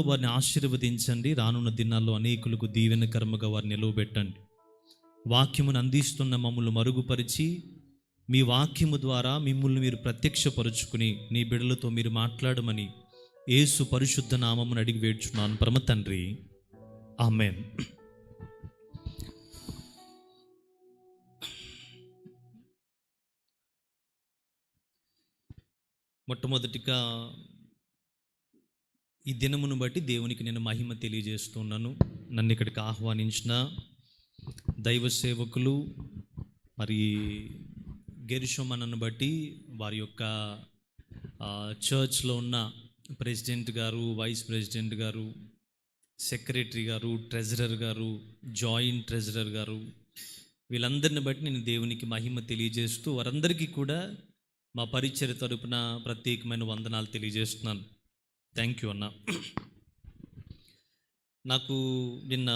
వారిని ఆశీర్వదించండి. రానున్న దినాల్లో అనేకులకు దీవెనకరముగా వారిని నిలువబెట్టండి. వాక్యమును అందిస్తున్న మమ్మల్ని మరుగుపరిచి మీ వాక్యము ద్వారా మిమ్మల్ని మీరు ప్రత్యక్షపరుచుకుని నీ బిడ్డలతో మీరు మాట్లాడమని యేసు పరిశుద్ధ నామమును అడిగి వేడుచున్నాను పరమ తండ్రి, ఆమేన్. మొట్టమొదటిగా ఈ దినమును బట్టి దేవునికి నేను మహిమ తెలియజేస్తున్నాను. నన్ను ఇక్కడికి ఆహ్వానించిన దైవ సేవకులు, మరి గెరిషోమన్నను బట్టి వారి యొక్క చర్చ్లో ఉన్న ప్రెసిడెంట్ గారు, వైస్ ప్రెసిడెంట్ గారు, సెక్రటరీ గారు, ట్రెజరర్ గారు, జాయింట్ ట్రెజరర్ గారు, వీళ్ళందరిని బట్టి నేను దేవునికి మహిమ తెలియజేస్తూ వారందరికీ కూడా మా పరిచర్య తరపున ప్రత్యేకమైన వందనాలు తెలియజేస్తున్నాను. థ్యాంక్ యూ అన్న. నాకు నిన్న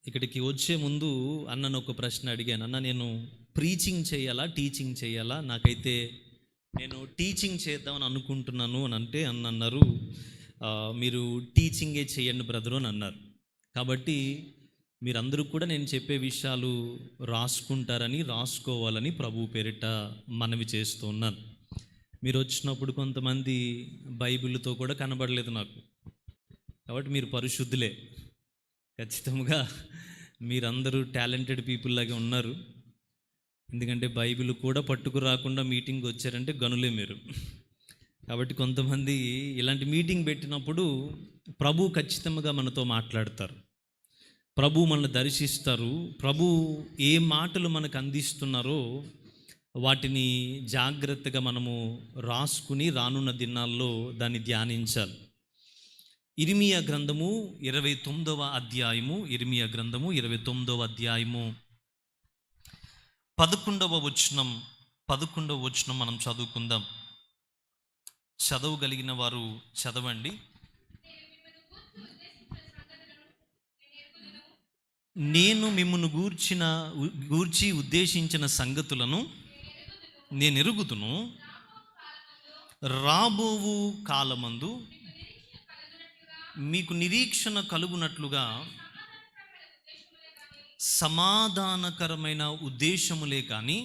ఇక్కడికి వచ్చే ముందు అన్నను ఒక ప్రశ్న అడిగాను. అన్న, నేను ప్రీచింగ్ చేయాలా, టీచింగ్ చేయాలా? నాకైతే నేను టీచింగ్ చేద్దామని అనుకుంటున్నాను అని అంటే అన్న అన్నారు, మీరు టీచింగే చేయండి బ్రదరు అని అన్నారు. కాబట్టి మీరందరూ కూడా నేను చెప్పే విషయాలు రాసుకోవాలని ప్రభు పేరిట మనవి చేస్తూ ఉన్నాను. మీరు వచ్చినప్పుడు కొంతమంది బైబిల్తో కూడా కనబడలేదు నాకు, కాబట్టి మీరు పరిశుద్ధులే. ఖచ్చితంగా మీరందరూ టాలెంటెడ్ పీపుల్ లాగే ఉన్నారు. ఎందుకంటే బైబిల్ కూడా పట్టుకు రాకుండా మీటింగ్ వచ్చారంటే గనులే మీరు. కాబట్టి కొంతమంది ఇలాంటి మీటింగ్ పెట్టినప్పుడు ప్రభు ఖచ్చితంగా మనతో మాట్లాడతారు, ప్రభు మనల్ని దర్శిస్తారు. ప్రభు ఏ మాటలు మనకు అందిస్తున్నారో వాటిని జాగ్రత్తగా మనము రాసుకుని రానున్న దినాల్లో దాన్ని ధ్యానించాలి. ఇర్మియా గ్రంథము 29వ అధ్యాయము, ఇర్మియా గ్రంథము 29వ అధ్యాయము 11వ వచనం మనం చదువుకుందాం. చదవగలిగిన వారు చదవండి. నేను మిమ్మును గూర్చి ఉద్దేశించిన సంగతులను నేను ఎరుగుదును. రాబోవు కాలమందు మీకు నిరీక్షణ కలుగునట్లుగా సమాధానకరమైన ఉద్దేశములే కానీ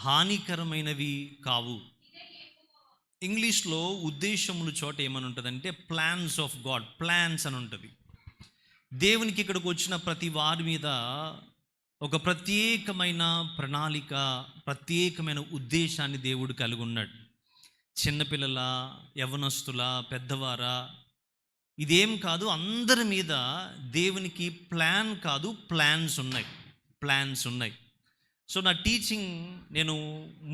హానికరమైనవి కావు. ఇంగ్లీష్లో ఉద్దేశములు చోట ఏమని ఉంటుందంటే ప్లాన్స్ ఆఫ్ గాడ్, ప్లాన్స్ అని ఉంటుంది. దేవునికి ఇక్కడికి వచ్చిన ప్రతి వారి మీద ఒక ప్రత్యేకమైన ప్రణాళిక, ప్రత్యేకమైన ఉద్దేశాన్ని దేవుడు కలిగి ఉన్నాడు. చిన్నపిల్లల, యవ్వనస్తుల, పెద్దవారా, ఇదేం కాదు, అందరి మీద దేవునికి ప్లాన్ కాదు, ప్లాన్స్ ఉన్నాయి. సో నా టీచింగ్ నేను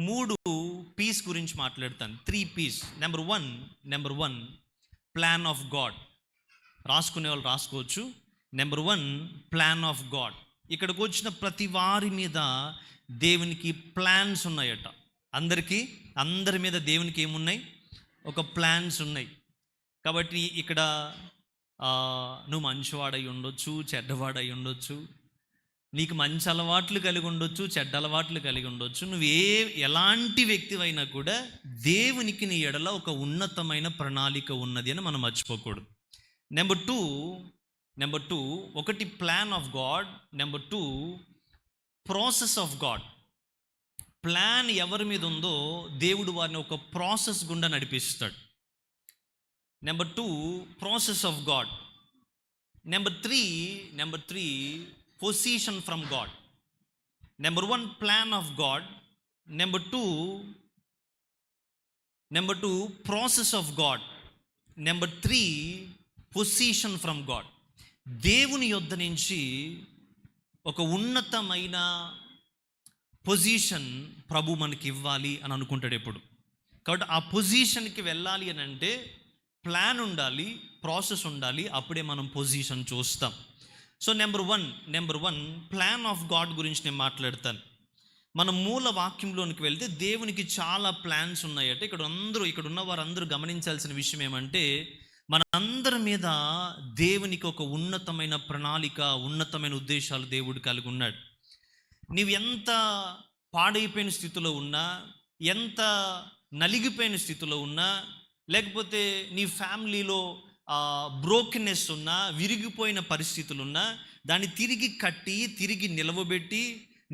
3 పీస్ గురించి మాట్లాడతాను. 3 peace. Number one plan of God. రాసుకునే వాళ్ళు రాసుకోవచ్చు. Number 1 plan of God. ఇక్కడికి వచ్చిన ప్రతి వారి మీద దేవునికి ప్లాన్స్ ఉన్నాయట. అందరి మీద దేవునికి ఏమున్నాయి? ఒక ప్లాన్స్ ఉన్నాయి. కాబట్టి ఇక్కడ నువ్వు మంచివాడై ఉండొచ్చు, చెడ్డవాడై ఉండొచ్చు, నీకు మంచి అలవాట్లు కలిగి ఉండొచ్చు, చెడ్డ అలవాట్లు కలిగి ఉండొచ్చు. నువ్వు ఎలాంటి వ్యక్తివైనా కూడా దేవునికి నీ ఎడల ఒక ఉన్నతమైన ప్రణాళిక ఉన్నది అని మనం మర్చిపోకూడదు. నెంబర్ టూ ఒకటి plan of God. Number 2 process of God. Plan ఎవరి మీద ఉందో దేవుడు వారిని ఒక ప్రాసెస్ గుండా నడిపిస్తాడు. Number 2 process of God. Number 3 position from God. Number 1 plan of God. Number 2 process of God. Number 3 position from God. దేవుని యొద్ద నుంచి ఒక ఉన్నతమైన పొజిషన్ ప్రభు మనకి ఇవ్వాలి అని అనుకుంటాడు ఎప్పుడు. కాబట్టి ఆ పొజిషన్కి వెళ్ళాలి అని అంటే ప్లాన్ ఉండాలి, ప్రాసెస్ ఉండాలి, అప్పుడే మనం పొజిషన్ చూస్తాం. So number one plan of God గురించి నేను మాట్లాడతాను. మన మూల వాక్యంలోనికి వెళ్తే దేవునికి చాలా ప్లాన్స్ ఉన్నాయట. ఇక్కడ ఉన్న వారందరూ గమనించాల్సిన విషయం ఏమంటే, మనందరి మీద దేవునికి ఒక ఉన్నతమైన ప్రణాళిక, ఉన్నతమైన ఉద్దేశాలు దేవుడు కలిగి ఉన్నాడు. నీవు ఎంత పాడైపోయిన స్థితిలో ఉన్నా, ఎంత నలిగిపోయిన స్థితిలో ఉన్నా, లేకపోతే నీ ఫ్యామిలీలో బ్రోకెన్నెస్ ఉన్నా, విరిగిపోయిన పరిస్థితులున్నా, దాన్ని తిరిగి కట్టి తిరిగి నిలవబెట్టి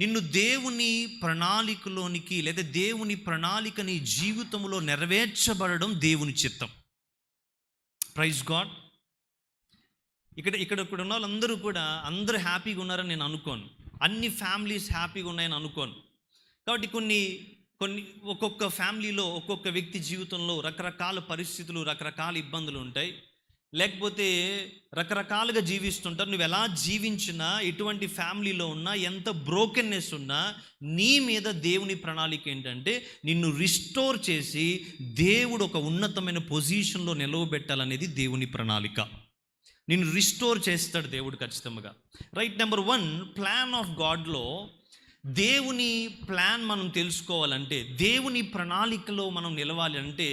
నిన్ను దేవుని ప్రణాళికలోనికి, లేదా దేవుని ప్రణాళిక నీ జీవితంలో నెరవేర్చబడడం దేవుని చిత్తం. Praise God. ఇక్కడ ఉన్న వాళ్ళందరూ కూడా అందరూ హ్యాపీగా ఉన్నారని నేను అనుకోను. అన్ని ఫ్యామిలీస్ హ్యాపీగా ఉన్నాయని అనుకోను. కాబట్టి కొన్ని ఒక్కొక్క ఫ్యామిలీలో ఒక్కొక్క వ్యక్తి జీవితంలో రకరకాల పరిస్థితులు, రకరకాల ఇబ్బందులు ఉంటాయి. లేకపోతే రకరకాలుగా జీవిస్తుంటారు. నువ్వు ఎలా జీవించినా, ఎటువంటి ఫ్యామిలీలో ఉన్నా, ఎంత బ్రోకెన్నెస్ ఉన్నా, నీ మీద దేవుని ప్రణాళిక ఏంటంటే నిన్ను రిస్టోర్ చేసి దేవుడు ఒక ఉన్నతమైన పొజిషన్లో నిలవబెట్టాలనేది దేవుని ప్రణాళిక. నిన్ను రిస్టోర్ చేస్తాడు దేవుడు ఖచ్చితంగా. రైట్. నెంబర్ 1, ప్లాన్ ఆఫ్ గాడ్లో దేవుని ప్లాన్ మనం తెలుసుకోవాలంటే, దేవుని ప్రణాళికలో మనం నిలవాలి అంటే,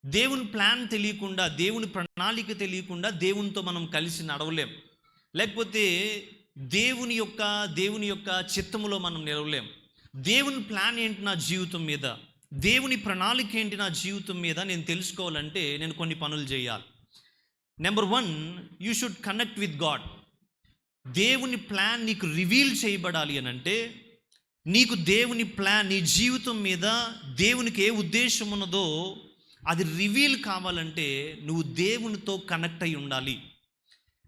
దేవుని ప్లాన్ తెలియకుండా, దేవుని ప్రణాళిక తెలియకుండా దేవునితో మనం కలిసి నడవలేం. లేకపోతే దేవుని యొక్క చిత్తములో మనం నిలవలేం. దేవుని ప్లాన్ ఏంటి నా జీవితం మీద, దేవుని ప్రణాళిక ఏంటి నా జీవితం మీద నేను తెలుసుకోవాలంటే నేను కొన్ని పనులు చేయాలి. Number 1, you should connect with God. దేవుని ప్లాన్ నీకు రివీల్ చేయబడాలి అని అంటే, నీకు దేవుని ప్లాన్ నీ జీవితం మీద దేవునికి ఏ ఉద్దేశం ఉన్నదో అది రివీల్ కావాలంటే నువ్వు దేవునితో కనెక్ట్ అయి ఉండాలి.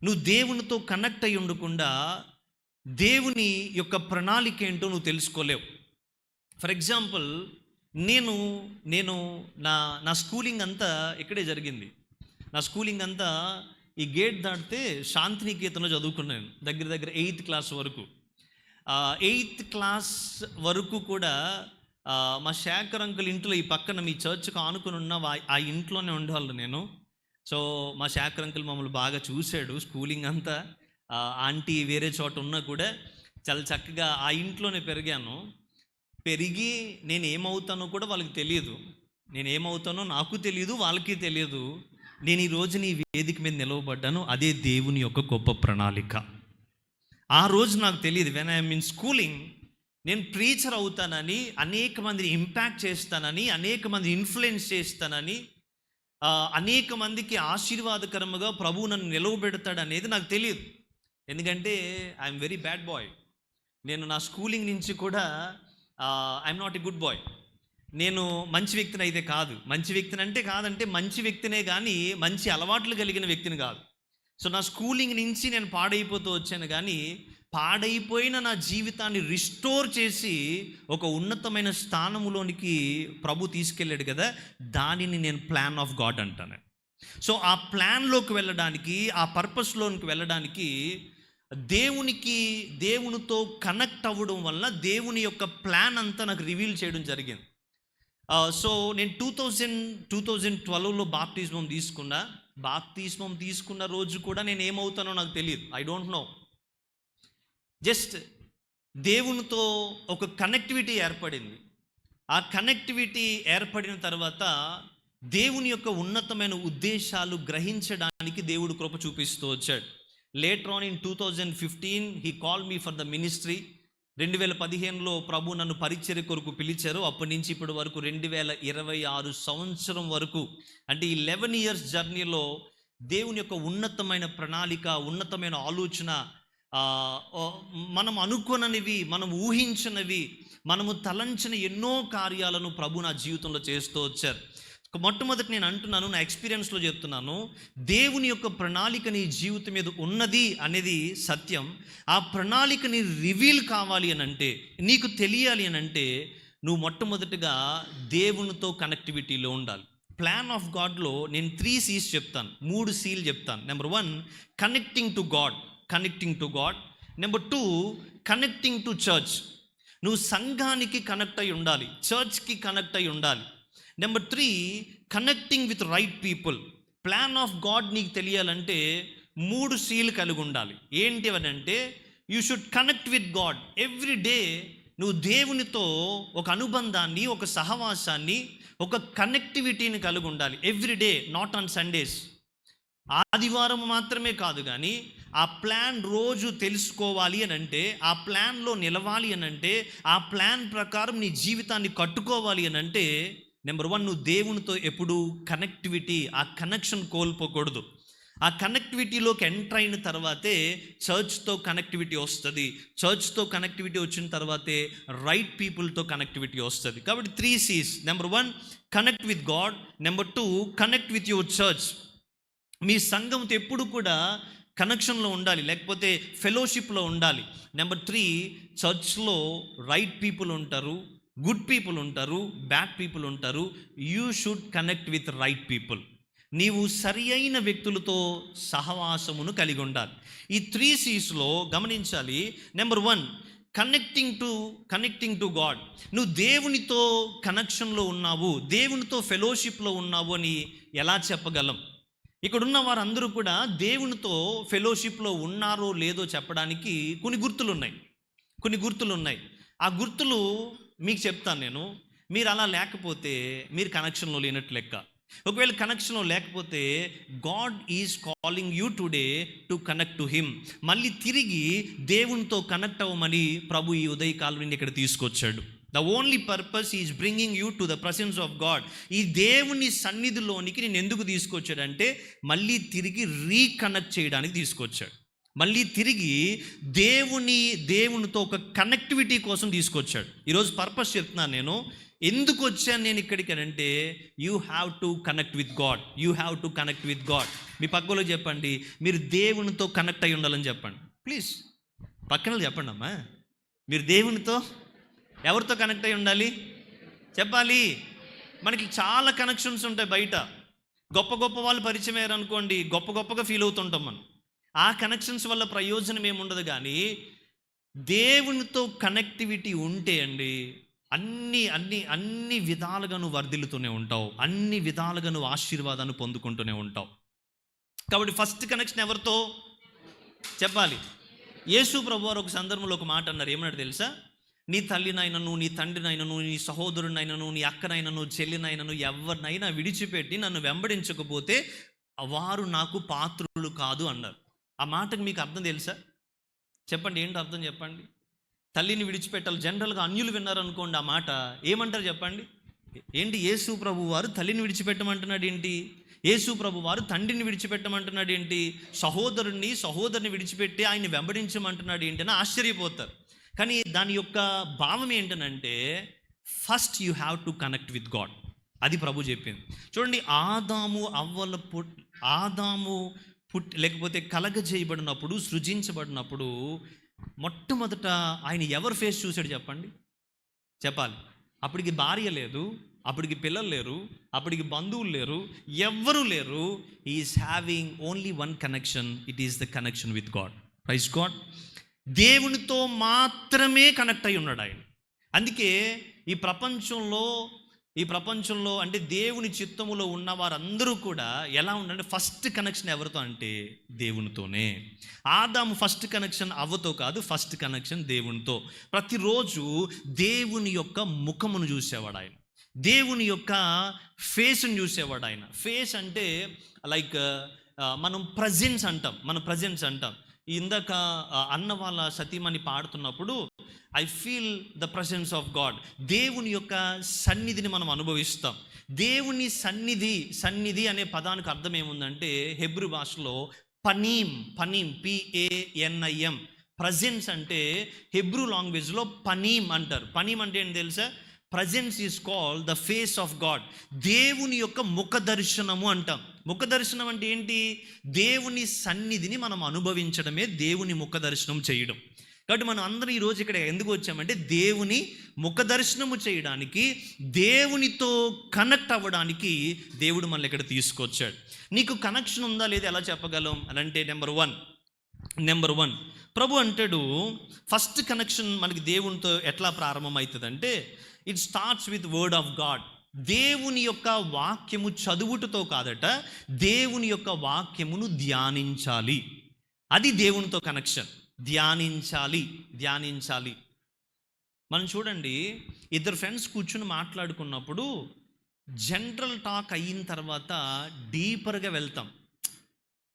నువ్వు దేవునితో కనెక్ట్ అయి ఉండకుండా దేవుని యొక్క ప్రణాళిక ఏంటో నువ్వు తెలుసుకోలేవు. ఫర్ ఎగ్జాంపుల్, నేను నా స్కూలింగ్ అంతా ఇక్కడే జరిగింది. నా స్కూలింగ్ అంతా ఈ గేట్ దాటితే శాంతినికేతన్లో చదువుకున్నాను, దగ్గర 8th క్లాస్ వరకు. 8th క్లాస్ వరకు కూడా మా శేఖర్ అంకుల్ ఇంట్లో, ఈ పక్కన మీ చర్చ్కి ఆనుకుని ఉన్న ఆ ఇంట్లోనే ఉండేవాళ్ళు నేను. సో మా శేఖర్ అంకుల్ మమ్మల్ని బాగా చూశాడు స్కూలింగ్ అంతా. ఆంటీ వేరే చోట ఉన్నా కూడా చాలా చక్కగా ఆ ఇంట్లోనే పెరిగాను. పెరిగి నేను ఏమవుతానో కూడా వాళ్ళకి తెలియదు, నేను ఏమవుతానో నాకు తెలియదు, వాళ్ళకి తెలియదు. నేను ఈరోజు నీ వేదిక మీద నిలవబడ్డాను, అదే దేవుని యొక్క గొప్ప ప్రణాళిక. ఆ రోజు నాకు తెలియదు. వెన్ ఐఎమ్ ఇన్ స్కూలింగ్, నేను ప్రీచర్ అవుతానని, అనేక మందిని ఇంపాక్ట్ చేస్తానని, అనేక మంది ఇన్ఫ్లుయెన్స్ చేస్తానని, అనేక మందికి ఆశీర్వాదకరంగా ప్రభువు నన్ను నిలవబెడతాడు అనేది నాకు తెలియదు. ఎందుకంటే ఐఎమ్ వెరీ బ్యాడ్ బాయ్. నేను నా స్కూలింగ్ నుంచి కూడా I'm not a good boy. నేను మంచి వ్యక్తిని అయితే కాదు. మంచి వ్యక్తిని అంటే కాదంటే మంచి వ్యక్తినే కానీ మంచి అలవాట్లు కలిగిన వ్యక్తిని కాదు. సో నా స్కూలింగ్ నుంచి నేను పాడైపోతూ వచ్చాను. కానీ పాడైపోయిన నా జీవితాన్ని రిస్టోర్ చేసి ఒక ఉన్నతమైన స్థానంలోనికి ప్రభు తీసుకెళ్ళాడు కదా, దానిని నేను ప్లాన్ ఆఫ్ గాడ్ అంటాను. సో ఆ ప్లాన్లోకి వెళ్ళడానికి, ఆ పర్పస్లోనికి వెళ్ళడానికి దేవునితో కనెక్ట్ అవ్వడం వల్ల దేవుని యొక్క ప్లాన్ అంతా నాకు రివీల్ చేయడం జరిగింది. సో నేను 2012లో బాప్టిజం తీసుకున్న రోజు కూడా నేను ఏమవుతానో నాకు తెలియదు. I don't know. జస్ట్ దేవునితో ఒక కనెక్టివిటీ ఏర్పడింది. ఆ కనెక్టివిటీ ఏర్పడిన తర్వాత దేవుని యొక్క ఉన్నతమైన ఉద్దేశాలు గ్రహించడానికి దేవుడు కృప చూపిస్తూ వచ్చాడు. Later on in 2015 he called me for the ministry. 2015లో ప్రభు నన్ను పరిచర్య కొరకు పిలిచారు. అప్పటి నుంచి ఇప్పటి వరకు 2026 సంవత్సరం వరకు, అంటే ఈ 11 years జర్నీలో దేవుని యొక్క ఉన్నతమైన ప్రణాళిక, ఉన్నతమైన ఆలోచన, మనం అనుకోననివి, మనం ఊహించనివి, మనము తలంచిన ఎన్నో కార్యాలను ప్రభు నా జీవితంలో చేస్తూ వచ్చారు. మొట్టమొదటి నేను అంటున్నాను, నా ఎక్స్పీరియన్స్లో చెప్తున్నాను, దేవుని యొక్క ప్రణాళిక నీ జీవితం మీద ఉన్నది అనేది సత్యం. ఆ ప్రణాళికని రివీల్ కావాలి అని అంటే, నీకు తెలియాలి అని అంటే, నువ్వు మొట్టమొదటిగా దేవునితో కనెక్టివిటీలో ఉండాలి. ప్లాన్ ఆఫ్ గాడ్లో నేను 3 C's చెప్తాను, 3 C's చెప్తాను. Number 1, connecting to God. Number 2, connecting to church. నువ్వు సంఘానికి కనెక్ట్ అయి ఉండాలి, చర్చ్కి కనెక్ట్ అయి ఉండాలి. Number 3, connecting with right people. Plan of God నీకు తెలియాలంటే 3 C's కలిగి ఉండాలి. ఏంటి అని అంటే, you should connect with God every day. నువ్వు దేవునితో ఒక అనుబంధాన్ని, ఒక సహవాసాన్ని, ఒక కనెక్టివిటీని కలిగి ఉండాలి every day, not on Sundays. ఆదివారం మాత్రమే కాదు, కానీ ఆ ప్లాన్ రోజు తెలుసుకోవాలి అని అంటే, ఆ ప్లాన్లో నిలవాలి అని అంటే, ఆ ప్లాన్ ప్రకారం నీ జీవితాన్ని కట్టుకోవాలి అని అంటే నెంబర్ 1, నువ్వు దేవునితో ఎప్పుడు కనెక్టివిటీ, ఆ కనెక్షన్ కోల్పోకూడదు. ఆ కనెక్టివిటీలోకి ఎంటర్ అయిన తర్వాతే చర్చ్తో కనెక్టివిటీ వస్తుంది. చర్చ్తో కనెక్టివిటీ వచ్చిన తర్వాతే రైట్ పీపుల్తో కనెక్టివిటీ వస్తుంది. కాబట్టి 3 C's. Number 1, connect with God. Number 2, connect with your church. మీ సంఘంతో ఎప్పుడు కూడా కనెక్షన్లో ఉండాలి, లేకపోతే ఫెలోషిప్లో ఉండాలి. నెంబర్ 3, చర్చ్లో రైట్ పీపుల్ ఉంటారు, గుడ్ పీపుల్ ఉంటారు, బ్యాడ్ పీపుల్ ఉంటారు. You should connect with right people. నీవు సరి అయిన వ్యక్తులతో సహవాసమును కలిగి ఉండాలి. ఈ 3 C'స్లో గమనించాలి. Number 1, connecting to God. నువ్వు దేవునితో కనెక్షన్లో ఉన్నావు, దేవునితో ఫెలోషిప్లో ఉన్నావు అని ఎలా చెప్పగలం? ఇక్కడున్న వారందరూ కూడా దేవునితో ఫెలోషిప్లో ఉన్నారో లేదో చెప్పడానికి కొన్ని గుర్తులు ఉన్నాయి. ఆ గుర్తులు మీకు చెప్తాను నేను. మీరు అలా లేకపోతే మీరు కనెక్షన్లో లేనట్లు లెక్క. ఒకవేళ కనెక్షన్లో లేకపోతే God is calling you today to connect to him. మళ్ళీ తిరిగి దేవునితో కనెక్ట్ అవ్వమని ప్రభు ఈ ఉదయకాలం నుండి ఇక్కడ తీసుకొచ్చాడు. The only purpose is bringing you to the presence of God. ఈ దేవుని సన్నిధిలోనికి నేను ఎందుకు తీసుకొచ్చాడంటే మళ్ళీ తిరిగి రీకనెక్ట్ చేయడానికి తీసుకొచ్చాడు. మళ్ళీ తిరిగి దేవునితో ఒక కనెక్టివిటీ కోసం తీసుకొచ్చాడు. ఈరోజు పర్పస్ చెప్తున్నాను నేను. ఎందుకు వచ్చాను నేను ఇక్కడికి అంటే, you have to connect with God. మీ పక్కలో చెప్పండి, మీరు దేవునితో కనెక్ట్ అయి ఉండాలని చెప్పండి ప్లీజ్. పక్కన చెప్పండి అమ్మా, మీరు దేవునితో ఎవరితో కనెక్ట్ అయి ఉండాలి చెప్పాలి. మనకి చాలా కనెక్షన్స్ ఉంటాయి బయట. గొప్ప వాళ్ళు పరిచయం అయ్యారు అనుకోండి, గొప్పగా ఫీల్ అవుతుంటాం మనం. ఆ కనెక్షన్స్ వల్ల ప్రయోజనం ఏముండదు. కానీ దేవునితో కనెక్టివిటీ ఉంటే అండి అన్ని విధాలుగా నువ్వు వర్ధిల్లుతూనే ఉంటావు, అన్ని విధాలుగా నువ్వు ఆశీర్వాదాన్ని పొందుకుంటూనే ఉంటావు. కాబట్టి ఫస్ట్ కనెక్షన్ ఎవరితో చెప్పాలి? యేసు ప్రభు వారు ఒక సందర్భంలో ఒక మాట అన్నారు. ఏమన్నాడు తెలుసా? నీ తల్లినైనను, నీ తండ్రినైనను, నీ సహోదరునైనను, నీ అక్కనైనను, చెల్లినైనను ఎవరినైనా విడిచిపెట్టి నన్ను వెంబడించకపోతే వారు నాకు పాత్రులు కాదు అన్నారు. ఆ మాటకు మీకు అర్థం తెలుసా? చెప్పండి, ఏంటి అర్థం చెప్పండి. తల్లిని విడిచిపెట్టాలి. జనరల్గా అన్యులు విన్నారనుకోండి ఆ మాట, ఏమంటారు చెప్పండి? ఏంటి యేసు ప్రభు వారు తల్లిని విడిచిపెట్టమంటున్నాడు ఏంటి? యేసు ప్రభు వారు తండ్రిని విడిచిపెట్టమంటున్నాడు ఏంటి? సహోదరుని విడిచిపెట్టి ఆయన్ని వెంబడించమంటున్నాడు ఏంటి అని ఆశ్చర్యపోతారు. కానీ దాని యొక్క భావం ఏంటనంటే, first you have to connect with God. అది ప్రభు చెప్పింది. చూడండి, ఆదాము లేకపోతే కలగజేయబడినప్పుడు, సృజించబడినప్పుడు మొట్టమొదట ఆయన ఎవరు ఫేస్ చూశాడు చెప్పండి? చెప్పాలి. అప్పటికి భార్య లేదు, అప్పటికి పిల్లలు లేరు, అప్పటికి బంధువులు లేరు, ఎవ్వరూ లేరు. Is having only one connection. It is the connection with God. Praise God. దేవునితో మాత్రమే కనెక్ట్ అయి ఉన్నాడు ఆయన. అందుకే ఈ ప్రపంచంలో అంటే దేవుని చిత్తములో ఉన్న వారందరూ కూడా ఎలా ఉండంటే ఫస్ట్ కనెక్షన్ ఎవరితో అంటే దేవునితోనే. ఆదాము ఫస్ట్ కనెక్షన్ అవ్వతో కాదు, ఫస్ట్ కనెక్షన్ దేవునితో. ప్రతిరోజు దేవుని యొక్క ముఖమును చూసేవాడు ఆయన, దేవుని యొక్క ఫేస్ని చూసేవాడు ఆయన. ఫేస్ అంటే లైక్ మనం ప్రజెన్స్ అంటాం. ఇందాక అన్న వాళ్ళ సతీమణి పాడుతున్నప్పుడు I feel the presence of God. దేవుని యొక్క సన్నిధిని మనం అనుభవిస్తాం. దేవుని సన్నిధి అనే పదానికి అర్థం ఏముందంటే హెబ్రూ భాషలో పనీం, PANIM. ప్రజెన్స్ అంటే హెబ్రూ లాంగ్వేజ్లో పనీం అంటారు. పనీం అంటే ఏంటి తెలుసా? Presence is called the face of God. దేవుని యొక్క ముఖ దర్శనము అంటాం. ముఖ దర్శనం అంటే ఏంటి? దేవుని సన్నిధిని మనం అనుభవించడమే దేవుని ముఖ దర్శనం చేయడం. కాబట్టి మనం అందరం ఈరోజు ఇక్కడ ఎందుకు వచ్చామంటే దేవుని ముఖ దర్శనము చేయడానికి, దేవునితో కనెక్ట్ అవ్వడానికి దేవుడు మనల్ని ఇక్కడ తీసుకొచ్చాడు. నీకు కనెక్షన్ ఉందా లేదా ఎలా చెప్పగలం అని అంటే, నెంబర్ వన్ ప్రభు అంటాడు, ఫస్ట్ కనెక్షన్ మనకి దేవునితో ఎట్లా ప్రారంభమవుతుంది అంటే, it starts with word of God. దేవుని యొక్క వాక్యము చదువుటతో కాదట, దేవుని యొక్క వాక్యమును ధ్యానించాలి. అది దేవునితో కనెక్షన్. ధ్యానించాలి. మనం చూడండి, ఇద్దరు ఫ్రెండ్స్ కూర్చుని మాట్లాడుకున్నప్పుడు జనరల్ టాక్ అయిన తర్వాత డీపర్గా వెళ్తాం.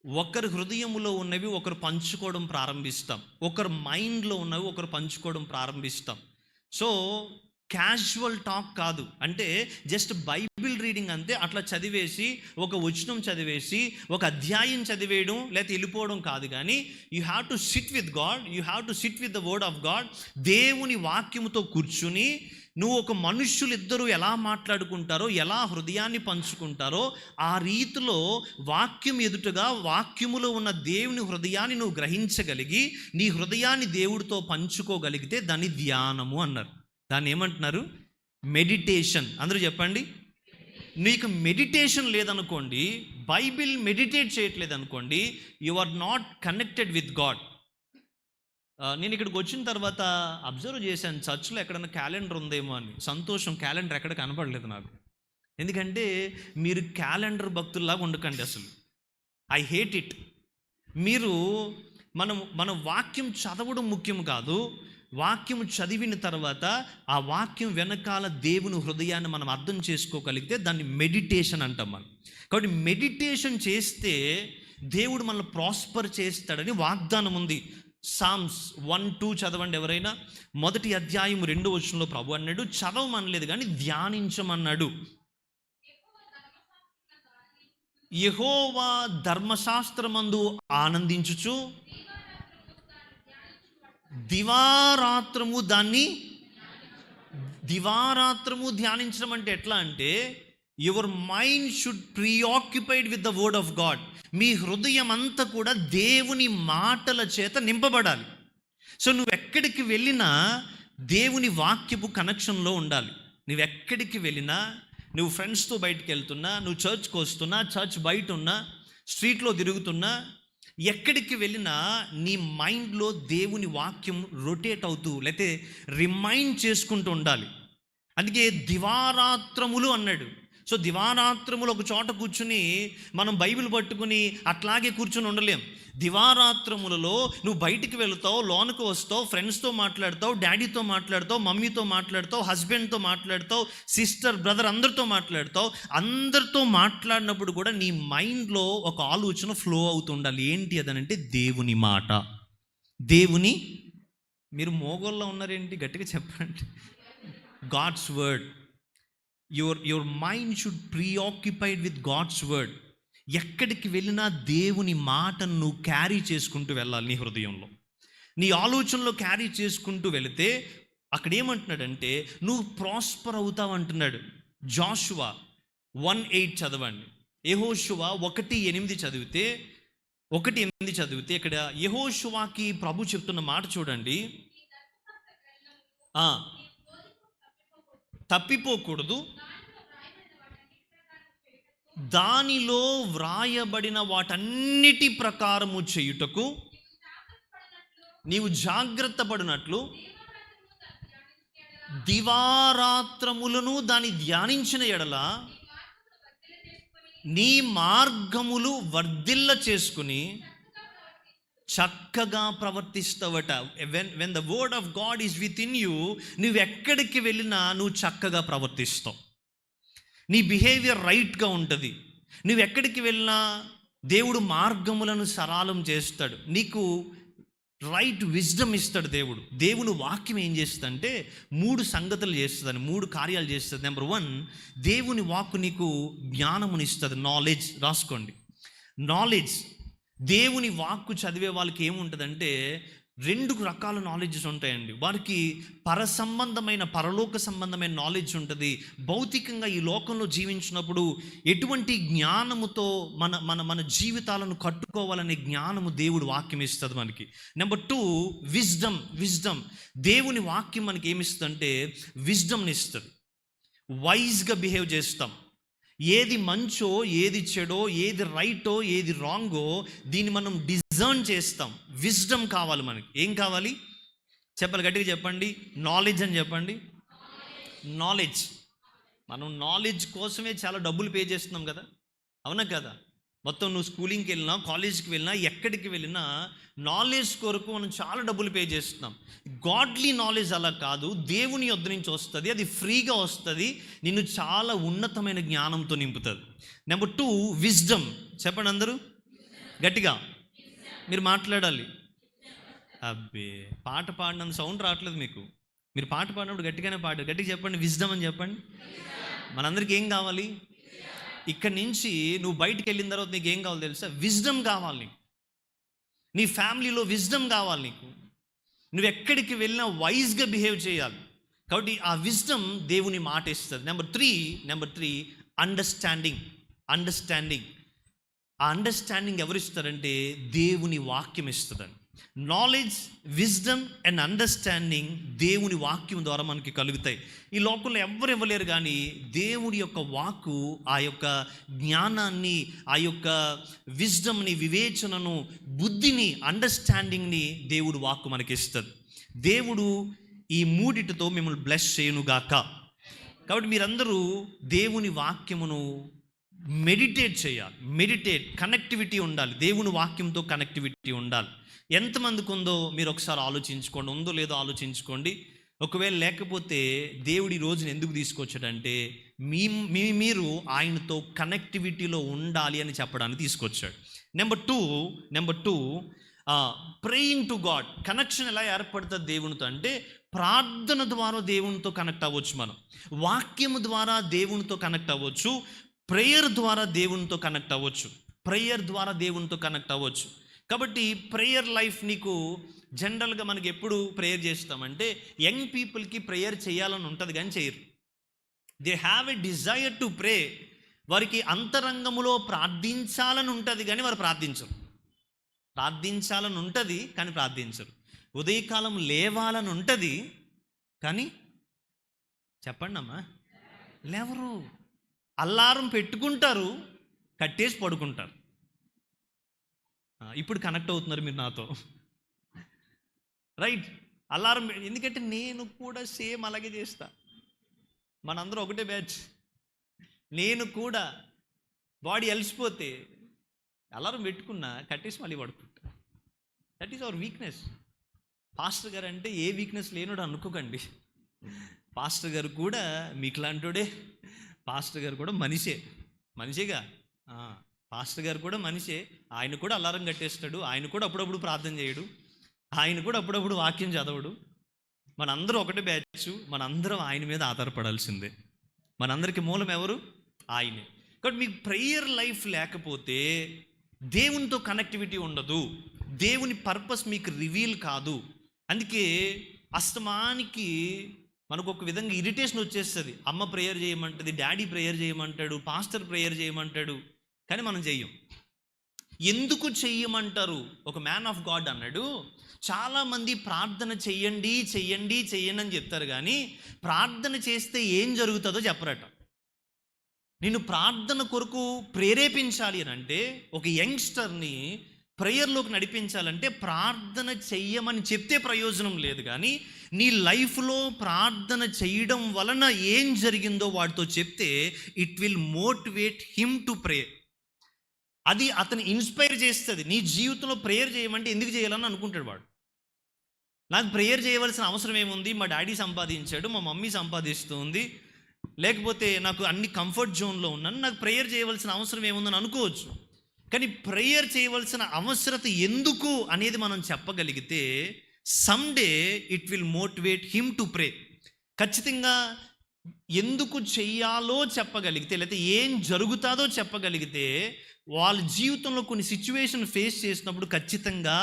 ఒకరి హృదయములో ఉన్నవి ఒకరు పంచుకోవడం ప్రారంభిస్తాం, ఒకరు మైండ్లో ఉన్నవి ఒకరు పంచుకోవడం ప్రారంభిస్తాం. సో క్యాజువల్ టాక్ కాదు. అంటే జస్ట్ బైబిల్ రీడింగ్ అంతే, అట్లా చదివేసి ఒక వచనం చదివేసి ఒక అధ్యాయం చదివేయడం లేకపోతే వెళ్ళిపోవడం కాదు. కానీ you have to SIT with God, you have to SIT with the word of God. దేవుని వాక్యముతో కూర్చుని నువ్వు ఒక మనుష్యులు ఇద్దరు ఎలా మాట్లాడుకుంటారో, ఎలా హృదయాన్ని పంచుకుంటారో ఆ రీతిలో వాక్యం ఎదుటగా వాక్యములో ఉన్న దేవుని హృదయాన్ని నువ్వు గ్రహించగలిగి నీ హృదయాన్ని దేవుడితో పంచుకోగలిగితే దాన్ని ధ్యానము అన్నారు. దాన్ని ఏమంటున్నారు? మెడిటేషన్. అందరూ చెప్పండి. నీకు మెడిటేషన్ లేదనుకోండి, బైబిల్ మెడిటేట్ చేయట్లేదు అనుకోండి, you are not connected with God. నేను ఇక్కడికి వచ్చిన తర్వాత అబ్జర్వ్ చేశాను, చర్చ్లో ఎక్కడన్నా క్యాలెండర్ ఉందేమో అని. సంతోషం, క్యాలెండర్ ఎక్కడ కనపడలేదు నాకు. ఎందుకంటే మీరు క్యాలెండర్ భక్తుల్లాగా ఉండకండి అసలు. I hate it. మీరు మన వాక్యం చదవడం ముఖ్యం కాదు, వాక్యం చదివిన తర్వాత ఆ వాక్యం వెనకాల దేవుని హృదయాన్ని మనం అర్థం చేసుకోగలిగితే దాన్ని మెడిటేషన్ అంటాం మనం. కాబట్టి మెడిటేషన్ చేస్తే దేవుడు మనల్ని ప్రాస్పర్ చేస్తాడని వాగ్దానం ఉంది. సామ్స్ 1-2 చదవండి ఎవరైనా. 1వ అధ్యాయం 2వ వచనంలో ప్రభు అన్నాడు, చదవమనలేదు కానీ ధ్యానించమన్నాడు. యెహోవా ధర్మశాస్త్రమందు ఆనందించుచు దివారాత్రము ధ్యానించడం అంటే ఎట్లా అంటే your mind should preoccupied with the word of God. మీ హృదయం అంతా కూడా దేవుని మాటల చేత నింపబడాలి. సో నువ్వు ఎక్కడికి వెళ్ళినా దేవుని వాక్యపు కనెక్షన్లో ఉండాలి. నువ్వు ఎక్కడికి వెళ్ళినా, నువ్వు ఫ్రెండ్స్తో బయటికి వెళ్తున్నా, నువ్వు చర్చ్కి వస్తున్నా, చర్చ్ బయట ఉన్నా, స్ట్రీట్లో తిరుగుతున్నా, ఎక్కడికి వెళ్ళినా నీ మైండ్లో దేవుని వాక్యం రొటేట్ అవుతూ లేకపోతే రిమైండ్ చేసుకుంటూ ఉండాలి. అందుకే దివారాత్రములు అన్నాడు. సో దివారాత్రములు ఒక చోట కూర్చుని మనం బైబిల్ పట్టుకుని అట్లాగే కూర్చుని ఉండలేం. దివారాత్రములలో నువ్వు బయటికి వెళుతావు, లోనికి వస్తావు, ఫ్రెండ్స్తో మాట్లాడతావు, డాడీతో మాట్లాడతావు, మమ్మీతో మాట్లాడతావు, హస్బెండ్తో మాట్లాడతావు, సిస్టర్ బ్రదర్ అందరితో మాట్లాడతావు. అందరితో మాట్లాడినప్పుడు కూడా నీ మైండ్లో ఒక ఆలోచన ఫ్లో అవుతుండాలి. ఏంటి అదనంటే దేవుని మాట. దేవుని, మీరు మోగోల్లో ఉన్నారేంటి గట్టిగా చెప్పండి. God's word. Your mind should preoccupied with God's word. ఎక్కడికి వెళ్ళినా దేవుని మాటను నువ్వు క్యారీ చేసుకుంటూ వెళ్ళాలి. నీ హృదయంలో, నీ ఆలోచనలో క్యారీ చేసుకుంటూ వెళితే అక్కడ ఏమంటున్నాడంటే నువ్వు ప్రాస్పర్ అవుతావు అంటున్నాడు. జాషువా 1:8 చదవండి. యెహోషువ 1:8 చదివితే 1:8 చదివితే ఇక్కడ యెహోషువాకి ప్రభు చెప్తున్న మాట చూడండి. తప్పిపోకూడదు, దానిలో వ్రాయబడిన వాటన్నిటి ప్రకారము చేయుటకు నీవు జాగ్రత్త పడినట్లు దివారాత్రములను దాన్ని ధ్యానించిన ఎడల నీ మార్గములు వర్ధిల్ల చేసుకుని చక్కగా ప్రవర్తిస్తావట. When the word of God is with in you, నువ్వు ఎక్కడికి వెళ్ళినా నువ్వు చక్కగా ప్రవర్తిస్తావు. నీ బిహేవియర్ రైట్గా ఉంటుంది. నువ్వు ఎక్కడికి వెళ్ళినా దేవుడు మార్గములను సరళం చేస్తాడు. నీకు రైట్ విజ్డమ్ ఇస్తాడు దేవుడు. దేవుని వాక్యం ఏం చేస్తుందంటే 3 సంగతులు చేస్తుందని, 3 కార్యాలు చేస్తుంది. నెంబర్ 1, దేవుని వాక్కు నీకు జ్ఞానమునిస్తుంది. నాలెడ్జ్ రాసుకోండి. నాలెడ్జ్. దేవుని వాక్కు చదివే వాళ్ళకి ఏముంటుందంటే 2 రకాల నాలెడ్జెస్ ఉంటాయండి. వారికి పరలోక సంబంధమైన నాలెడ్జ్ ఉంటుంది. భౌతికంగా ఈ లోకంలో జీవించినప్పుడు ఎటువంటి జ్ఞానముతో మన జీవితాలను కట్టుకోవాలనే జ్ఞానము దేవుడు వాక్యం ఇస్తుంది మనకి. Number 2, wisdom. దేవుని వాక్యం మనకి ఏమిస్తుందంటే విజ్డమ్ని ఇస్తుంది. వైజ్గా బిహేవ్ చేస్తాం. ఏది మంచో, ఏది చెడో, ఏది రైటో, ఏది రాంగో దీన్ని మనం డిజర్న్ చేస్తాం. విజ్డమ్ కావాలి మనకి. ఏం కావాలి చెప్పాలి, గట్టిగా చెప్పండి. నాలెడ్జ్ అని చెప్పండి. నాలెడ్జ్. మనం నాలెడ్జ్ కోసమే చాలా డబ్బులు పే చేస్తున్నాం కదా, అవునా కదా? మొత్తం నువ్వు స్కూలింగ్కి వెళ్ళినా, కాలేజ్కి వెళ్ళినా, ఎక్కడికి వెళ్ళినా నాలెడ్జ్ కొరకు మనం చాలా డబ్బులు పే చేస్తున్నాం. గాడ్లీ నాలెడ్జ్ అలా కాదు, దేవుని యొద్ద నుంచి వస్తుంది. అది ఫ్రీగా వస్తుంది, నిన్ను చాలా ఉన్నతమైన జ్ఞానంతో నింపుతుంది. Number 2, wisdom. చెప్పండి అందరూ గట్టిగా, మీరు మాట్లాడాలి. అబ్బే, పాట పాడినంత సౌండ్ రావట్లేదు మీకు. మీరు పాట పాడినప్పుడు గట్టిగానే గట్టిగా చెప్పండి, విజ్డమ్ అని చెప్పండి. మనందరికీ ఏం కావాలి? ఇక్కడి నుంచి నువ్వు బయటికి వెళ్ళిన తర్వాత నీకు ఏం కావాలి తెలుసా? విజ్డమ్ కావాలి నీకు. నీ ఫ్యామిలీలో విజ్డమ్ కావాలి నీకు. నువ్వు ఎక్కడికి వెళ్ళినా వైజ్గా బిహేవ్ చేయాలి. కాబట్టి ఆ విజ్డమ్ దేవుని మాట ఇస్తుంది. Number three understanding. ఆ అండర్స్టాండింగ్ ఎవరు ఇస్తారంటే దేవుని వాక్యం ఇస్తుందని. నాలెడ్జ్, విజ్డమ్ అండ్ అండర్స్టాండింగ్ దేవుని వాక్యం ద్వారా మనకి కలుగుతాయి. ఈ లోకంలో ఎవరు ఇవ్వలేరు, కానీ దేవుడి యొక్క వాక్కు ఆ యొక్క జ్ఞానాన్ని, ఆ యొక్క విజ్డమ్ని, వివేచనను, బుద్ధిని, అండర్స్టాండింగ్ని దేవుడు వాక్కు మనకి ఇస్తుంది. దేవుడు ఈ మూడిటితో మిమ్మల్ని బ్లెస్ చేయనుగాక. కాబట్టి మీరందరూ దేవుని వాక్యమును మెడిటేట్ చేయాలి. కనెక్టివిటీ ఉండాలి. దేవుని వాక్యంతో కనెక్టివిటీ ఉండాలి. ఎంతమందికి ఉందో మీరు ఒకసారి ఆలోచించుకోండి. ఉందో లేదో ఆలోచించుకోండి. ఒకవేళ లేకపోతే దేవుడి రోజున ఎందుకు తీసుకొచ్చాడంటే మీరు ఆయనతో కనెక్టివిటీలో ఉండాలి అని చెప్పడానికి తీసుకొచ్చాడు. Number two praying to God. Connection ఎలా ఏర్పడుతుంది దేవునితో అంటే ప్రార్థన ద్వారా దేవునితో కనెక్ట్ అవ్వచ్చు. మనం వాక్యము ద్వారా దేవునితో కనెక్ట్ అవ్వచ్చు. ప్రేయర్ ద్వారా దేవునితో కనెక్ట్ అవ్వచ్చు. కాబట్టి ప్రేయర్ లైఫ్ నీకు జనరల్గా మనకి ఎప్పుడు ప్రేయర్ చేస్తామంటే యంగ్ పీపుల్కి ప్రేయర్ చేయాలని ఉంటుంది కానీ చేయరు. They have a desire to pray. వారికి అంతరంగములో ప్రార్థించాలని ఉంటుంది కానీ వారు ప్రార్థించాలని ఉంటుంది కానీ ప్రార్థించరు. ఉదయకాలం లేవాలని ఉంటుంది కానీ చెప్పండి అమ్మా లేవరు. అల్లారం పెట్టుకుంటారు, కట్టేసి పడుకుంటారు. ఇప్పుడు కనెక్ట్ అవుతున్నారు మీరు నాతో, రైట్? అల్లారం ఎందుకంటే నేను కూడా సేమ్ అలాగే చేస్తా. మనందరూ ఒకటే బ్యాచ్. నేను కూడా బాడీ అలసిపోతే అలారం పెట్టుకున్నా, కట్టేసి మళ్ళీ పడుకుంటా. That is our weakness. Pastor గారు అంటే ఏ వీక్నెస్ లేనోడు అనుకోకండి. పాస్టర్ గారు కూడా మీకు లాంటోడే. పాస్టర్ గారు కూడా మనిషేగా. పాస్టర్ గారు కూడా మనిషే. ఆయన కూడా అలారం కట్టేస్తాడు. ఆయన కూడా అప్పుడప్పుడు ప్రార్థన చేయడు. ఆయన కూడా అప్పుడప్పుడు వాక్యం చదవడు. మనందరూ ఒకటే బ్యాచ్. మనందరం ఆయన మీద ఆధారపడాల్సిందే. మనందరికీ మూలం ఎవరు? ఆయనే. కాబట్టి మీకు ప్రేయర్ లైఫ్ లేకపోతే దేవునితో కనెక్టివిటీ ఉండదు. దేవుని పర్పస్ మీకు రివీల్ కాదు. అందుకే అస్తమానికి మనకు ఒక విధంగా ఇరిటేషన్ వచ్చేస్తుంది. అమ్మ ప్రేయర్ చేయమంటుంది, డాడీ ప్రేయర్ చేయమంటాడు, పాస్టర్ ప్రేయర్ చేయమంటాడు, కానీ మనం చెయ్యం. ఎందుకు చెయ్యమంటారు? ఒక మ్యాన్ ఆఫ్ గాడ్ అన్నాడు, చాలామంది ప్రార్థన చెయ్యండి అని చెప్తారు కానీ ప్రార్థన చేస్తే ఏం జరుగుతుందో చెప్పరట. నేను ప్రార్థన కొరకు ప్రేరేపించాలి అని అంటే, ఒక యంగ్స్టర్ని ప్రేయర్లోకి నడిపించాలంటే ప్రార్థన చెయ్యమని చెప్తే ప్రయోజనం లేదు, కానీ నీ లైఫ్లో ప్రార్థన చేయడం వలన ఏం జరిగిందో వాడితో చెప్తే it will motivate him to pray. అది అతను ఇన్స్పైర్ చేస్తుంది. నీ జీవితంలో ప్రేయర్ చేయమంటే ఎందుకు చేయాలని అనుకుంటాడు వాడు. నాకు ప్రేయర్ చేయవలసిన అవసరం ఏముంది? మా డాడీ సంపాదించాడు, మా మమ్మీ సంపాదిస్తుంది, లేకపోతే నాకు అన్ని కంఫర్ట్ జోన్లో ఉన్నాను, నాకు ప్రేయర్ చేయవలసిన అవసరం ఏముందని అనుకోవచ్చు. కానీ ప్రేయర్ చేయవలసిన అవసరత ఎందుకు అనేది మనం చెప్పగలిగితే someday it will motivate him to pray. ఖచ్చితంగా ఎందుకు చెయ్యాలో చెప్పగలిగితే, లేకపోతే ఏం జరుగుతుందో చెప్పగలిగితే, వాళ్ళ జీవితంలో కొన్ని సిచ్యువేషన్ ఫేస్ చేసినప్పుడు ఖచ్చితంగా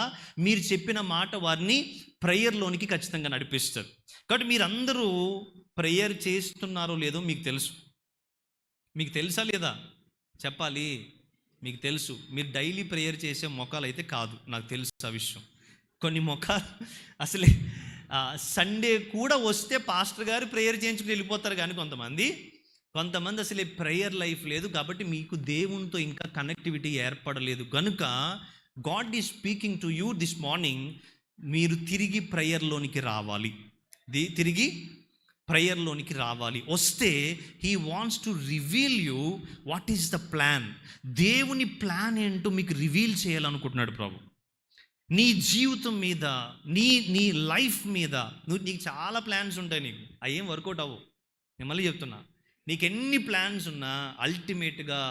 మీరు చెప్పిన మాట వారిని ప్రేయర్లోనికి ఖచ్చితంగా నడిపిస్తారు. కాబట్టి మీరందరూ ప్రేయర్ చేస్తున్నారో లేదో మీకు తెలుసు. మీకు తెలుసా లేదా? చెప్పాలి. మీకు తెలుసు. మీరు డైలీ ప్రేయర్ చేసే మొఖాలు అయితే కాదు, నాకు తెలుసు ఆ విషయం. కొన్ని మొఖాలు అసలే సండే కూడా వస్తే పాస్టర్ గారు ప్రేయర్ చేయించుకుని వెళ్ళిపోతారు, కానీ కొంతమంది అసలే ప్రేయర్ లైఫ్ లేదు. కాబట్టి మీకు దేవునితో ఇంకా కనెక్టివిటీ ఏర్పడలేదు. కనుక God is speaking to you this morning. మీరు తిరిగి ప్రేయర్లోనికి రావాలి. వస్తే he wants to reveal you what is the plan. దేవుని ప్లాన్ ఏంటో మీకు రివీల్ చేయాలనుకుంటున్నాడు ప్రభు. నీ జీవితం మీద, నీ లైఫ్ మీద నీకు చాలా ప్లాన్స్ ఉంటాయి. నీకు అవి ఏం వర్కౌట్ అవ్వవు. నేను మళ్ళీ చెప్తున్నా, నీకు ఎన్ని ప్లాన్స్ ఉన్నా అల్టిమేట్గా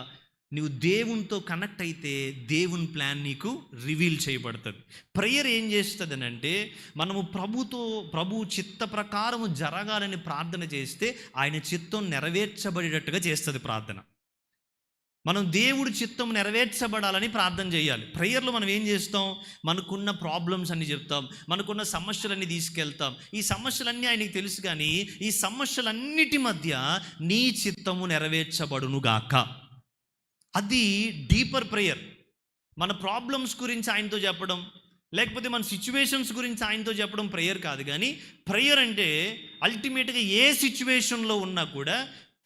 నువ్వు దేవునితో కనెక్ట్ అయితే దేవుని ప్లాన్ నీకు రివీల్ చేయబడుతుంది. ప్రేయర్ ఏం చేస్తుంది అంటే, మనము ప్రభు చిత్త ప్రకారము జరగాలని ప్రార్థన చేస్తే ఆయన చిత్తం నెరవేర్చబడేటట్టుగా చేస్తుంది ప్రార్థన. మనం దేవుడి చిత్తం నెరవేర్చబడాలని ప్రార్థన చేయాలి. ప్రేయర్లో మనం ఏం చేస్తాం, మనకున్న ప్రాబ్లమ్స్ అన్ని చెప్తాం, మనకున్న సమస్యలన్నీ తీసుకెళ్తాం. ఈ సమస్యలన్నీ ఆయనకి తెలుసు, కానీ ఈ సమస్యలన్నిటి మధ్య నీ చిత్తము నెరవేర్చబడును గాక. అది డీపర్ ప్రేయర్. మన ప్రాబ్లమ్స్ గురించి ఆయనతో చెప్పడం, లేకపోతే మన సిచ్యువేషన్స్ గురించి ఆయనతో చెప్పడం ప్రేయర్ కాదు. కానీ ప్రేయర్ అంటే అల్టిమేట్గా ఏ సిచ్యువేషన్లో ఉన్నా కూడా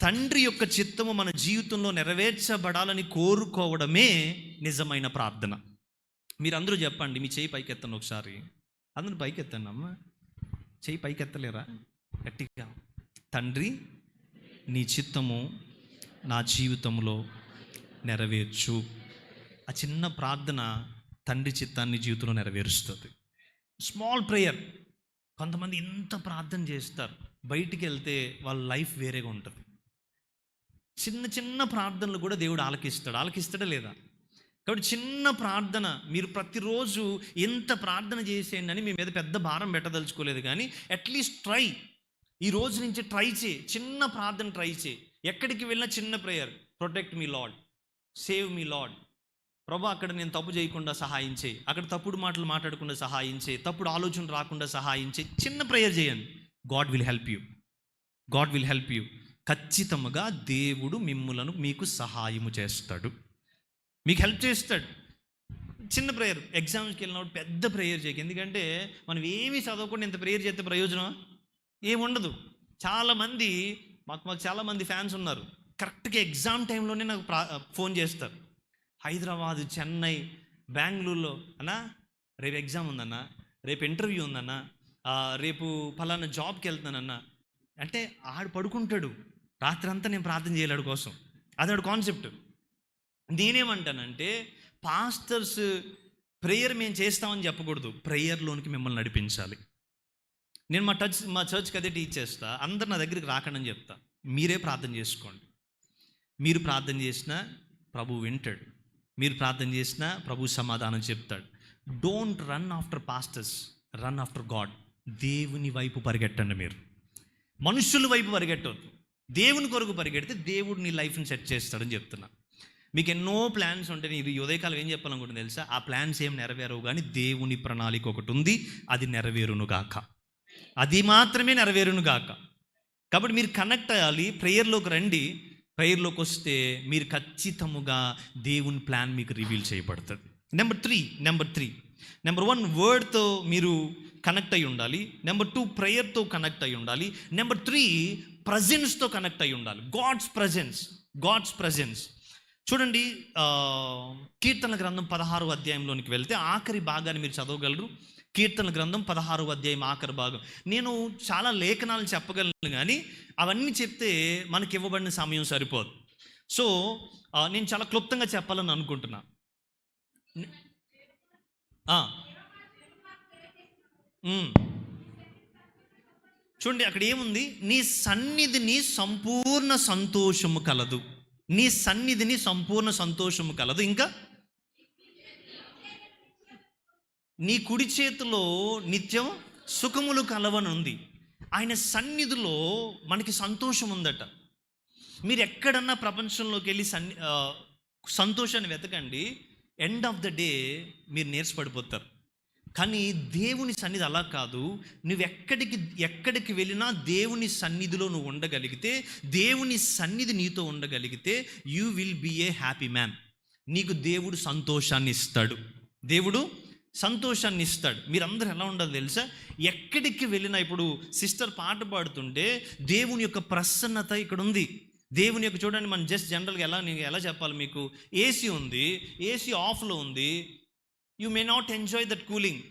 తండ్రి యొక్క చిత్తము మన జీవితంలో నెరవేర్చబడాలని కోరుకోవడమే నిజమైన ప్రార్థన. మీరందరూ చెప్పండి, మీ చేయి పైకెత్తండి ఒకసారి. అందరూ పైకెత్తండి అమ్మ, చేయి పైకెత్తలేరా గట్టిగా. తండ్రి, నీ చిత్తము నా జీవితంలో నెరవేర్చు. ఆ చిన్న ప్రార్థన తండ్రి చిత్తాన్ని జీవితంలో నెరవేరుస్తుంది. Small prayer. కొంతమంది ఇంత ప్రార్థన చేస్తారు, బయటికి వెళ్తే వాళ్ళ లైఫ్ వేరేగా ఉంటుంది. చిన్న చిన్న ప్రార్థనలు కూడా దేవుడు ఆలకిస్తాడా లేదా? కాబట్టి చిన్న ప్రార్థన, మీరు ప్రతిరోజు ఎంత ప్రార్థన చేసేయండి అని మీ మీద పెద్ద భారం పెట్టదలుచుకోలేదు, కానీ అట్లీస్ట్ ట్రై. ఈ రోజు నుంచి ట్రై చేయి, చిన్న ప్రార్థన ట్రై చేయి. ఎక్కడికి వెళ్ళినా చిన్న prayer. Protect me lord, save me lord. ప్రభా, అక్కడ నేను తప్పు చేయకుండా సహాయం చేయి, అక్కడ తప్పుడు మాటలు మాట్లాడకుండా సహాయం చేయి, తప్పుడు ఆలోచన రాకుండా సహాయం చేయి. చిన్న ప్రేయర్ చేయండి. God will help you. God will help you. ఖచ్చితంగా దేవుడు మిమ్ములను మీకు సహాయము చేస్తాడు, మీకు హెల్ప్ చేస్తాడు. చిన్న ప్రేయర్. ఎగ్జామ్స్కి వెళ్ళినప్పుడు పెద్ద ప్రేయర్ చేయకు. ఎందుకంటే మనం ఏమీ చదవకుండా ఇంత ప్రేయర్ చేస్తే ప్రయోజనం ఏముండదు. చాలామంది మాకు చాలామంది ఫ్యాన్స్ ఉన్నారు, కరెక్ట్గా ఎగ్జామ్ టైంలోనే నాకు ఫోన్ చేస్తారు. హైదరాబాద్, చెన్నై, బెంగళూరులో, అన్నా రేపు ఎగ్జామ్ ఉందన్నా, రేపు ఇంటర్వ్యూ ఉందన్నా, రేపు ఫలానా జాబ్కి వెళ్తానన్నా అంటే ఆడు పడుకుంటాడు, రాత్రి అంతా నేను ప్రార్థన చేయలేడు కోసం. అది ఆడు కాన్సెప్ట్. నేనేమంటానంటే, పాస్టర్స్ ప్రేయర్ మేము చేస్తామని చెప్పకూడదు, ప్రేయర్లోనికి మిమ్మల్ని నడిపించాలి. నేను మా చర్చ్కి అదే టీచ్ చేస్తా. అందరు నా దగ్గరికి రాకండి అని చెప్తా. మీరే ప్రార్థన చేసుకోండి. మీరు ప్రార్థన చేసినా ప్రభు వింటాడు, మీరు ప్రార్థన చేసినా ప్రభు సమాధానం చెప్తాడు. Don't run after pastors, run after God. దేవుని వైపు పరిగెట్టండి. మీరు మనుషుల వైపు పరిగెట్టవద్దు, దేవుని కొరకు పరిగెడితే దేవుడు నీ లైఫ్ని సెట్ చేస్తాడని చెప్తున్నా. మీకు ఎన్నో ప్లాన్స్ ఉంటాయి. మీరు ఉదయకాలం ఏం చెప్పాలనుకుంటుంది తెలుసా? ఆ ప్లాన్స్ ఏం నెరవేరవు, కానీ దేవుని ప్రణాళిక ఒకటి ఉంది, అది నెరవేరును గాక. అది మాత్రమే నెరవేరును గాక. కాబట్టి మీరు కనెక్ట్ అయ్యాలి, ప్రేయర్లోకి రండి. ప్రేయర్లోకి వస్తే మీరు ఖచ్చితముగా దేవుని ప్లాన్ మీకు రివీల్ చేయబడుతుంది. నెంబర్ 1 వర్డ్తో మీరు కనెక్ట్ అయి ఉండాలి. నెంబర్ 2 ప్రేయర్తో కనెక్ట్ అయి ఉండాలి. నెంబర్ 3 ప్రజెన్స్తో కనెక్ట్ అయి ఉండాలి. God's presence. చూడండి, కీర్తనల గ్రంథం 16వ అధ్యాయంలోనికి వెళ్తే ఆఖరి భాగాన్ని మీరు చదవగలరు. కీర్తనల గ్రంథం 16వ అధ్యాయం ఆఖరి భాగం. నేను చాలా లేఖనాలు చెప్పగలను, కానీ అవన్నీ చెప్తే మనకి ఇవ్వబడిన సమయం సరిపోదు. సో నేను చాలా క్లుప్తంగా చెప్పాలని అనుకుంటున్నా. చూడండి, అక్కడ ఏముంది? నీ సన్నిధిని సంపూర్ణ సంతోషము కలదు. నీ సన్నిధిని సంపూర్ణ సంతోషము కలదు. ఇంకా నీ కుడి చేతిలో నిత్యం సుఖములు కలవనుంది. ఆయన సన్నిధిలో మనకి సంతోషం ఉందట. మీరు ఎక్కడన్నా ప్రపంచంలోకి వెళ్ళి సంతోషాన్ని వెతకండి, ఎండ్ ఆఫ్ ద డే మీరు నీరసపడిపోతారు. కానీ దేవుని సన్నిధి అలా కాదు. నువ్వు ఎక్కడికి వెళ్ళినా దేవుని సన్నిధిలో నువ్వు ఉండగలిగితే, దేవుని సన్నిధి నీతో ఉండగలిగితే, you will be a happy man. నీకు దేవుడు సంతోషాన్ని ఇస్తాడు. మీరందరూ ఎలా ఉండాలి తెలుసా? ఎక్కడికి వెళ్ళినా, ఇప్పుడు సిస్టర్ పాట పాడుతుంటే దేవుని యొక్క ప్రసన్నత ఇక్కడ ఉంది. దేవుని యొక్క, చూడండి, మనం జస్ట్ జనరల్గా నేను ఎలా చెప్పాలి మీకు? ఏసీ ఉంది, ఏసీ ఆఫ్లో ఉంది. You may not enjoy that cooling.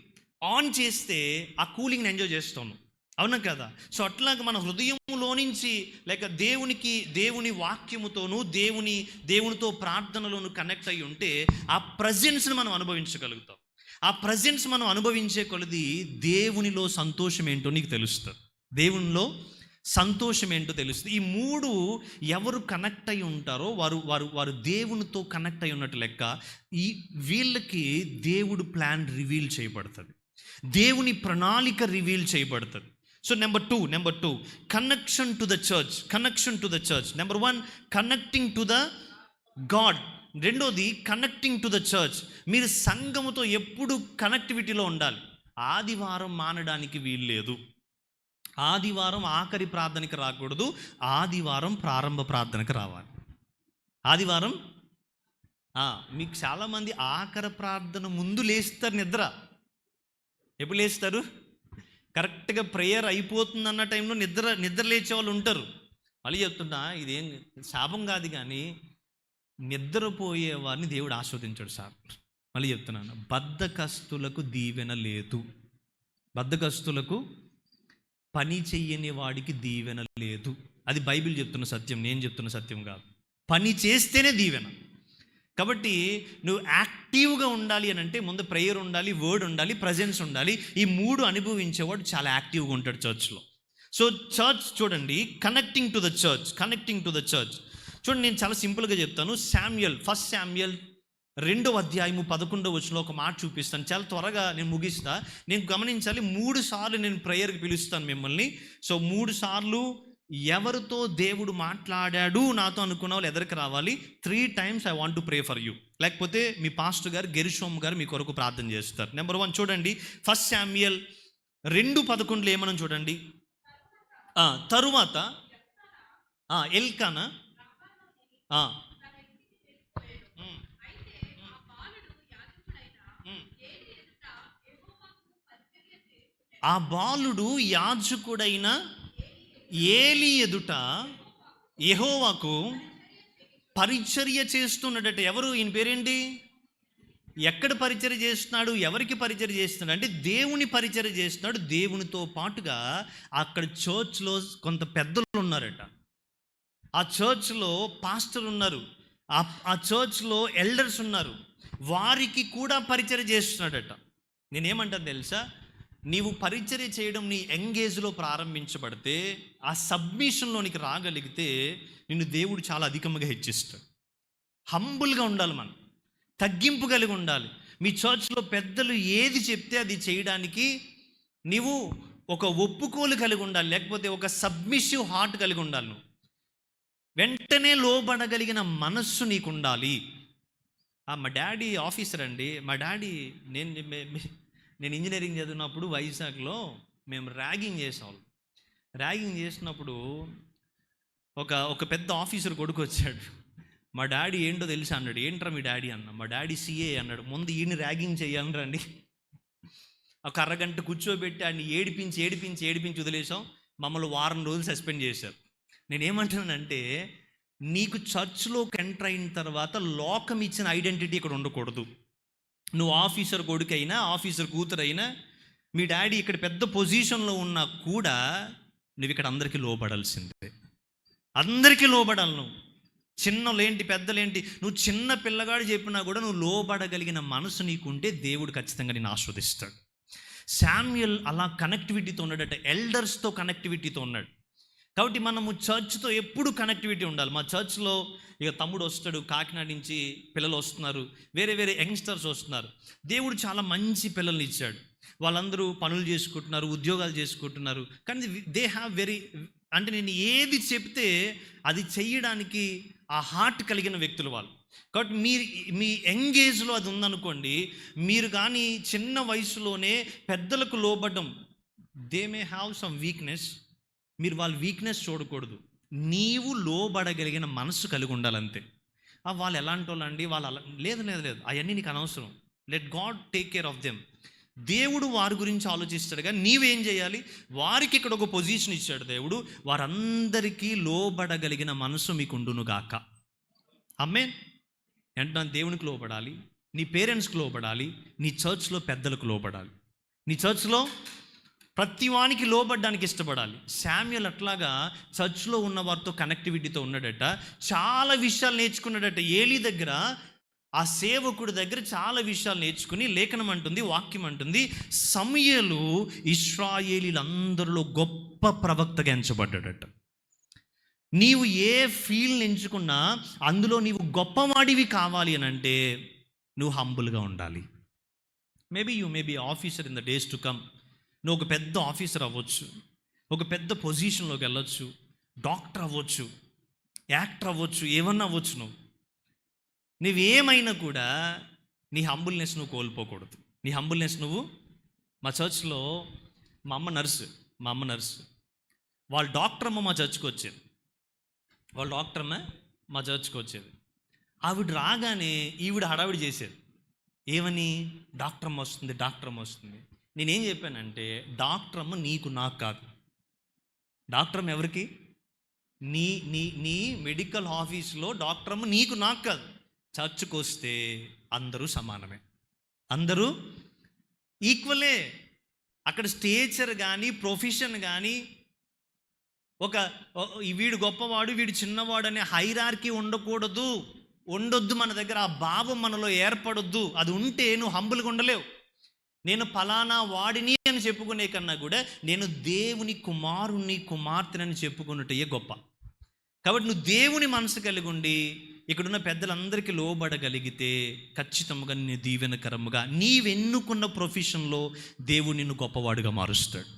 On చేస్తే ఆ కూలింగ్ని ఎంజాయ్ చేస్తాను, అవునా కదా? సో అట్లాగా మన హృదయంలో నుంచి లేక దేవుని వాక్యముతోనూ దేవునితో ప్రార్థనలోను కనెక్ట్ అయ్యి ఉంటే ఆ ప్రజెన్స్ని మనం అనుభవించగలుగుతాం. ఆ ప్రజెన్స్ మనం అనుభవించే కొలది దేవునిలో సంతోషం ఏంటో నీకు తెలుస్తుంది. దేవునిలో సంతోషం ఏంటో తెలుస్తుంది. ఈ మూడు ఎవరు కనెక్ట్ అయి ఉంటారో వారు వారు వారు దేవునితో కనెక్ట్ అయి ఉన్నట్టు లెక్క. ఈ వీళ్ళకి దేవుడు ప్లాన్ రివీల్ చేయబడుతుంది, దేవుని ప్రణాళిక రివీల్ చేయబడుతుంది. So number two connection to the church. Number 1 connecting to the God. రెండోది కనెక్టింగ్ టు ద చర్చ్. మీరు సంఘముతో ఎప్పుడు కనెక్టివిటీలో ఉండాలి. ఆదివారం మానడానికి వీల్లేదు, ఆదివారం ఆఖరి ప్రార్థనకి రాకూడదు, ఆదివారం ప్రారంభ ప్రార్థనకి రావాలి. ఆదివారం మీకు చాలామంది ఆఖరి ప్రార్థన ముందు లేస్తారు నిద్ర. ఎప్పుడు లేస్తారు? కరెక్ట్గా ప్రేయర్ అయిపోతుంది అన్న టైంలో నిద్ర లేచే వాళ్ళు ఉంటారు. మళ్ళీ చెప్తున్నా, ఇదేం శాపం కాదు, కానీ నిద్రపోయే వారిని దేవుడు ఆస్వాదించాడు సార్. మళ్ళీ చెప్తున్నాను, బద్ధకస్తులకు దీవెన లేదు. బద్ధకస్తులకు, పని చెయ్యని వాడికి దీవెన లేదు. అది బైబిల్ చెప్తున్న సత్యం, నేను చెప్తున్న సత్యం కాదు. పని చేస్తేనే దీవెన. కాబట్టి నువ్వు యాక్టివ్గా ఉండాలి అని అంటే ముందు ప్రేయర్ ఉండాలి, వర్డ్ ఉండాలి, ప్రజెన్స్ ఉండాలి. ఈ మూడు అనుభవించేవాడు చాలా యాక్టివ్గా ఉంటాడు చర్చ్లో. సో చర్చ్ చూడండి, కనెక్టింగ్ టు ద చర్చ్. చూడండి, నేను చాలా సింపుల్గా చెప్తాను. ఫస్ట్ శామ్యుయల్ 2వ అధ్యాయము 11వ వచనంలో ఒక మాట చూపిస్తాను. చాలా త్వరగా నేను ముగిస్తా. నేను గమనించాలి, 3 సార్లు నేను ప్రేయర్కి పిలుస్తాను మిమ్మల్ని. సో 3 సార్లు ఎవరితో దేవుడు మాట్లాడాడు నాతో అనుకున్న వాళ్ళు ఎదరికి రావాలి. 3 times I want to pray for you. లేకపోతే మీ పాస్టర్ గారు గెరిషోమ్ గారు మీ కొరకు ప్రార్థన చేస్తారు. నెంబర్ 1 చూడండి, ఫస్ట్ శామ్యుయల్ 2:11 ఏమనం చూడండి. తరువాత ఎల్కానా ఆ బాలుడు యాజకుడైన ఏలీ ఎదుట యెహోవాకు పరిచర్య చేస్తున్నాడట. ఎవరు? ఈయన పేరేంటి? ఎక్కడ పరిచర్య చేస్తున్నాడు? ఎవరికి పరిచర్య చేస్తున్నాడు అంటే దేవుని పరిచర్య చేస్తున్నాడు. దేవునితో పాటుగా అక్కడ చర్చ్లో కొంత పెద్దలు ఉన్నారట. ఆ చర్చ్లో పాస్టర్ ఉన్నారు, ఆ చర్చ్లో ఎల్డర్స్ ఉన్నారు. వారికి కూడా పరిచర్య చేస్తున్నాడట. నేనేమంటాను తెలుసా, నీవు పరిచర్య చేయడం నీ ఎంగేజ్లో ప్రారంభించబడితే, ఆ సబ్మిషన్లోనికి రాగలిగితే నిన్ను దేవుడు చాలా అధికంగా హెచ్చిస్తాడు. హంబుల్గా ఉండాలి, మనం తగ్గింపు కలిగి ఉండాలి. మీ చర్చ్లో పెద్దలు ఏది చెప్తే అది చేయడానికి నీవు ఒక ఒప్పుకోలు కలిగి ఉండాలి, లేకపోతే ఒక సబ్మిసివ్ హార్ట్ కలిగి ఉండాలి. నువ్వు వెంటనే లోబడగలిగిన మనస్సు నీకు ఉండాలి. మా డాడీ ఆఫీసర్ అండి. మా డాడీ, నేను ఇంజనీరింగ్ చదివినప్పుడు వైజాగ్లో మేము ర్యాగింగ్ చేసేవాళ్ళం. ర్యాగింగ్ చేసినప్పుడు ఒక పెద్ద ఆఫీసర్ కొడుకు వచ్చాడు. మా డాడీ ఏంటో తెలుసా అన్నాడు. ఏంట్రా మీ డాడీ అన్న. మా డాడీ సిఏ అన్నాడు. ముందు ఈయన ర్యాగింగ్ చేయాలరండి. ఒక అరగంట కూర్చోబెట్టి ఆయన ఏడిపించి వదిలేసాం. మమ్మల్ని వారం రోజులు సస్పెండ్ చేశారు. నేనేమంటున్నానంటే, నీకు చర్చ్లోకి ఎంటర్ అయిన తర్వాత లోకం ఇచ్చిన ఐడెంటిటీ ఇక్కడ ఉండకూడదు. నువ్వు ఆఫీసర్ కొడుకైనా, ఆఫీసర్ కూతురైనా, మీ డాడీ ఇక్కడ పెద్ద పొజిషన్లో ఉన్నా కూడా నువ్వు ఇక్కడ అందరికీ లోబడాల్సిందే. అందరికీ లోబడాలి. నువ్వు చిన్నలేంటి పెద్దలేంటి, నువ్వు చిన్న పిల్లగాడు చెప్పినా కూడా నువ్వు లోబడగలిగిన మనసు నీకుంటే దేవుడు ఖచ్చితంగా నేను ఆస్వాదిస్తాడు. శామ్యుయల్ అలా కనెక్టివిటీతో ఉన్నాడట, ఎల్డర్స్తో కనెక్టివిటీతో ఉన్నాడు. కాబట్టి మనము చర్చ్తో ఎప్పుడు కనెక్టివిటీ ఉండాలి. మా చర్చ్లో ఇక తమ్ముడు వస్తాడు, కాకినాడ నుంచి పిల్లలు వస్తున్నారు, వేరే యంగ్స్టర్స్ వస్తున్నారు. దేవుడు చాలా మంచి పిల్లల్ని ఇచ్చాడు. వాళ్ళందరూ పనులు చేసుకుంటున్నారు, ఉద్యోగాలు చేసుకుంటున్నారు. కానీ దే హ్యావ్ అంటే నేను ఏది చెప్తే అది చెయ్యడానికి ఆ హార్ట్ కలిగిన వ్యక్తులు వాళ్ళు. కాబట్టి మీ ఎంగేజ్లో అది ఉందనుకోండి, మీరు కానీ చిన్న వయసులోనే పెద్దలకు లోబడ్డం, they may have some weakness. మీరు వాళ్ళ వీక్నెస్ చూడకూడదు, నీవు లోబడగలిగిన మనసు కలిగి ఉండాలంతే. వాళ్ళు ఎలాంటి వాళ్ళు అండి, వాళ్ళు అలా లేదు, అవన్నీ నీకు అనవసరం. Let God take care of them. దేవుడు వారి గురించి ఆలోచిస్తాడు. కానీ నీవేం చేయాలి? వారికి ఇక్కడ ఒక పొజిషన్ ఇచ్చాడు దేవుడు. వారందరికీ లోబడగలిగిన మనసు మీకు ఉండును గాక. ఆమేన్. అంటే దేవునికి లోబడాలి, నీ పేరెంట్స్కి లోబడాలి, నీ చర్చ్లో పెద్దలకు లోబడాలి, నీ చర్చ్లో ప్రతి వానికి లోబడ్డానికి ఇష్టపడాలి. శామ్యుయల్ అట్లాగా చర్చ్లో ఉన్న వారితో కనెక్టివిటీతో ఉన్నాడట. చాలా విషయాలు నేర్చుకున్నాడట. ఏలీ దగ్గర ఆ సేవకుడి దగ్గర చాలా విషయాలు నేర్చుకుని లేఖనం అంటుంది, వాక్యం అంటుంది, సమూయేలు ఇశ్రాయేలీలందరిలో గొప్ప ప్రవక్తగా ఎంచబడ్డాడట. నీవు ఏ ఫీల్డ్ ఎంచుకున్నా అందులో నీవు గొప్పవాడివి కావాలి అని అంటే నువ్వు హంబుల్గా ఉండాలి. Maybe you may be officer in the days to come. నువ్వు ఒక పెద్ద ఆఫీసర్ అవ్వచ్చు, ఒక పెద్ద పొజిషన్లోకి వెళ్ళొచ్చు, డాక్టర్ అవ్వచ్చు, యాక్టర్ అవ్వచ్చు, ఏమన్నా అవ్వచ్చు. నువ్వేమైనా కూడా నీ హంబుల్నెస్ నువ్వు కోల్పోకూడదు. నీ హంబుల్నెస్ నువ్వు, మా చర్చ్లో మా అమ్మ నర్సు, వాళ్ళ డాక్టర్ అమ్మ మా చర్చ్కి వచ్చేది. ఆవిడ రాగానే ఈవిడ హడావిడి చేసేది. ఏమని? డాక్టర్ అమ్మ వస్తుంది. నేనేం చెప్పానంటే, డాక్టర్ అమ్మ నీకు నాకు కాదు. డాక్టర్ అమ్మ ఎవరికి? నీ నీ నీ మెడికల్ ఆఫీస్లో డాక్టర్ అమ్మ నీకు నాకు కాదు. చర్చ్కి వస్తే అందరూ సమానమే, అందరూ ఈక్వలే. అక్కడ స్టేచర్ కానీ ప్రొఫెషన్ కానీ వీడు గొప్పవాడు వీడు చిన్నవాడు అనే హైరార్కీ ఉండొద్దు మన దగ్గర. ఆ భావం మనలో ఏర్పడొద్దు. అది ఉంటే నువ్వు హంబుల్గా ఉండలేవు. నేను ఫలానా వాడిని అని చెప్పుకునే కన్నా కూడా నేను దేవుని కుమార్తెనని చెప్పుకున్నట్టయే గొప్ప. కాబట్టి నువ్వు దేవుని మనసు కలిగి ఉండి ఇక్కడున్న పెద్దలందరికీ లోబడగలిగితే ఖచ్చితంగా నీ దీవెనకరముగా నీవెన్నుకున్న ప్రొఫెషన్లో దేవుడు నిన్ను గొప్పవాడుగా మారుస్తాడు.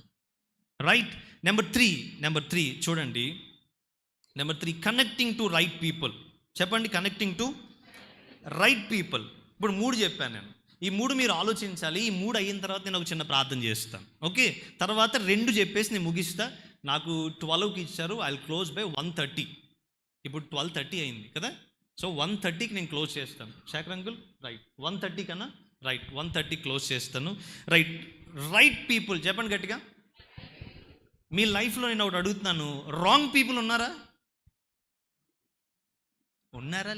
రైట్. నెంబర్ త్రీ చూడండి. Number 3, connecting to right people. చెప్పండి, కనెక్టింగ్ టు రైట్ పీపుల్. ఇప్పుడు 3 చెప్పాను నేను. ఈ 3 మీరు ఆలోచించాలి. ఈ 3 అయిన తర్వాత నేను ఒక చిన్న ప్రార్థన చేస్తాను, ఓకే? తర్వాత 2 చెప్పేసి నేను ముగిస్తా. నాకు 12కి ఇచ్చారు. I will close by 1:30. ఇప్పుడు 12:30 అయింది కదా. సో 1:30కి నేను క్లోజ్ చేస్తాను. శేఖర్ అంకుల్, రైట్ 1:30 కన్నా రైట్ 1:30 క్లోజ్ చేస్తాను. రైట్ పీపుల్ చెప్పండి గట్టిగా. మీ లైఫ్లో నేను ఒకటి అడుగుతున్నాను, రాంగ్ పీపుల్ ఉన్నారా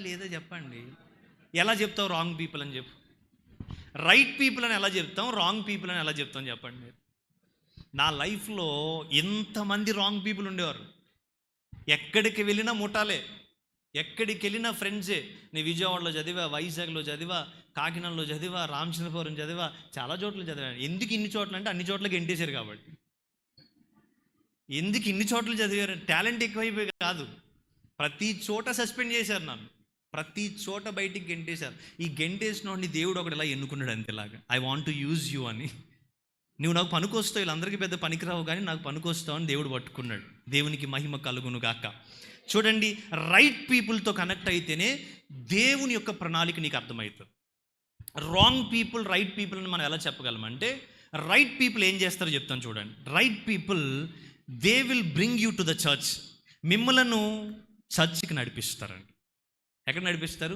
లేదా చెప్పండి. ఎలా చెప్తావు రాంగ్ పీపుల్ అని చెప్పు? రైట్ పీపుల్ అని ఎలా చెప్తాం, రాంగ్ పీపుల్ అని ఎలా చెప్తాం చెప్పండి. నా లైఫ్లో ఎంతమంది రాంగ్ పీపుల్ ఉండేవారు. ఎక్కడికి వెళ్ళినా ముఠాలే, ఎక్కడికి వెళ్ళినా ఫ్రెండ్సే. నేను విజయవాడలో చదివా, వైజాగ్లో చదివా, కాకినాడలో చదివా, రామచంద్రపురం చదివా, చాలా చోట్ల చదివాను. ఎందుకు ఇన్ని చోట్ల అంటే అన్ని చోట్లకి ఎంటేశారు కాబట్టి. ఎందుకు ఇన్ని చోట్ల చదివారు? టాలెంట్ ఎక్కువైపోయి కాదు, ప్రతి చోట సస్పెండ్ చేశారు నన్ను, ప్రతి చోట బయటికి గెంటేశారు. ఈ గెంటేసినోడిని దేవుడు ఒకటి ఇలా ఎన్నుకున్నాడు అంతేలాగా. I want to use you అని. నువ్వు నాకు పనికొస్తావు, వీళ్ళందరికీ పెద్ద పనికిరావు కానీ నాకు పనికొస్తావు అని దేవుడు పట్టుకున్నాడు. దేవునికి మహిమ కలుగును గాక. చూడండి, రైట్ పీపుల్తో కనెక్ట్ అయితేనే దేవుని యొక్క ప్రణాళిక నీకు అర్థమవుతుంది. రాంగ్ పీపుల్ రైట్ పీపుల్ అని మనం ఎలా చెప్పగలమంటే, రైట్ పీపుల్ ఏం చేస్తారో చెప్తాను చూడండి. Right people they will bring you to the church. మిమ్మలను చర్చ్కి నడిపిస్తారండి. ఎక్కడ నడిపిస్తారు?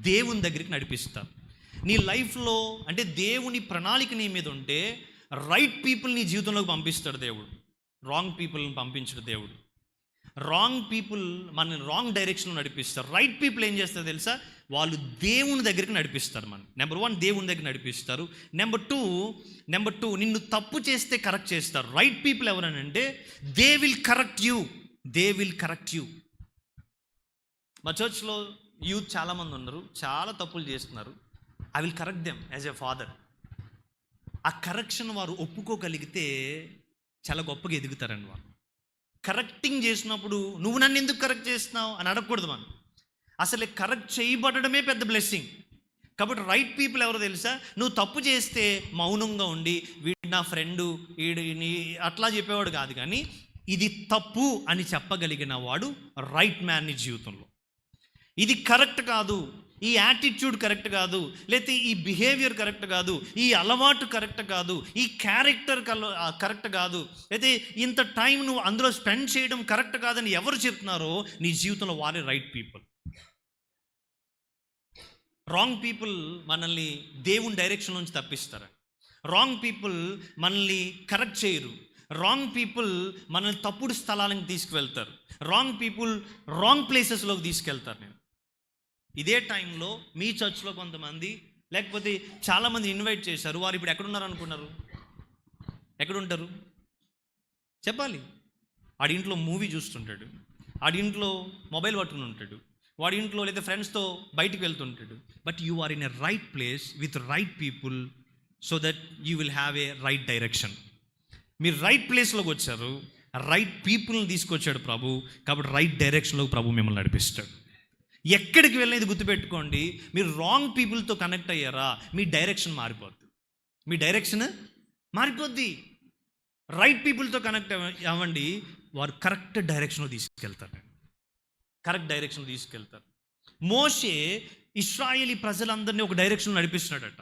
దేవుని దగ్గరికి నడిపిస్తారు. నీ లైఫ్లో అంటే దేవుని ప్రణాళిక నీ మీద ఉంటే రైట్ పీపుల్ నీ జీవితంలోకి పంపిస్తాడు దేవుడు, రాంగ్ పీపుల్ని పంపించడు దేవుడు. రాంగ్ పీపుల్ మన రాంగ్ డైరెక్షన్లో నడిపిస్తారు. రైట్ పీపుల్ ఏం చేస్తారు తెలుసా? వాళ్ళు దేవుని దగ్గరికి నడిపిస్తారు. నెంబర్ 1 దేవుని దగ్గర నడిపిస్తారు. నెంబర్ టూ నిన్ను తప్పు చేస్తే కరెక్ట్ చేస్తారు. రైట్ పీపుల్ ఎవరనంటే దే విల్ కరెక్ట్ యూ. మా చర్చ్లో యూత్ చాలామంది ఉన్నారు, చాలా తప్పులు చేస్తున్నారు. I will correct them as a father. ఆ కరెక్షన్ వారు ఒప్పుకోగలిగితే చాలా గొప్పగా ఎదుగుతారండి. వారు కరెక్టింగ్ చేసినప్పుడు నువ్వు నన్ను ఎందుకు కరెక్ట్ చేస్తున్నావు అని అడగకూడదు. మనం అసలు కరెక్ట్ చేయబడమే పెద్ద బ్లెస్సింగ్. కాబట్టి రైట్ పీపుల్ ఎవరో తెలుసా? నువ్వు తప్పు చేస్తే మౌనంగా ఉండి వీడు నా ఫ్రెండు వీడిని అట్లా చెప్పేవాడు కాదు, కానీ ఇది తప్పు అని చెప్పగలిగిన వాడు రైట్ మ్యాన్ నీ జీవితంలో. ఇది కరెక్ట్ కాదు, ఈ యాటిట్యూడ్ కరెక్ట్ కాదు, లేకపోతే ఈ బిహేవియర్ కరెక్ట్ కాదు, ఈ అలవాటు కరెక్ట్ కాదు, ఈ క్యారెక్టర్ కరెక్ట్ కాదు, అయితే ఇంత టైం నువ్వు అందులో స్పెండ్ చేయడం కరెక్ట్ కాదని ఎవరు చెప్తున్నారో నీ జీవితంలో వారే రైట్ పీపుల్. రాంగ్ పీపుల్ మనల్ని దేవుని డైరెక్షన్ నుంచి తప్పిస్తారు. రాంగ్ పీపుల్ మనల్ని కరెక్ట్ చేయరు. రాంగ్ పీపుల్ మనల్ని తప్పుడు స్థలాలకు తీసుకువెళ్తారు. రాంగ్ పీపుల్ రాంగ్ ప్లేసెస్లోకి తీసుకెళ్తారు. నేను ఇదే టైంలో మీ చర్చ్లో కొంతమంది లేకపోతే చాలామంది ఇన్వైట్ చేశారు. వారు ఇప్పుడు ఎక్కడున్నారు అనుకున్నారు? ఎక్కడుంటారు చెప్పాలి. ఆడింట్లో మూవీ చూస్తుంటాడు, ఆడింట్లో మొబైల్ పట్టుకుని ఉంటాడు, వాడి ఇంట్లో లేదా ఫ్రెండ్స్తో బయటికి వెళ్తుంటాడు. But you are in a right place with right people so that you will have a right direction. మీరు రైట్ ప్లేస్లోకి వచ్చారు, రైట్ పీపుల్ని తీసుకొచ్చాడు ప్రభు, కాబట్టి రైట్ డైరెక్షన్లో ప్రభు మిమ్మల్ని నడిపిస్తాడు. ఎక్కడికి వెళ్ళినా ఇది గుర్తుపెట్టుకోండి, మీరు రాంగ్ పీపుల్తో కనెక్ట్ అయ్యారా మీ డైరెక్షన్ మారిపోద్ది. మీ డైరెక్షన్ మారిపోద్ది. రైట్ పీపుల్తో కనెక్ట్ అవ్వండి, వారు కరెక్ట్ డైరెక్షన్లో తీసుకెళ్తారు. కరెక్ట్ డైరెక్షన్లో తీసుకెళ్తారు. మోషే ఇశ్రాయేలీ ప్రజలందరినీ ఒక డైరెక్షన్లో నడిపిస్తున్నాడట.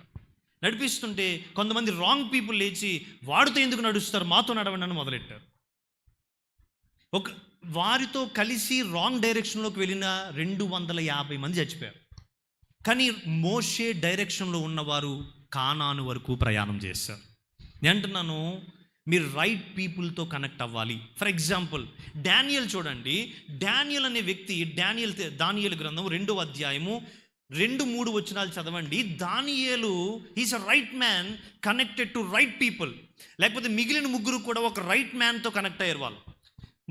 నడిపిస్తుంటే కొంతమంది రాంగ్ పీపుల్ లేచి వాడితో ఎందుకు నడుస్తారు, మాతో నడవండి అని మొదలెట్టారు. వారితో కలిసి రాంగ్ డైరెక్షన్లోకి వెళ్ళిన 250 మంది చచ్చిపోయారు. కానీ మోషే డైరెక్షన్లో ఉన్నవారు కానాను వరకు ప్రయాణం చేశారు. నేను అంటున్నాను, మీరు రైట్ పీపుల్తో కనెక్ట్ అవ్వాలి. ఫర్ ఎగ్జాంపుల్ డానియల్ చూడండి. డానియల్ అనే వ్యక్తి, దానియేలు గ్రంథం 2వ అధ్యాయము 2-3 వచనాలు చదవండి. దానియేలు is a right man connected to right people. లేకపోతే మిగిలిన ముగ్గురు కూడా ఒక రైట్ మ్యాన్తో కనెక్ట్ అయ్యారు. వాళ్ళు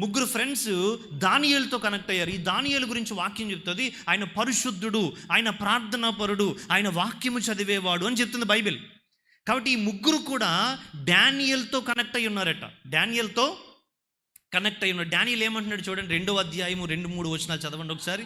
ముగ్గురు ఫ్రెండ్స్ దానియేలుతో కనెక్ట్ అయ్యారు. ఈ దానియేలు గురించి వాక్యం చెప్తుంది, ఆయన పరిశుద్ధుడు, ఆయన ప్రార్థనా పరుడు, ఆయన వాక్యము చదివేవాడు అని చెప్తుంది బైబిల్. కాబట్టి ఈ ముగ్గురు కూడా డానియేల్తో కనెక్ట్ అయ్యి ఉన్నారట. డానియేల్తో కనెక్ట్ అయ్యి ఉన్నారు. డానియేల్ ఏమంటున్నాడు చూడండి, 2వ అధ్యాయము 2-3 వచనాలు చదవండి ఒకసారి.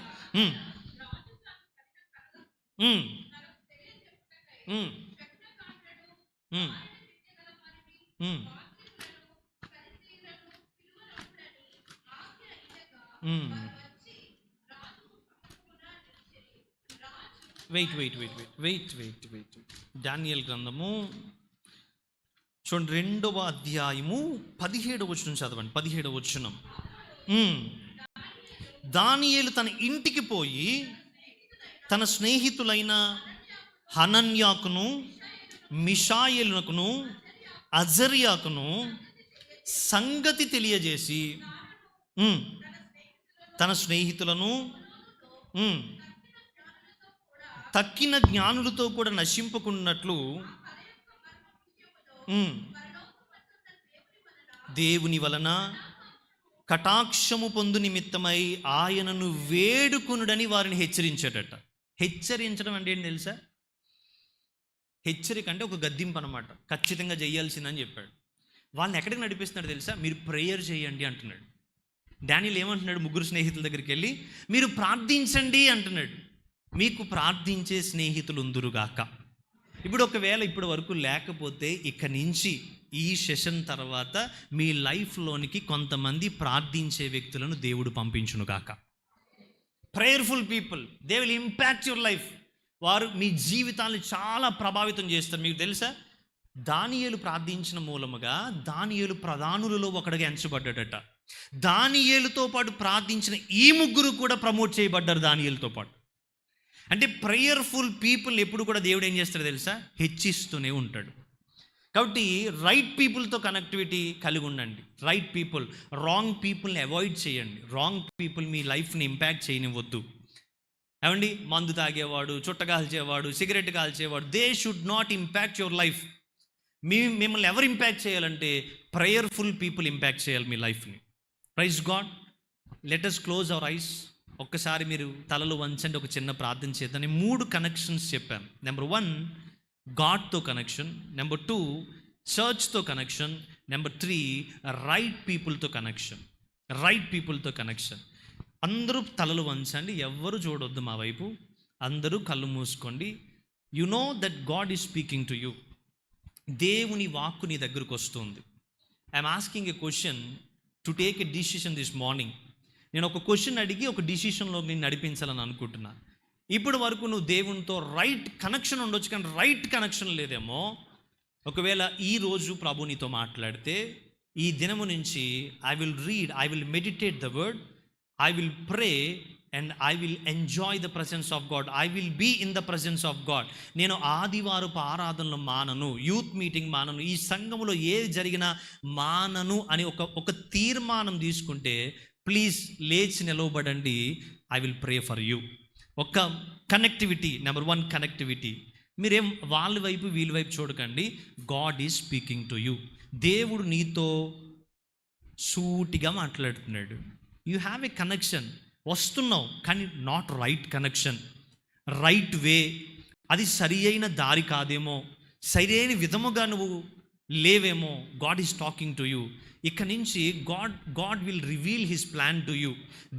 వెయిట్. డానియేల్ గ్రంథము చూడండి 2వ అధ్యాయము 17వ వచనం చదవండి. 17వ వచనం. దానియేలు తన ఇంటికి పోయి తన స్నేహితులైన హనన్యాకును, మిషాయేలునకును, అజర్యాకును సంగతి తెలియజేసి తన స్నేహితులను తక్కిన జ్ఞానులతో కూడా నశింపకున్నట్లు దేవుని వలన కటాక్షము పొందు నిమిత్తమై ఆయనను వేడుకొనుడని వారిని హెచ్చరించాడట. హెచ్చరించడం అంటే ఏంటి తెలుసా? హెచ్చరిక అంటే ఒక గద్దింపు అనమాట. ఖచ్చితంగా చేయాల్సిందని చెప్పాడు. వాళ్ళని ఎక్కడికి నడిపిస్తున్నాడు తెలుసా? మీరు ప్రేయర్ చేయండి అంటున్నాడు. డానియేల్ ఏమంటున్నాడు? ముగ్గురు స్నేహితుల దగ్గరికి వెళ్ళి మీరు ప్రార్థించండి అంటున్నాడు. మీకు ప్రార్థించే స్నేహితులు ఉందురుగాక. ఇప్పుడు ఒకవేళ ఇప్పటి వరకు లేకపోతే ఇక నుంచి ఈ సెషన్ తర్వాత మీ లైఫ్లోనికి కొంతమంది ప్రార్థించే వ్యక్తులను దేవుడు పంపించునుగాక. Prayerful people, they will impact your life. వారు మీ జీవితాన్ని చాలా ప్రభావితం చేస్తారు. మీకు తెలుసా, దానియేలు ప్రార్థించిన మూలముగా దానియేలు ప్రధానులలో ఒకడిగా ఎంచబడ్డాడట. దానియేలుతో పాటు ప్రార్థించిన ఈ ముగ్గురు కూడా ప్రమోట్ చేయబడ్డారు దానియేలుతో పాటు. అంటే ప్రేయర్ఫుల్ పీపుల్ ఎప్పుడు కూడా దేవుడు ఏం చేస్తాడో తెలుసా? హెచ్చిస్తూనే ఉంటాడు. కాబట్టి రైట్ పీపుల్తో కనెక్టివిటీ కలిగి ఉండండి. రైట్ పీపుల్, రాంగ్ పీపుల్ని అవాయిడ్ చేయండి. రాంగ్ పీపుల్ మీ లైఫ్ని ఇంపాక్ట్ చేయనివ్వద్దు. ఏమండి, మందు తాగేవాడు, చుట్ట కాల్చేవాడు, సిగరెట్ కాల్చేవాడు, they should not impact your life. మిమ్మల్ని ఎవరు ఇంపాక్ట్ చేయాలంటే ప్రేయర్ఫుల్ పీపుల్ ఇంపాక్ట్ చేయాలి మీ లైఫ్ని. Praise God. Let us close our eyes. ఒక్కసారి మీరు తలలు వంచండి, ఒక చిన్న ప్రార్థన చేద్దాం. నేను 3 కనెక్షన్స్ చెప్పాను. నెంబర్ 1 గాడ్తో కనెక్షన్, నెంబర్ 2 చర్చ్తో కనెక్షన్, నెంబర్ 3 రైట్ పీపుల్తో కనెక్షన్. రైట్ పీపుల్తో కనెక్షన్. అందరూ తలలు వంచండి, ఎవ్వరు చూడొద్దు మా వైపు, అందరూ కళ్ళు మూసుకోండి. You know that God is speaking to you. దేవుని వాక్కు నీ దగ్గరకు వస్తుంది. I'm asking a question to take a decision this morning. నేను ఒక క్వశ్చన్ అడిగి ఒక డిసిషన్లో నేను నడిపించాలని అనుకుంటున్నా. ఇప్పుడు వరకు నువ్వు దేవునితో రైట్ కనెక్షన్ ఉండొచ్చు, కానీ రైట్ కనెక్షన్ లేదేమో. ఒకవేళ ఈరోజు ప్రభు నీతో మాట్లాడితే, ఈ దినము నుంచి I will read, I will meditate the word, I will pray and I will enjoy the presence of God. I will be in the presence of God. నేను ఆదివారపు ఆరాధనలు మానను, యూత్ మీటింగ్ మానను, ఈ సంఘములో ఏది జరిగినా మానను అని ఒక తీర్మానం తీసుకుంటే ప్లీజ్ లేచి నిలవబడండి. I will pray for you. ఒక కనెక్టివిటీ, నెంబర్ 1 కనెక్టివిటీ. మీరేం వాళ్ళ వైపు వీళ్ళ వైపు చూడకండి. God is speaking to you. దేవుడు నీతో సూటిగా మాట్లాడుతున్నాడు. You have a connection. వస్తున్నావు కానీ not right connection, right way, అది సరి అయిన దారి కాదేమో, సరి అయిన విధముగా నువ్వు లేవేమో. God is talking to you. ఇక్కడి నుంచి God will reveal his plan to you.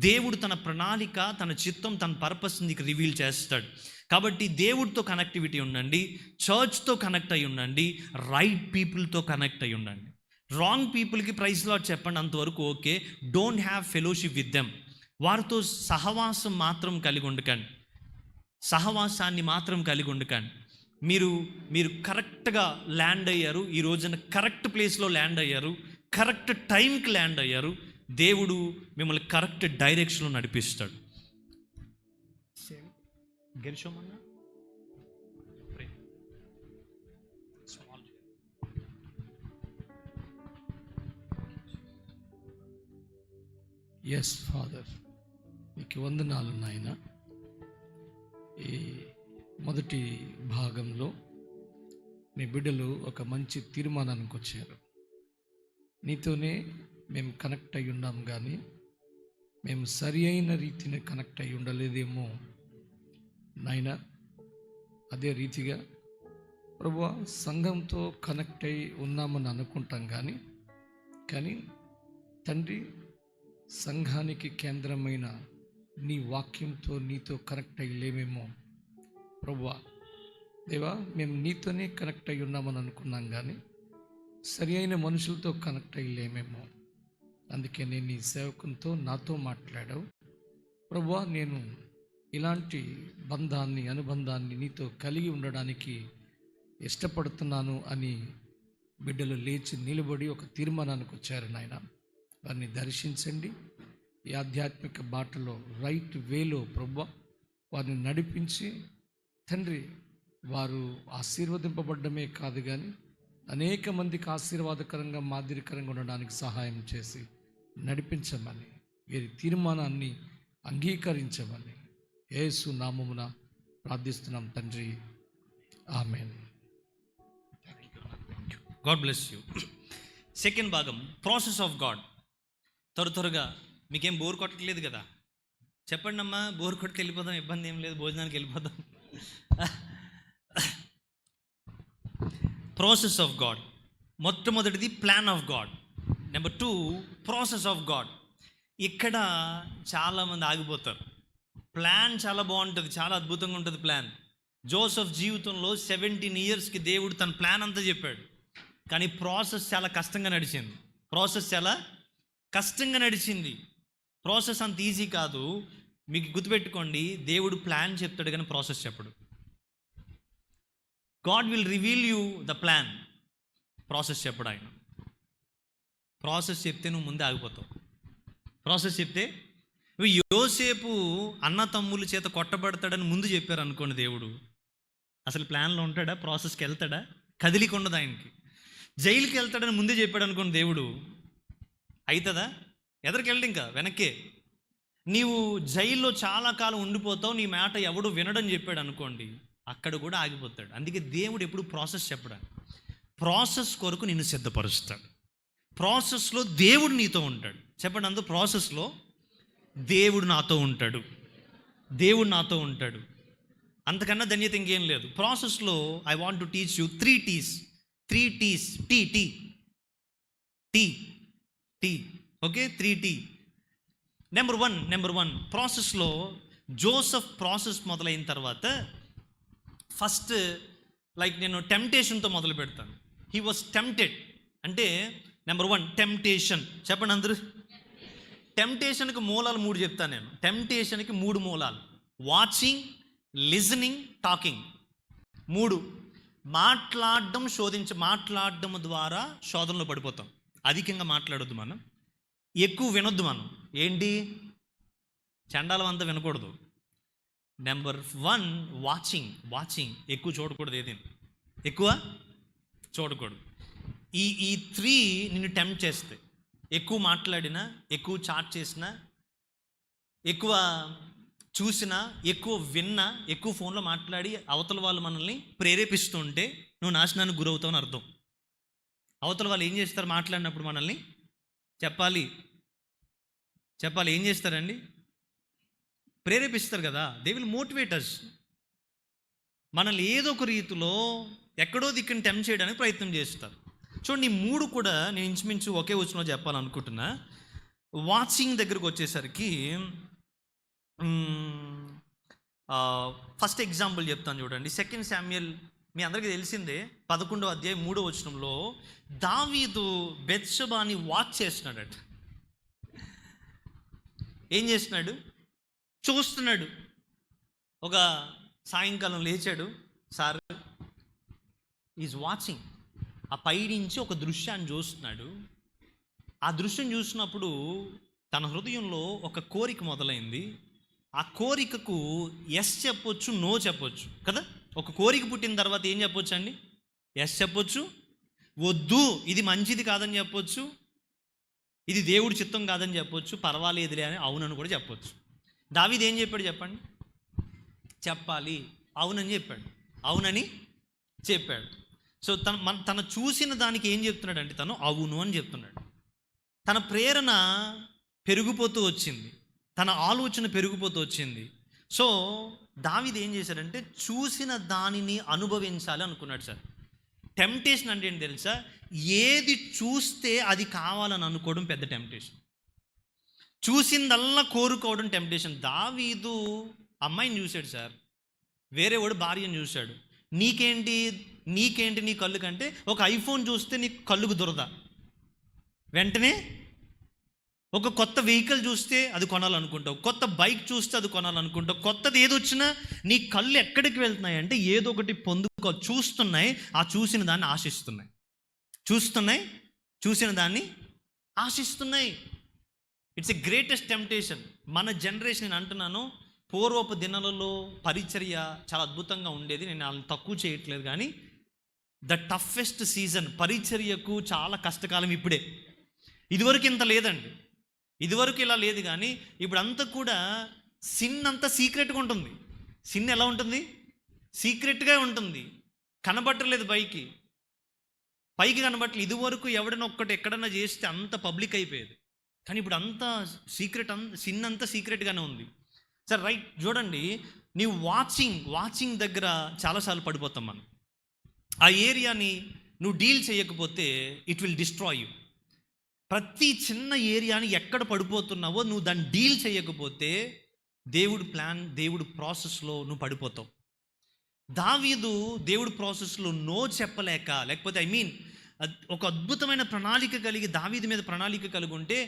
దేవుడు తన ప్రణాళిక, తన చిత్తం, తన పర్పస్ నీకు రివీల్ చేస్తాడు. కాబట్టి దేవుడితో కనెక్టివిటీ ఉండండి, చర్చ్తో కనెక్ట్ అయి ఉండండి, రైట్ పీపుల్తో కనెక్ట్ అయి ఉండండి. రాంగ్ పీపుల్కి ప్రైజ్ లాట్ చెప్పండి, అంతవరకు okay. Don't have fellowship with them. వారితో సహవాసం మాత్రం కలిగి ఉండకండి, సహవాసాన్ని మాత్రం కలిగి ఉండకండి. మీరు కరెక్ట్గా ల్యాండ్ అయ్యారు, ఈ రోజున కరెక్ట్ ప్లేస్లో ల్యాండ్ అయ్యారు, కరెక్ట్ టైంకి ల్యాండ్ అయ్యారు. దేవుడు మిమ్మల్ని కరెక్ట్ డైరెక్షన్లో నడిపిస్తాడు. గెలిచోమన్నా ఎస్ ఫాదర్, మీకు వందనాలు నాయన. ఈ మొదటి భాగంలో మీ బిడ్డలు ఒక మంచి తీర్మానానికి వచ్చారు. నీతోనే మేము కనెక్ట్ అయి ఉన్నాం, కానీ మేము సరి అయిన రీతిని కనెక్ట్ అయి ఉండలేదేమో నాయన. అదే రీతిగా ప్రభువా, సంఘంతో కనెక్ట్ అయి ఉన్నామని అనుకుంటాం, కానీ తండ్రి, సంఘానికి కేంద్రమైన నీ వాక్యంతో నీతో కనెక్ట్ అయ్యి లేమేమో ప్రభువా. దేవా, మేము నీతోనే కనెక్ట్ అయ్యి ఉన్నామని అనుకున్నాం, కానీ సరి అయిన మనుషులతో కనెక్ట్ అయ్యి లేమేమో. అందుకే నేను నీ సేవకునితో నాతో మాట్లాడావు ప్రభువా. నేను ఇలాంటి అనుబంధాన్ని నీతో కలిగి ఉండడానికి ఇష్టపడుతున్నాను అని బిడ్డలు లేచి నిలబడి ఒక తీర్మానానికి వచ్చారు నాయన. వారిని దర్శించండి, ఈ ఆధ్యాత్మిక బాటలో రైట్ వేలో ప్రభువా వారిని నడిపించి తండ్రి, వారు ఆశీర్వదింపబడ్డమే కాదు, కానీ అనేక మందికి ఆశీర్వాదకరంగా, మాదిరికరంగా ఉండడానికి సహాయం చేసి నడిపించమని, వీరి తీర్మానాన్ని అంగీకరించమని యేసు నామమున ప్రార్థిస్తున్నాం తండ్రి, ఆమేన్. God bless you. సెకండ్ భాగం, ప్రాసెస్ ఆఫ్ గాడ్. త్వరగా మీకేం బోర్ కొట్టట్లేదు కదా? చెప్పండి అమ్మా, బోర్ కొట్టి వెళ్ళిపోదాం, ఇబ్బంది ఏం లేదు, భోజనానికి వెళ్ళిపోదాం. Process of God. మొట్టమొదటిది plan of God. Number 2 process of God. ఇక్కడ చాలామంది ఆగిపోతారు. ప్లాన్ చాలా బాగుంటుంది, చాలా అద్భుతంగా ఉంటుంది ప్లాన్. జోసెఫ్ జీవితంలో 17 ఇయర్స్కి దేవుడు తన ప్లాన్ అంతా చెప్పాడు, కానీ ప్రాసెస్ చాలా కష్టంగా నడిచింది. ప్రాసెస్ అంత ఈజీ కాదు. మీకు గుర్తుపెట్టుకోండి, దేవుడు ప్లాన్ చెప్తాడు కానీ ప్రాసెస్ చెప్పడు. God will reveal you the plan, process చెప్పడు ఆయన. ప్రాసెస్ చెప్తే నువ్వు ముందే ఆగిపోతావు. ప్రాసెస్ చెప్తే యోసేపు అన్న తమ్ముల చేత కొట్టబడతాడని ముందు చెప్పారు అనుకోండి, దేవుడు అసలు ప్లాన్లో ఉంటాడా? ప్రాసెస్కి వెళ్తాడా? కదిలిక ఉండదు ఆయనకి. జైలుకి వెళ్తాడని ముందే చెప్పాడు అనుకోండి దేవుడు, అవుతుందా? ఎదరికెళ్ళి ఇంకా వెనక్కే. నీవు జైల్లో చాలా కాలం ఉండిపోతావు, నీ మాట ఎవడు వినడని చెప్పాడు అనుకోండి, అక్కడ కూడా ఆగిపోతాడు. అందుకే దేవుడు ఎప్పుడు ప్రాసెస్ చెప్పడానికి, ప్రాసెస్ కొరకు నిన్ను సిద్ధపరుస్తాడు. ప్రాసెస్లో దేవుడు నీతో ఉంటాడు. చెప్పండి, అందులో ప్రాసెస్లో దేవుడు నాతో ఉంటాడు. అంతకన్నా ధన్యత ఇంకేం లేదు. ప్రాసెస్లో I want to teach you 3 T's. Okay, 3T. Number one ప్రాసెస్లో జోసెఫ్ ప్రాసెస్ మొదలైన తర్వాత ఫస్ట్ నేను టెంప్టేషన్తో మొదలు పెడతాను. He was tempted. అంటే నెంబర్ 1 టెంప్టేషన్. చెప్పండి అందరూ. టెంప్టేషన్కి మూలాలు 3 చెప్తాను నేను. టెంప్టేషన్కి 3 మూలాలు: వాచింగ్, లిజనింగ్, టాకింగ్. 3. మాట్లాడడం ద్వారా శోధనలో పడిపోతాం. అధికంగా మాట్లాడొద్దు మనం, ఎక్కువ వినొద్దు మనం. ఏంటి, చండాలం అంతా వినకూడదు. Number 1 watching. ఎక్కువ చూడకూడదు, ఎక్కువ చూడకూడదు. ఈ 3 నిన్ను టెంప్ట్ చేస్తాయి. ఎక్కువ మాట్లాడినా, ఎక్కువ చాట్ చేసినా, ఎక్కువ చూసినా, ఎక్కువ విన్నా, ఎక్కువ ఫోన్లో మాట్లాడి అవతల వాళ్ళు మనల్ని ప్రేరేపిస్తూ ఉంటే నువ్వు నాశనానికి గురవుతావని అర్థం. అవతల వాళ్ళు ఏం చేస్తారు మాట్లాడినప్పుడు? మనల్ని చెప్పాలి ఏం చేస్తారండి? ప్రేరేపిస్తారు కదా, దే విల్ మోటివేట్ అస్. మనల్ని ఏదో ఒక రీతిలో ఎక్కడో దిక్కుని టెంప్ట్ చేయడానికి ప్రయత్నం చేస్తారు. చూడండి, ఈ 3 కూడా నేను ఇంచుమించు ఒకే వచనంలో చెప్పాలనుకుంటున్నా. వాచింగ్ దగ్గరకు వచ్చేసరికి ఫస్ట్ ఎగ్జాంపుల్ చెప్తాను చూడండి. 2 శామ్యూయల్ మీ అందరికీ తెలిసిందే, 11వ అధ్యాయం 3వ వచనంలో దావీదు బెత్షెబాని వాచ్ చేస్తున్నాడట. ఏం చేస్తున్నాడు? చూస్తున్నాడు. ఒక సాయంకాలం లేచాడు, సార్ ఈజ్ వాచింగ్. ఆ పై నుంచి ఒక దృశ్యాన్ని చూస్తున్నాడు. ఆ దృశ్యం చూసినప్పుడు తన హృదయంలో ఒక కోరిక మొదలైంది. ఆ కోరికకు ఎస్ చెప్పొచ్చు, నో చెప్పొచ్చు కదా. ఒక కోరిక పుట్టిన తర్వాత ఏం చెప్పొచ్చు అండి? ఎస్ చెప్పొచ్చు, వద్దు ఇది మంచిది కాదని చెప్పొచ్చు, ఇది దేవుడి చిత్తం కాదని చెప్పొచ్చు, పర్వాలేదులే అని అవునని కూడా చెప్పొచ్చు. దావీదు ఏం చెప్పాడు చెప్పండి? చెప్పాలి, అవునని చెప్పాడు. అవునని చెప్పాడు. సో తన చూసిన దానికి ఏం చెప్తున్నాడు అంటే తను అవును అని చెప్తున్నాడు. తన ప్రేరణ పెరిగిపోతూ వచ్చింది, తన ఆలోచన పెరిగిపోతూ వచ్చింది. సో దావీదు ఏం చేశాడంటే చూసిన దానిని అనుభవించాలి అనుకున్నాడు. సార్, టెంప్టేషన్ అంటే ఏంటి తెలుసా? ఏది చూస్తే అది కావాలని అనుకోవడం పెద్ద టెంప్టేషన్. చూసిందల్లా కోరుకోవడం టెంప్టేషన్. దావీదు అమ్మాయిని చూశాడు సార్, వేరే వాడు భార్యను చూశాడు. నీకేంటి నీ కళ్ళు కంటే ఒక ఐఫోన్ చూస్తే నీ కళ్ళుకు దురద, వెంటనే ఒక కొత్త వెహికల్ చూస్తే అది కొనాలనుకుంటావు, కొత్త బైక్ చూస్తే అది కొనాలనుకుంటావు, కొత్తది ఏది వచ్చినా నీ కళ్ళు ఎక్కడికి వెళ్తున్నాయి అంటే ఏదో ఒకటి చూస్తున్నాయి, ఆ చూసిన దాన్ని ఆశిస్తున్నాయి, చూసిన దాన్ని ఆశిస్తున్నాయి. It's a greatest temptation. మన జనరేషన్ నేను అంటున్నాను, పూర్వపు దినాలలో పరిచర్య చాలా అద్భుతంగా ఉండేది, నేను వాళ్ళని తక్కువ చేయట్లేదు, కానీ ద టఫెస్ట్ సీజన్ పరిచర్యకు చాలా కష్టకాలం ఇప్పుడే. ఇదివరకు ఇంత లేదండి, ఇదివరకు ఇలా లేదు, కానీ ఇప్పుడు అంతా కూడా సిన్ అంతా సీక్రెట్గా ఉంటుంది. సిన్ ఎలా ఉంటుంది? సీక్రెట్గా ఉంటుంది, కనబట్టలేదు, పైకి కనబట్టలేదు. ఇదివరకు ఎవడైనా ఒక్కటి ఎక్కడన్నా చేస్తే అంత పబ్లిక్ అయిపోయేది, కానీ ఇప్పుడు అంతా సీక్రెట్, సిన్ అంతా సీక్రెట్గానే ఉంది. సార్ రైట్, చూడండి, నీవు వాచింగ్ దగ్గర చాలాసార్లు పడిపోతాం మనం. ఆ ఏరియాని నువ్వు డీల్ చేయకపోతే ఇట్ విల్ డిస్ట్రాయ్ యూ. ప్రతి చిన్న ఏరియాని ఎక్కడ పడిపోతున్నావో నువ్వు దాన్ని డీల్ చేయకపోతే దేవుడి ప్లాన్, దేవుడి ప్రాసెస్లో నువ్వు పడిపోతావు. దావీదు దేవుడి ప్రాసెస్లో నో చెప్పలేక, లేకపోతే ఒక అద్భుతమైన ప్రణాళిక కలిగి దావీదు మీద ప్రణాళిక కలిగి ఉంటే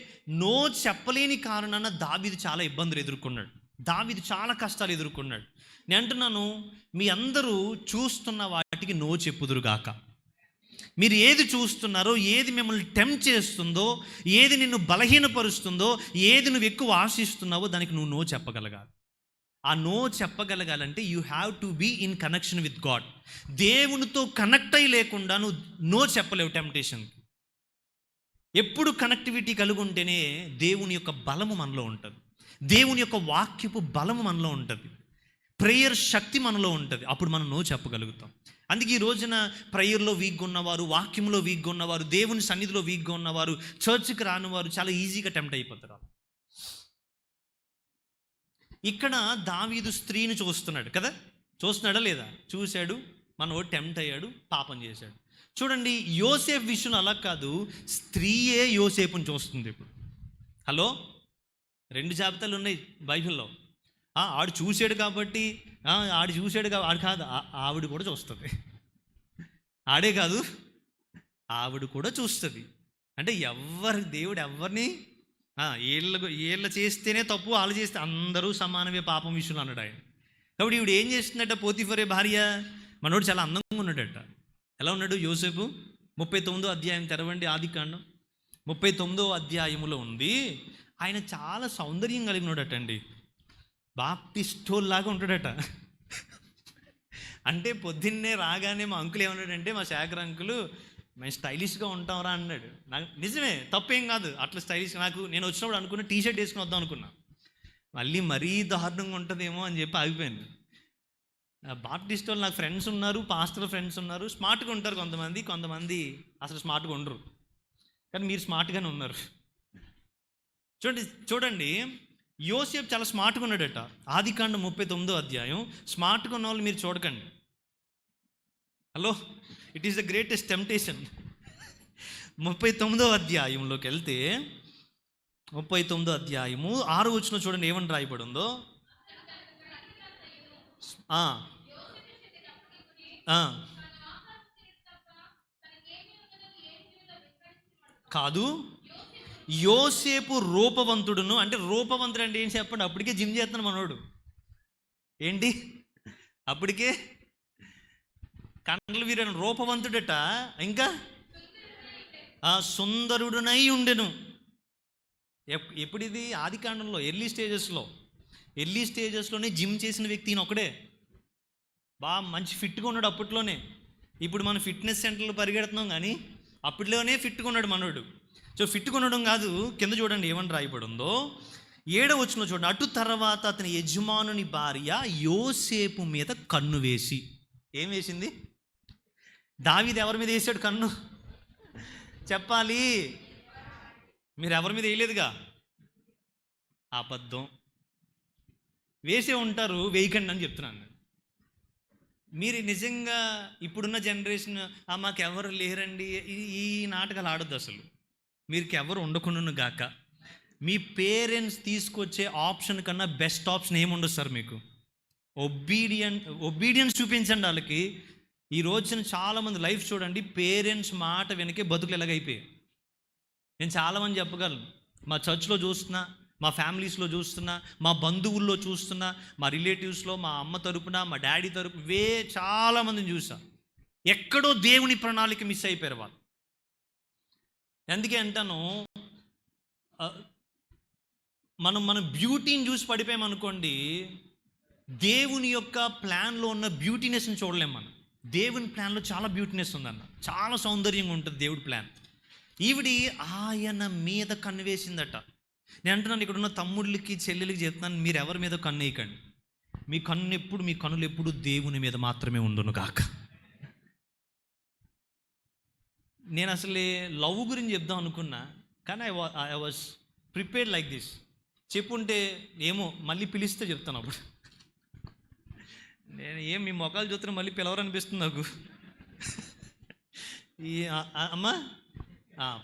నో చెప్పలేని కారణాన దావీదు చాలా ఇబ్బందులు ఎదుర్కొన్నాడు, దావీదు చాలా కష్టాలు ఎదుర్కొన్నాడు. నేను అంటున్నాను, మీ అందరూ చూస్తున్న వాటికి నో చెప్పుదురుగాక. మీరు ఏది చూస్తున్నారో, ఏది మిమ్మల్ని టెంప్ట్ చేస్తుందో, ఏది నిన్ను బలహీనపరుస్తుందో, ఏది నువ్వు ఎక్కువ ఆశిస్తున్నావో దానికి నువ్వు నో చెప్పగలగాలి. ఆ నో చెప్పగలగాలంటే you have to be in connection with God. దేవునితో కనెక్ట్ అయ్యి లేకుండా నువ్వు నో చెప్పలేవు టెంప్టేషన్కి. ఎప్పుడు కనెక్టివిటీ కలిగి ఉంటేనే దేవుని యొక్క బలము మనలో ఉంటుంది, దేవుని యొక్క వాక్యపు బలము మనలో ఉంటుంది, ప్రేయర్ శక్తి మనలో ఉంటుంది. అప్పుడు మనం నో చెప్పగలుగుతాం. అందుకే ఈ రోజున ప్రేయర్లో వీక్గా ఉన్నవారు, వాక్యంలో వీక్గా ఉన్నవారు, దేవుని సన్నిధిలో వీక్గా ఉన్నవారు, చర్చ్కి రానివారు చాలా ఈజీగా టెంప్ట్ అయిపోతారు. ఇక్కడ దావీదు స్త్రీని చూస్తున్నాడు కదా, చూస్తున్నాడా లేదా? చూశాడు, మనోడు టెంప్ట్ అయ్యాడు, పాపం చేశాడు. చూడండి, యోసేపు విషయంలో అలా కాదు, స్త్రీయే యోసేపుని చూస్తుంది. ఇప్పుడు హలో, 2 జాబితాలు ఉన్నాయి బైబిల్లో. ఆడు చూశాడు కాబట్టి ఆడు కాదు, ఆవిడ కూడా చూస్తుంది. ఆడే కాదు, ఆవిడ కూడా చూస్తుంది. అంటే దేవుడు ఎవరిని వీళ్ళు చేస్తేనే తప్పు, వాళ్ళు చేస్తే అందరూ సమానమే పాపం విషయంలో అన్నాడు ఆయన. కాబట్టి ఈవిడ ఏం చేస్తుందట? పోతిఫరే భార్య, మనోడు చాలా అందంగా ఉన్నాడట. ఎలా ఉన్నాడు యోసేపు? 39వ అధ్యాయం తెరవండి, ఆదికాండం 39వ అధ్యాయములో ఉంది. ఆయన చాలా సౌందర్యం కలిగినాడటండి, బాప్టిస్టోల్లాగా ఉంటాడట. అంటే పొద్దున్నే రాగానే మా అంకుల్ ఏమన్నాడంటే, మా శేఖర్ అంకులు, మేము స్టైలిష్గా ఉంటాంరా అన్నాడు. నాకు నిజమే, తప్పేం కాదు, అట్లా స్టైలిష్. నేను వచ్చినప్పుడు అనుకున్న టీషర్ట్ వేసుకుని వద్దాం అనుకున్నా, మరీ దారుణంగా ఉంటుందేమో అని చెప్పి ఆగిపోయాను. బాప్టిస్ట్ వాళ్ళు నాకు ఫ్రెండ్స్ ఉన్నారు, పాస్టర్ ఫ్రెండ్స్ ఉన్నారు, స్మార్ట్గా ఉంటారు కొంతమంది అసలు స్మార్ట్గా ఉండరు, కానీ మీరు స్మార్ట్గానే ఉన్నారు. చూడండి, యోసేపు చాలా స్మార్ట్గా ఉన్నాడట. ఆదికాండం 39వ అధ్యాయం. స్మార్ట్గా ఉన్న వాళ్ళు మీరు చూడకండి. Hello, it is the greatest temptation. 39వ అధ్యాయంలోకి వెళ్తే 39వ అధ్యాయము 6వ వచనం చూడండి, ఏమని రాయబడి ఉందో. ఆ, ఆ, కాదు, యోసేపు రూపవంతుడును. అంటే రూపవంతుడు అంటే ఏం చెప్పండి? అప్పటికే జిమ్ చేస్తున్నాడు మనోడు. ఏంటి? అప్పటికే కండలు వీరని రూపవంతుడట. ఇంకా సుందరుడునై ఉండెను. ఎప్పుడు ఇది? ఆది కాండంలో ఎర్లీ స్టేజెస్లోనే జిమ్ చేసిన వ్యక్తి ఈయన ఒకడే. బాగా మంచి ఫిట్గా ఉన్నాడు అప్పట్లోనే. ఇప్పుడు మనం ఫిట్నెస్ సెంటర్లో పరిగెడుతున్నాం, కానీ అప్పట్లోనే ఫిట్గా ఉన్నాడు మనోడు. సో ఫిట్గా ఉండడం కాదు, కింద చూడండి ఏమని రాయబడి ఉందో. 7వ వచనంలో చూడండి. అటు తర్వాత అతని యజమానుని భార్య యోసేపు మీద కన్ను వేసి. ఏం వేసింది? దావీదు ఎవరి మీద వేసాడు కన్ను? చెప్పాలి. మీరు ఎవరి మీద వేయలేదుగా. అబద్ధం. వేసే ఉంటారు, వేయకండి అని చెప్తున్నాను. మీరు నిజంగా ఇప్పుడున్న జనరేషన్ మాకు ఎవరు లేరండి, ఈ నాటకాలు ఆడొద్దు అసలు. మీకు ఎవరు ఉండకుండా గాక. మీ పేరెంట్స్ తీసుకొచ్చే ఆప్షన్ కన్నా బెస్ట్ ఆప్షన్ ఏముండదు సార్ మీకు. ఒబీడియన్స్ చూపించండి వాళ్ళకి. ఈ రోజున చాలామంది లైఫ్ చూడండి, పేరెంట్స్ మాట వెనకే బతుకులు ఎలాగైపోయాయి. నేను చాలామంది చెప్పగలను. మా చర్చ్లో చూస్తున్నా, మా ఫ్యామిలీస్లో చూస్తున్నా, మా బంధువుల్లో చూస్తున్నా, మా రిలేటివ్స్లో, మా అమ్మ తరపున, మా డాడీ తరపు చాలామందిని చూసా. ఎక్కడో దేవుని ప్రణాళిక మిస్ అయిపోయారు వాళ్ళు. అందుకే అంటాను, మనం బ్యూటీని చూసి పడిపోయామనుకోండి, దేవుని యొక్క ప్లాన్లో ఉన్న బ్యూటీనెస్ని చూడలేం మనం. దేవుని ప్లాన్లో చాలా బ్యూటీనెస్ ఉందన్న, చాలా సౌందర్యంగా ఉంటుంది దేవుడి ప్లాన్. ఈవిడి ఆయన మీద కన్ను వేసిందట. నేను అంటున్నాను, ఇక్కడ ఉన్న తమ్ముళ్ళకి చెల్లెలకి చెప్తున్నాను, మీరు ఎవరి మీద కన్ను వేయకండి. మీ కన్నులు ఎప్పుడు దేవుని మీద మాత్రమే ఉండును కాక. నేను అసలు లవ్ గురించి చెప్దాం అనుకున్నా, కానీ I was prepared like this. చెప్పుంటే ఏమో మళ్ళీ పిలిస్తే చెప్తాను. అప్పుడు నేను మీ మొఖాలు చూస్తున్నా మళ్ళీ పిలవరనిపిస్తుంది నాకు. ఈ అమ్మా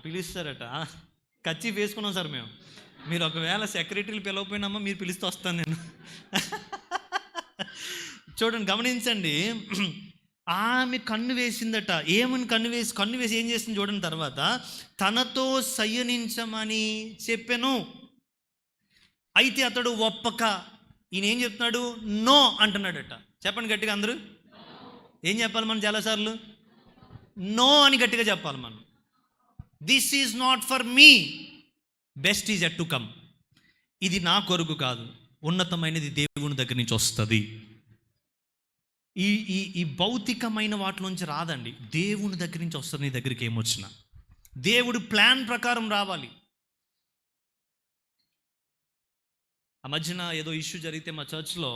పిలుస్తారట. కచ్చి వేసుకున్నాం సార్ మేము. మీరు ఒకవేళ సెక్రటరీలు పిలవపోయినామా, మీరు పిలిస్తే వస్తాను నేను. చూడండి, గమనించండి. ఆమె కన్ను వేసిందట. ఏమని కన్ను వేసి ఏం చేసింది చూడండి. తర్వాత తనతో శయనించమని చెప్పెను. అయితే అతడు ఒప్పక. ఈయన ఏం చెప్తున్నాడు? నో అంటున్నాడట. చెప్పండి గట్టిగా అందరూ. ఏం చెప్పాలి మనం? చాలాసార్లు నో అని గట్టిగా చెప్పాలి మనం. This is not for me, best is at to come. ఇది నా కొరకు కాదు, ఉన్నతమైనది దేవుని దగ్గర నుంచి వస్తుంది. ఈ భౌతికమైన వాటిలోంచి రాదండి, దేవుని దగ్గర నుంచి వస్తుంది. నీ దగ్గరికి ఏమొచ్చినా దేవుడు ప్లాన్ ప్రకారం రావాలి. ఆ మధ్యన ఏదో ఇష్యూ జరిగితే మా చర్చ్లో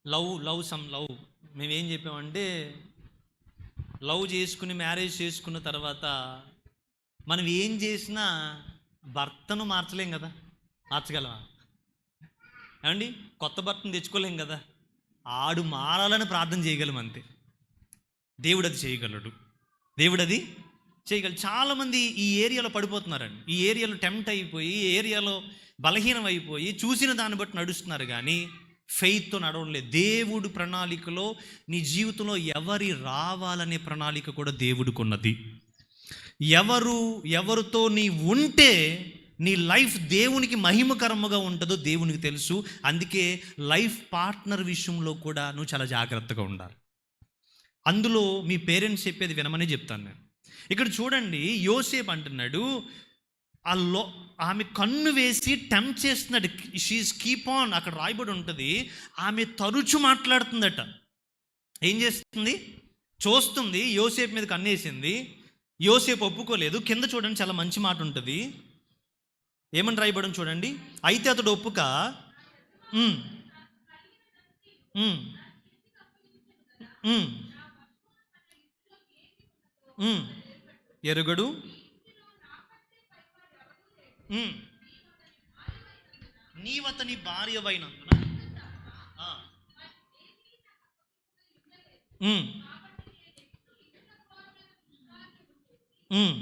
లవ్ మేమేం చెప్పామంటే, లవ్ చేసుకుని మ్యారేజ్ చేసుకున్న తర్వాత మనం ఏం చేసినా భర్తను మార్చలేం కదా. మార్చగలమా ఏమండి? కొత్త భర్తను తెచ్చుకోలేం కదా. ఆడు మారాలని ప్రార్థన చేయగలం అంతే. దేవుడు అది చేయగలడు. చాలామంది ఈ ఏరియాలో పడిపోతున్నారండి. ఈ ఏరియాలో టెంప్ట్ అయిపోయి, ఈ ఏరియాలో బలహీనం అయిపోయి చూసిన దాన్ని బట్టి నడుస్తున్నారు, కానీ ఫెయిత్తో నడవలేదు. దేవుడు ప్రణాళికలో నీ జీవితంలో ఎవరి రావాలనే ప్రణాళిక కూడా దేవుడికి ఉన్నది. ఎవరితో నీ ఉంటే నీ లైఫ్ దేవునికి మహిమకరముగా ఉంటుందో దేవునికి తెలుసు. అందుకే లైఫ్ పార్ట్నర్ విషయంలో కూడా నువ్వు చాలా జాగ్రత్తగా ఉండాలి. అందులో మీ పేరెంట్స్ చెప్పేది వినమని చెప్తాను నేను. ఇక్కడ చూడండి, యోసేపు అంటున్నాడు, ఆమె కన్ను వేసి టెంప్ట్ చేస్తున్నాడు. She is keep on. అక్కడ రాయబడి ఉంటుంది, ఆమె తరచు మాట్లాడుతుందట. ఏం చేస్తుంది? చూస్తుంది. యోసేపు మీద కన్నేసింది. యోసేపు ఒప్పుకోలేదు. కింద చూడండి, చాలా మంచి మాట ఉంటుంది. ఏమని రాయబడి చూడండి. అయితే అతడు ఒప్పుక ఎరుగడు. నీవతని భార్యవైనందున ఆ. ఉమ్. ఉమ్.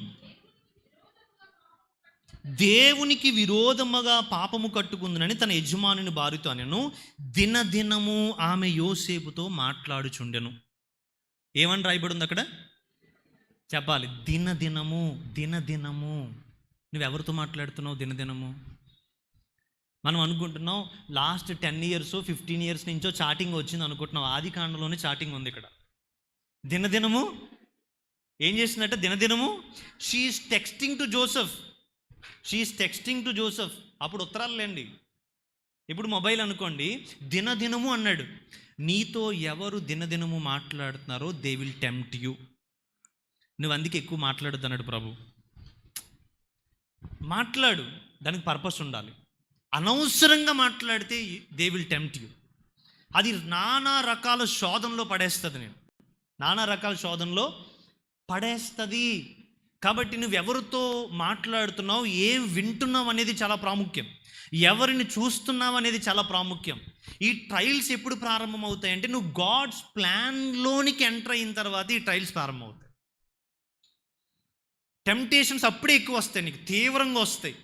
దేవునికి విరోధముగా పాపము కట్టుకుందునని తన యజమానుని భార్యతో అనెను. దినదినము ఆమె యోసేపుతో మాట్లాడుచుండెను. ఏమని రాయబడింది అక్కడ? చెప్పాలి. దినదినము. దినదినము. నువ్వెవరితో మాట్లాడుతున్నావు దినదినము? మనం అనుకుంటున్నాం లాస్ట్ 10 years 15 years నుంచో చాటింగ్ వచ్చింది అనుకుంటున్నాం. ఆది కాండంలోనే చాటింగ్ ఉంది. ఇక్కడ దినదినము ఏం చేసిందంటే దినదినము షీఈస్ టెక్స్టింగ్ టు జోసెఫ్. అప్పుడు ఉత్తరాలు లేండి, ఇప్పుడు మొబైల్ అనుకోండి. దినదినము అన్నాడు. నీతో ఎవరు దినదినము మాట్లాడుతున్నారో దే విల్ టెంప్ట్ యూ. నువ్వు అందుకే ఎక్కువ మాట్లాడొద్దు అన్నాడు ప్రభు. మాట్లాడు, దానికి పర్పస్ ఉండాలి. అనవసరంగా మాట్లాడితే దే విల్ టెంప్ట్ యూ. అది నానా రకాల శోధనలో పడేస్తుంది. నానా రకాల శోధనలో పడేస్తుంది. కాబట్టి నువ్వెవరితో మాట్లాడుతున్నావు, ఏం వింటున్నావు అనేది చాలా ప్రాముఖ్యం. ఎవరిని చూస్తున్నావు అనేది చాలా ప్రాముఖ్యం. ఈ ట్రయల్స్ ఎప్పుడు ప్రారంభం అవుతాయంటే నువ్వు గాడ్స్ ప్లాన్లోనికి ఎంటర్ అయిన తర్వాత ఈ ట్రయల్స్ ప్రారంభం అవుతాయి. టెంప్టేషన్స్ అప్పుడే ఎక్కువ వస్తాయి, నీకు తీవ్రంగా వస్తాయి.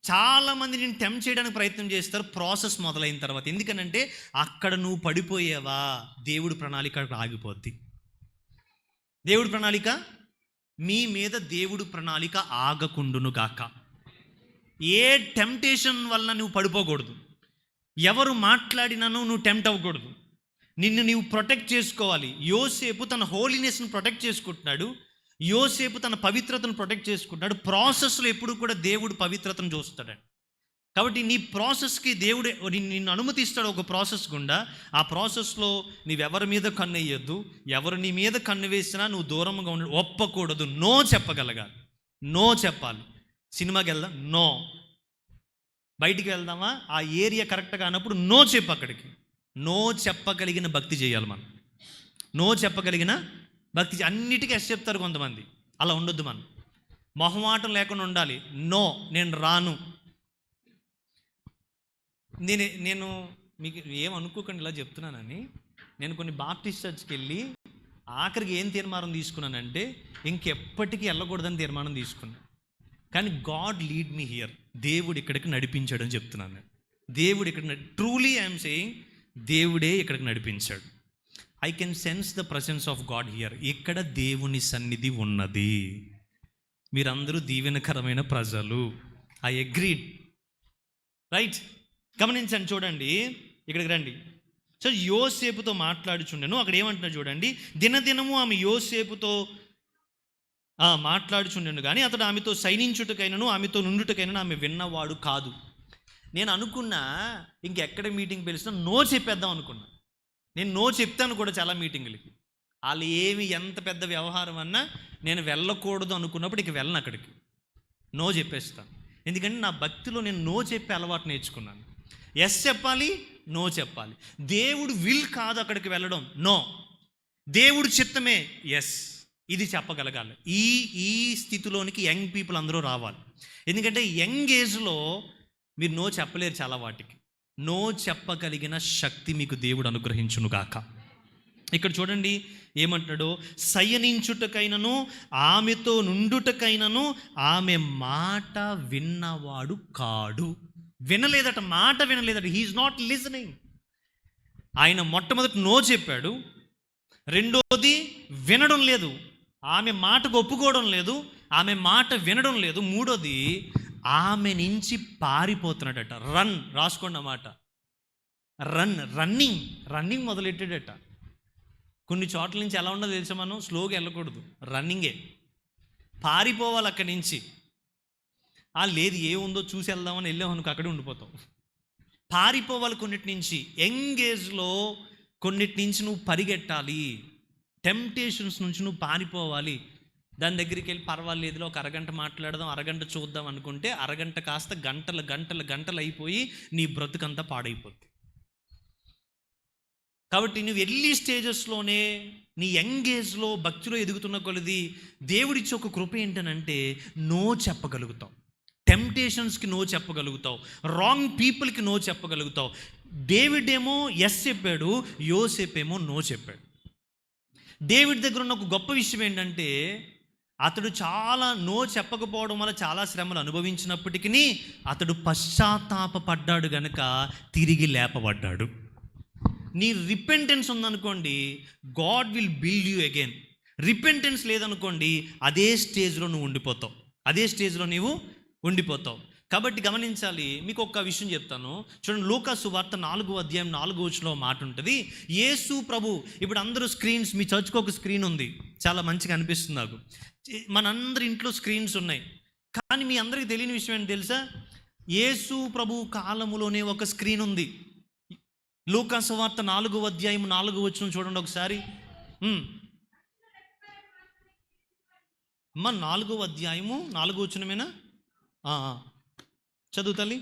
చాలామంది నేను టెంప్ట్ చేయడానికి ప్రయత్నం చేస్తారు ప్రాసెస్ మొదలైన తర్వాత. ఎందుకనంటే అక్కడ నువ్వు పడిపోయావా, దేవుడి ప్రణాళిక అక్కడ ఆగిపోద్ది. దేవుడి ప్రణాళిక మీ మీద, దేవుడి ప్రణాళిక ఆగకుండును గాక. ఏ టెంప్టేషన్ వల్ల నువ్వు పడిపోకూడదు. ఎవరు మాట్లాడినానో నువ్వు టెంప్ట్ అవ్వకూడదు. నిన్ను నీవు ప్రొటెక్ట్ చేసుకోవాలి. యోసేపు తన హోలీనెస్ను ప్రొటెక్ట్ చేసుకుంటున్నాడు. యోసేపు తన పవిత్రతను ప్రొటెక్ట్ చేసుకుంటున్నాడు. ప్రాసెస్లో ఎప్పుడు కూడా దేవుడు పవిత్రతను చూస్తాడు. కాబట్టి నీ ప్రాసెస్కి దేవుడు నిన్ను అనుమతిస్తాడు ఒక ప్రాసెస్ గుండా. ఆ ప్రాసెస్లో నీవెవరి మీద కన్ను వేయొద్దు. ఎవరు నీ మీద కన్ను వేసినా నువ్వు దూరంగా ఉండ, ఒప్పకూడదు. నో చెప్పగలగాలి. నో చెప్పాలి. సినిమాకి వెళ్దాం, నో. బయటికి వెళ్దామా, ఆ ఏరియా కరెక్ట్గా అన్నప్పుడు నో చెప్పు. అక్కడికి నో చెప్పగలిగిన భక్తి చేయాలి మనం. నో చెప్పగలిగిన భక్తి. అన్నిటికీ ఎస్ చెప్తారు కొంతమంది. అలా ఉండొద్దు మనం. మొహమాటం లేకుండా ఉండాలి. నో, నేను రాను. నేను మీకు ఏమనుకోకండి ఇలా చెప్తున్నానని. నేను కొన్ని బాప్టిస్ట్ చర్చ్కి వెళ్ళి ఆఖరికి ఏం తీర్మానం తీసుకున్నానంటే ఇంకెప్పటికీ వెళ్ళకూడదని తీర్మానం తీసుకున్నాను. కానీ గాడ్ లీడ్ మీ హియర్. దేవుడు ఇక్కడికి నడిపించాడు అని చెప్తున్నాను నేను. దేవుడు ఇక్కడ ట్రూలీ ఐఎమ్ సేయింగ్, దేవుడే ఇక్కడికి నడిపించాడు. I can sense the presence of God here. ఇక్కడ దేవుని సన్నిధి ఉన్నది. మీరందరూ దీవెనకరమైన ప్రజలు. I agreed, right? గమనించండి, చూడండి, ఇక్కడికి రండి. సో యోసేపుతో మాట్లాడుచుండెను. అక్కడ ఏమంటున్నా చూడండి. దినదినము ఆమె యోసేపుతో మాట్లాడుచుండెను కానీ అతడు ఆమెతో సైనించుటకైనను ఆమెతో నుండుటకైనను ఆమె విన్నవాడు కాదు. నేను అనుకున్నా ఇంకెక్కడ మీటింగ్ పిలిచినా నో చెప్పేద్దాం అనుకున్నా. నేను నో చెప్తాను కూడా చాలా మీటింగులకి. వాళ్ళు ఎంత పెద్ద వ్యవహారం అన్నా నేను వెళ్ళకూడదు అనుకున్నప్పుడు ఇక వెళ్ళను, అక్కడికి నో చెప్పేస్తాను. ఎందుకంటే నా భక్తిలో నేను నో చెప్పే అలవాటు నేర్చుకున్నాను. ఎస్ చెప్పాలి, నో చెప్పాలి. దేవుడు విల్ కాదు అక్కడికి వెళ్ళడం, నో. దేవుడు చిత్తమే, ఎస్. ఇది చెప్పగలగాలి. ఈ స్థితిలోనికి యంగ్ పీపుల్ అందరూ రావాలి. ఎందుకంటే యంగ్ ఏజ్లో మీరు నో చెప్పలేరు చాలా వాటికి. నో చెప్పగలిగిన శక్తి మీకు దేవుడు అనుగ్రహించును గాక. ఇక్కడ చూడండి ఏమంటున్నాడో, శయనించుటకైనను ఆమెతో నుండుటకైనను ఆమె మాట విన్నవాడు కాడు. వినలేదట, మాట వినలేదట. He's not listening. ఆయన మొట్టమొదటి నో చెప్పాడు, రెండోది వినడం లేదు, ఆమె మాటకు ఒప్పుకోవడం లేదు, ఆమె మాట వినడం లేదు, మూడోది ఆమె నుంచి పారిపోతున్నాడట. రన్, రాసుకోండి అన్నమాట. రన్నింగ్ మొదలెట్టాడట. కొన్ని చోట్ల నుంచి ఎలా ఉండదో తెలుసా, మనం స్లోగా వెళ్ళకూడదు, రన్నింగే, పారిపోవాలి అక్కడి నుంచి. లేదు ఏముందో చూసి వెళ్దామని వెళ్ళామనుకో అక్కడే ఉండిపోతాం. పారిపోవాలి కొన్నిటి నుంచి. ఎంగేజ్లో కొన్నిటి నుంచి నువ్వు పరిగెట్టాలి. టెంప్టేషన్స్ నుంచి నువ్వు పారిపోవాలి. దాని దగ్గరికి వెళ్ళి పర్వాలేదులో ఒక అరగంట మాట్లాడదాం, అరగంట చూద్దాం అనుకుంటే అరగంట కాస్త గంటలు అయిపోయి నీ బ్రతుకంతా పాడైపోద్ది. కాబట్టి నువ్వు ఎర్లీ స్టేజెస్లోనే నీ యంగేజ్లో భక్తిలో ఎదుగుతున్న కొలది దేవుడిచ్చి ఒక కృప ఏంటనంటే నో చెప్పగలుగుతాం. టెంప్టేషన్స్కి నో చెప్పగలుగుతావు, రాంగ్ పీపుల్కి నో చెప్పగలుగుతావు. డేవిడ్ ఏమో ఎస్ చెప్పాడు, యోసేపు ఏమో నో చెప్పాడు. డేవిడ్ దగ్గర ఉన్న ఒక గొప్ప విషయం ఏంటంటే అతడు చాలా నో చెప్పకపోవడం వల్ల చాలా శ్రమలు అనుభవించినప్పటికీ అతడు పశ్చాత్తాపపడ్డాడు గనుక తిరిగి లేపబడ్డాడు. నీ రిపెంటెన్స్ ఉందనుకోండి, God will build you again. Repentance లేదనుకోండి, అదే స్టేజ్లో నువ్వు ఉండిపోతావు, అదే స్టేజ్లో నీవు ఉండిపోతావు. కాబట్టి గమనించాలి. మీకు ఒక్క విషయం చెప్తాను చూడండి. లూకా సువార్త 4వ అధ్యాయం 4వ వచనంలో మాట ఉంటుంది. యేసు ప్రభు, ఇప్పుడు అందరూ స్క్రీన్స్, మీ చర్చ్కి ఒక స్క్రీన్ ఉంది, చాలా మంచిగా అనిపిస్తుంది నాకు. మనందరి ఇంట్లో స్క్రీన్స్ ఉన్నాయి. కానీ మీ అందరికీ తెలియని విషయం ఏంటి తెలుసా? యేసు ప్రభు కాలములోనే ఒక స్క్రీన్ ఉంది. లూకా సువార్త 4వ అధ్యాయం 4వ వచనం చూడండి ఒకసారి. అమ్మ 4వ అధ్యాయము 4వ వచనమేనా? చదువు తల్లి.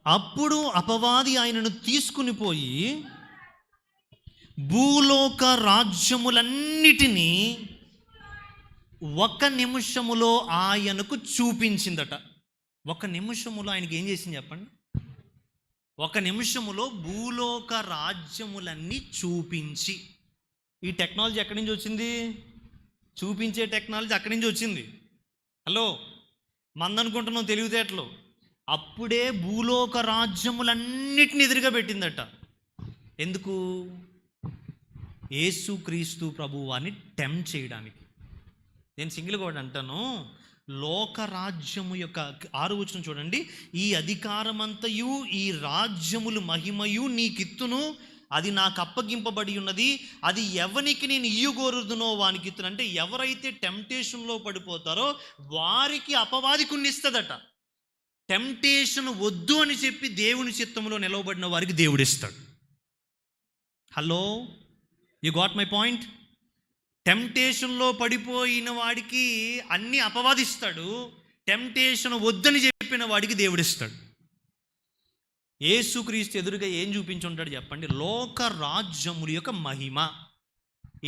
అప్పుడు అపవాది ఆయనను తీసుకుని పోయి భూలోక రాజ్యములన్నిటినీ 1 నిమిషములో ఆయనకు చూపించిందట. 1 నిమిషములో ఆయనకి ఏం చేసింది చెప్పండి? 1 నిమిషములో భూలోక రాజ్యములన్నీ చూపించి. ఈ టెక్నాలజీ ఎక్కడి నుంచి వచ్చింది? చూపించే టెక్నాలజీ అక్కడి నుంచి వచ్చింది. హలో, మందనుకుంటున్నాం తెలివితేటలు. అప్పుడే భూలోక రాజ్యములన్నిటిని ఎదురుగా పెట్టిందట. ఎందుకు? యేసుక్రీస్తు ప్రభువాన్ని టెంప్ట్ చేయడానికి. నేను సింగిల్గా కూడా అంటాను, లోకరాజ్యము యొక్క 6వ వచనం చూడండి. ఈ అధికారమంతయు ఈ రాజ్యములు మహిమయు నీకిత్తును, అది నాకు అప్పగింపబడి ఉన్నది, అది ఎవనికి నేను ఇయ్యగోరుదునో వానికి ఇత్తును. అంటే ఎవరైతే టెంప్టేషన్లో పడిపోతారో వారికి అపవాది కొన్నిస్తుందట. టెంప్టేషన్ వద్దు అని చెప్పి దేవుని చిత్తంలో నిలవబడిన వారికి దేవుడు ఇస్తాడు. Hello, you got my point? టెంప్టేషన్లో పడిపోయిన వాడికి అన్నీ అపవాదిస్తాడు, టెంప్టేషన్ వద్దని చెప్పిన వాడికి దేవుడిస్తాడు. యేసుక్రీస్తు ఎదురుగా ఏం చూపించుంటాడు చెప్పండి? లోక రాజ్యముల యొక్క మహిమ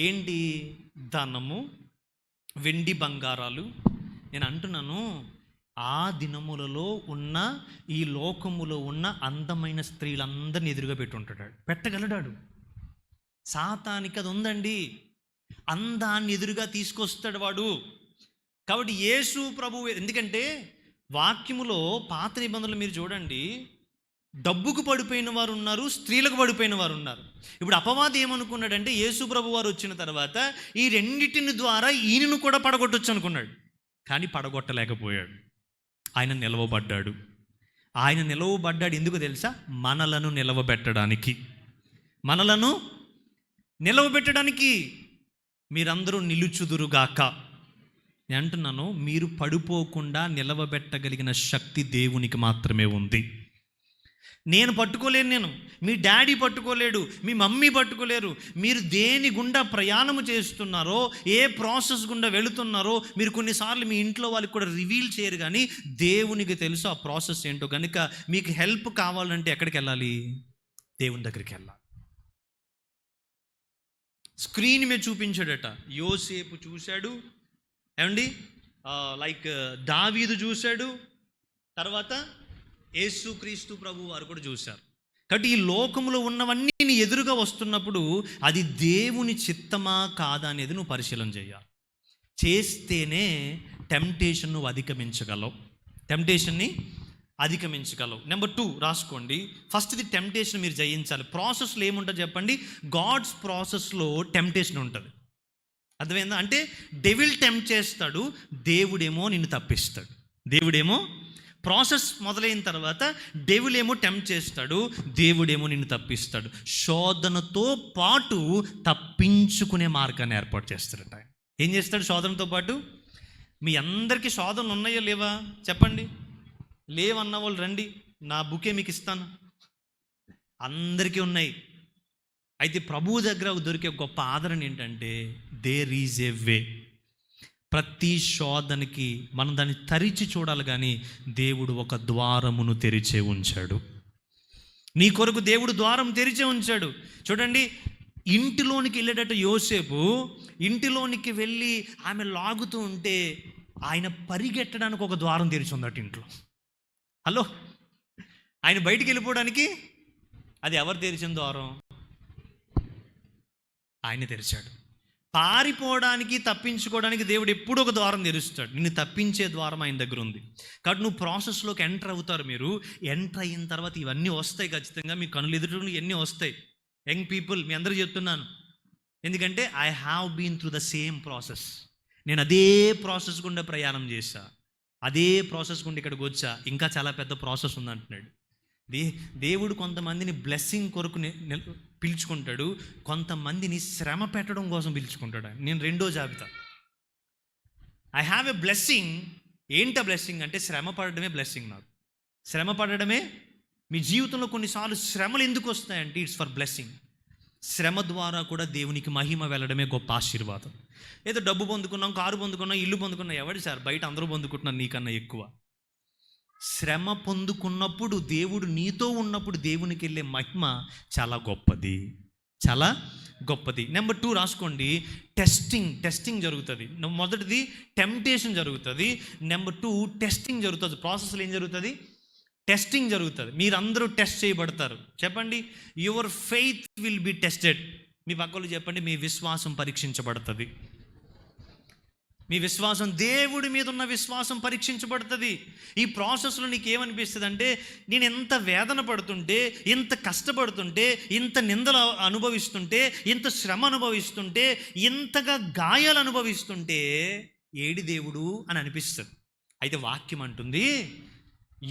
ఏంటి? ధనము, వెండి బంగారాలు. నేను అంటున్నాను, ఆ దినములలో ఉన్న ఈ లోకములో ఉన్న అందమైన స్త్రీలందరినీ ఎదురుగా పెట్టుంటాడు, పెట్టగలడాడు. సాతానికి అది ఉందండి, అందాన్ని ఎదురుగా తీసుకొస్తాడు వాడు. కాబట్టి యేసు ప్రభువు, ఎందుకంటే వాక్యములో పాత నిబంధనలు మీరు చూడండి, డబ్బుకు పడిపోయిన వారు ఉన్నారు, స్త్రీలకు పడిపోయిన వారు ఉన్నారు. ఇప్పుడు అపవాది ఏమనుకున్నాడంటే యేసు ప్రభు వారు వచ్చిన తర్వాత ఈ రెండిటిని ద్వారా ఈయనను కూడా పడగొట్టొచ్చు అనుకున్నాడు. కానీ పడగొట్టలేకపోయాడు. ఆయన నిలవబడ్డాడు. ఆయన నిలవబడ్డాడు ఎందుకు తెలుసా? మనలను నిలవబెట్టడానికి, మనలను నిలవబెట్టడానికి. మీరందరూ నిలుచుదురుగాక. నేను అంటున్నాను, మీరు పడిపోకుండా నిలవబెట్టగలిగిన శక్తి దేవునికి మాత్రమే ఉంది. నేను పట్టుకోలేను, నేను, మీ డాడీ పట్టుకోలేడు, మీ మమ్మీ పట్టుకోలేరు. మీరు దేని గుండా ప్రయాణము చేస్తున్నారో, ఏ ప్రాసెస్ గుండా వెళుతున్నారో మీరు కొన్నిసార్లు మీ ఇంట్లో వాళ్ళకి కూడా రివీల్ చేయరు, కానీ దేవునికి తెలుసు ఆ ప్రాసెస్ ఏంటో. కనుక మీకు హెల్ప్ కావాలంటే ఎక్కడికి వెళ్ళాలి? దేవుని దగ్గరికి వెళ్ళాలి. స్క్రీన్ మీద చూపించాడట. యోసేపు చూశాడు, ఏమండి, లైక్ దావీదు చూశాడు, తర్వాత యేసుక్రీస్తు ప్రభు వారు కూడా చూశారు. కాబట్టి ఈ లోకంలో ఉన్నవన్నీ నీ ఎదురుగా వస్తున్నప్పుడు అది దేవుని చిత్తమా కాదా అనేది నువ్వు పరిశీలన చేయాలి. చేస్తేనే టెంప్టేషన్ నువ్వు అధిగమించగలవు, టెంప్టేషన్ని అధిగమించగలవు. నెంబర్ 2 రాసుకోండి. ఫస్ట్ది టెంప్టేషన్ మీరు జయించాలి. ప్రాసెస్లో ఏముంటుంది చెప్పండి? గాడ్స్ ప్రాసెస్లో టెంప్టేషన్ ఉంటుంది. అర్థమైందా? అంటే డెవిల్ టెంప్ట్ చేస్తాడు, దేవుడేమో నిన్ను తప్పిస్తాడు. దేవుడేమో ప్రాసెస్ మొదలైన తర్వాత డెవిల్ ఏమో టెంప్ట్ చేస్తాడు, దేవుడేమో నిన్ను తప్పిస్తాడు. శోధనతో పాటు తప్పించుకునే మార్గాన్ని ఏర్పాటు చేస్తాడట. ఏం చేస్తాడు శోధనతో పాటు? మీ అందరికీ శోధనలు ఉన్నాయో లేవా చెప్పండి? లేవన్న వాళ్ళు రండి, నా బుకే మీకు ఇస్తాను. అందరికీ ఉన్నాయి. అయితే ప్రభువు దగ్గర దొరికే గొప్ప ఆదరణ ఏంటంటే దేర్ ఈజ్ ఏ వే. ప్రతి శోధనకి మనం దాన్ని తరిచి చూడాలి, కానీ దేవుడు ఒక ద్వారమును తెరిచే ఉంచాడు. నీ కొరకు దేవుడు ద్వారం తెరిచే ఉంచాడు. చూడండి, ఇంటిలోనికి వెళ్ళేటట్టు యోసేపు ఇంటిలోనికి వెళ్ళి ఆమె లాగుతూ ఉంటే ఆయన పరిగెట్టడానికి ఒక ద్వారం తెరిచి ఉందట ఇంట్లో. హలో, ఆయన బయటికి వెళ్ళిపోవడానికి అది ఎవరు తెరిచిన ద్వారం? ఆయన తెరిచాడు. పారిపోవడానికి, తప్పించుకోవడానికి దేవుడు ఎప్పుడూ ఒక ద్వారం తెరుస్తాడు. నిన్ను తప్పించే ద్వారం ఆయన దగ్గర ఉంది. కాబట్టి నువ్వు ప్రాసెస్లోకి ఎంటర్ అవుతారు. మీరు ఎంటర్ అయిన తర్వాత ఇవన్నీ వస్తాయి ఖచ్చితంగా. మీ కనులు ఎదుట ఇవన్నీ వస్తాయి. యంగ్ పీపుల్, మీ అందరూ చెప్తున్నాను, ఎందుకంటే I have been through the same process. నేను అదే ప్రాసెస్ గుండా ప్రయాణం చేశా, అదే ప్రాసెస్ గుండా ఇక్కడికి వచ్చా. ఇంకా చాలా పెద్ద ప్రాసెస్ ఉందంటున్నాడు. దేవుడు కొంతమందిని బ్లెస్సింగ్ కొరకు పిలుచుకుంటాడు, కొంతమందిని శ్రమ పెట్టడం కోసం పిలుచుకుంటాడు. నేను రెండో జాబితా. I have a blessing. ఏంట బ్లెస్సింగ్ అంటే శ్రమ పడడమే బ్లెస్సింగ్. నాకు శ్రమ పడడమే. మీ జీవితంలో కొన్నిసార్లు శ్రమలు ఎందుకు వస్తాయంటే ఇట్స్ ఫర్ బ్లెస్సింగ్. శ్రమ ద్వారా కూడా దేవునికి మహిమ వెళ్ళడమే గొప్ప ఆశీర్వాదం. ఏదో డబ్బు పొందుకున్నాం, కారు పొందుకున్నాం, ఇల్లు పొందుకున్నాం, ఎవడు సార్ బయట అందరూ పొందుకుంటున్నారు నీకన్నా ఎక్కువ. శ్రమ పొందుకున్నప్పుడు, దేవుడు నీతో ఉన్నప్పుడు దేవునికి వెళ్ళే మహిమ చాలా గొప్పది, చాలా గొప్పది. నెంబర్ 2 రాసుకోండి. టెస్టింగ్ జరుగుతుంది. మొదటిది టెంప్టేషన్ జరుగుతుంది. నెంబర్ 2 టెస్టింగ్ జరుగుతుంది. ప్రాసెస్లో ఏం జరుగుతుంది? టెస్టింగ్ జరుగుతుంది. మీరందరూ టెస్ట్ చేయబడతారు. చెప్పండి, your faith will be tested. మీ పక్కలు చెప్పండి, మీ విశ్వాసం పరీక్షించబడుతుంది. మీ విశ్వాసం, దేవుడి మీద ఉన్న విశ్వాసం పరీక్షించబడుతుంది. ఈ ప్రాసెస్లో నీకు ఏమనిపిస్తుంది అంటే, నేను ఎంత వేదన పడుతుంటే, ఇంత కష్టపడుతుంటే, ఇంత నిందలు అనుభవిస్తుంటే, ఇంత శ్రమ అనుభవిస్తుంటే, ఇంతగా గాయాలు అనుభవిస్తుంటే ఏడి దేవుడు అని అనిపిస్తుంది. అయితే వాక్యం అంటుంది,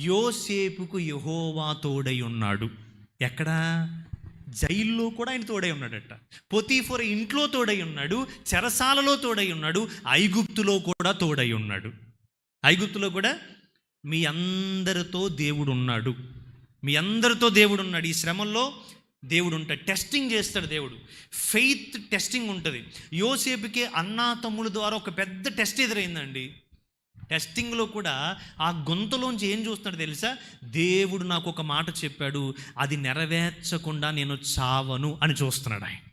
యోసేపుకు యెహోవా తోడై ఉన్నాడు. ఎక్కడా? జైల్లో కూడా ఆయన తోడై ఉన్నాడట. పొతీఫర ఇంట్లో తోడై ఉన్నాడు, చెరసాలలో తోడై ఉన్నాడు, ఐగుప్తులో కూడా తోడై ఉన్నాడు. ఐగుప్తులో కూడా మీ అందరితో దేవుడు ఉన్నాడు. మీ అందరితో దేవుడు ఉన్నాడు. ఈ శ్రమల్లో దేవుడు ఉంటాడు. టెస్టింగ్ చేస్తాడు దేవుడు. ఫెయిత్ టెస్టింగ్ ఉంటుంది. యోసేపుకి అన్నా తమ్ముల ద్వారా ఒక పెద్ద టెస్ట్ ఎదురైందండి. టెస్టింగ్లో కూడా ఆ గొంతులోంచి ఏం చూస్తున్నాడు తెలుసా? దేవుడు నాకు ఒక మాట చెప్పాడు, అది నెరవేర్చకుండా నేను చావను అని చూస్తున్నాడు. ఆయన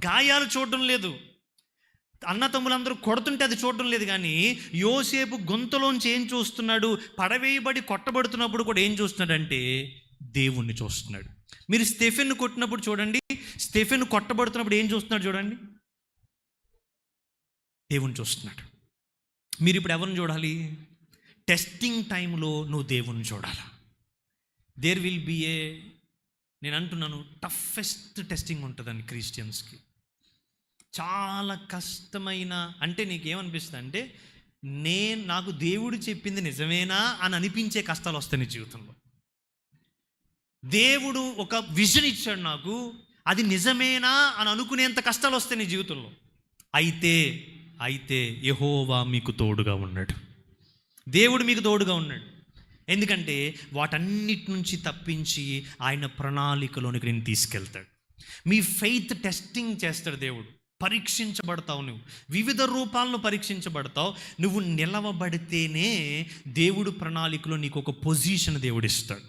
గాయాలు చూడడం లేదు, అన్న తమ్ములందరూ కొడుతుంటే అది చూడడం లేదు. కానీ యోసేపు గొంతులోంచి ఏం చూస్తున్నాడు? పడవేయబడి కొట్టబడుతున్నప్పుడు కూడా ఏం చూస్తున్నాడంటే దేవుణ్ణి చూస్తున్నాడు. మీరు స్టెఫెన్ను కొట్టినప్పుడు చూడండి, స్టెఫెన్ కొట్టబడుతున్నప్పుడు ఏం చూస్తున్నాడు చూడండి? దేవుణ్ణి చూస్తున్నాడు. మీరు ఇప్పుడు ఎవరిని చూడాలి? టెస్టింగ్ టైంలో నువ్వు దేవుణ్ణి చూడాలి. దేర్ విల్ బి నేను అంటున్నాను, టఫెస్ట్ టెస్టింగ్ ఉంటుందండి క్రిస్టియన్స్కి. చాలా కష్టమైన, అంటే నీకేమనిపిస్తుంది అంటే నాకు దేవుడు చెప్పింది నిజమేనా అని అనిపించే కష్టాలు వస్తాయి నీ జీవితంలో. దేవుడు ఒక విజన్ ఇచ్చాడు నాకు, అది నిజమేనా అని అనుకునేంత కష్టాలు వస్తాయి నీ జీవితంలో. అయితే యెహోవా మీకు తోడుగా ఉన్నాడు. దేవుడు మీకు తోడుగా ఉన్నాడు. ఎందుకంటే వాటన్నిటి నుంచి తప్పించి ఆయన ప్రణాళికలోనికి నేను తీసుకెళ్తాడు. మీ ఫెయిత్ టెస్టింగ్ చేస్తాడు దేవుడు. పరీక్షించబడతావు. నువ్వు వివిధ రూపాలను పరీక్షించబడతావు. నువ్వు నిలవబడితేనే దేవుడు ప్రణాళికలో నీకు ఒక పొజిషన్ దేవుడు ఇస్తాడు.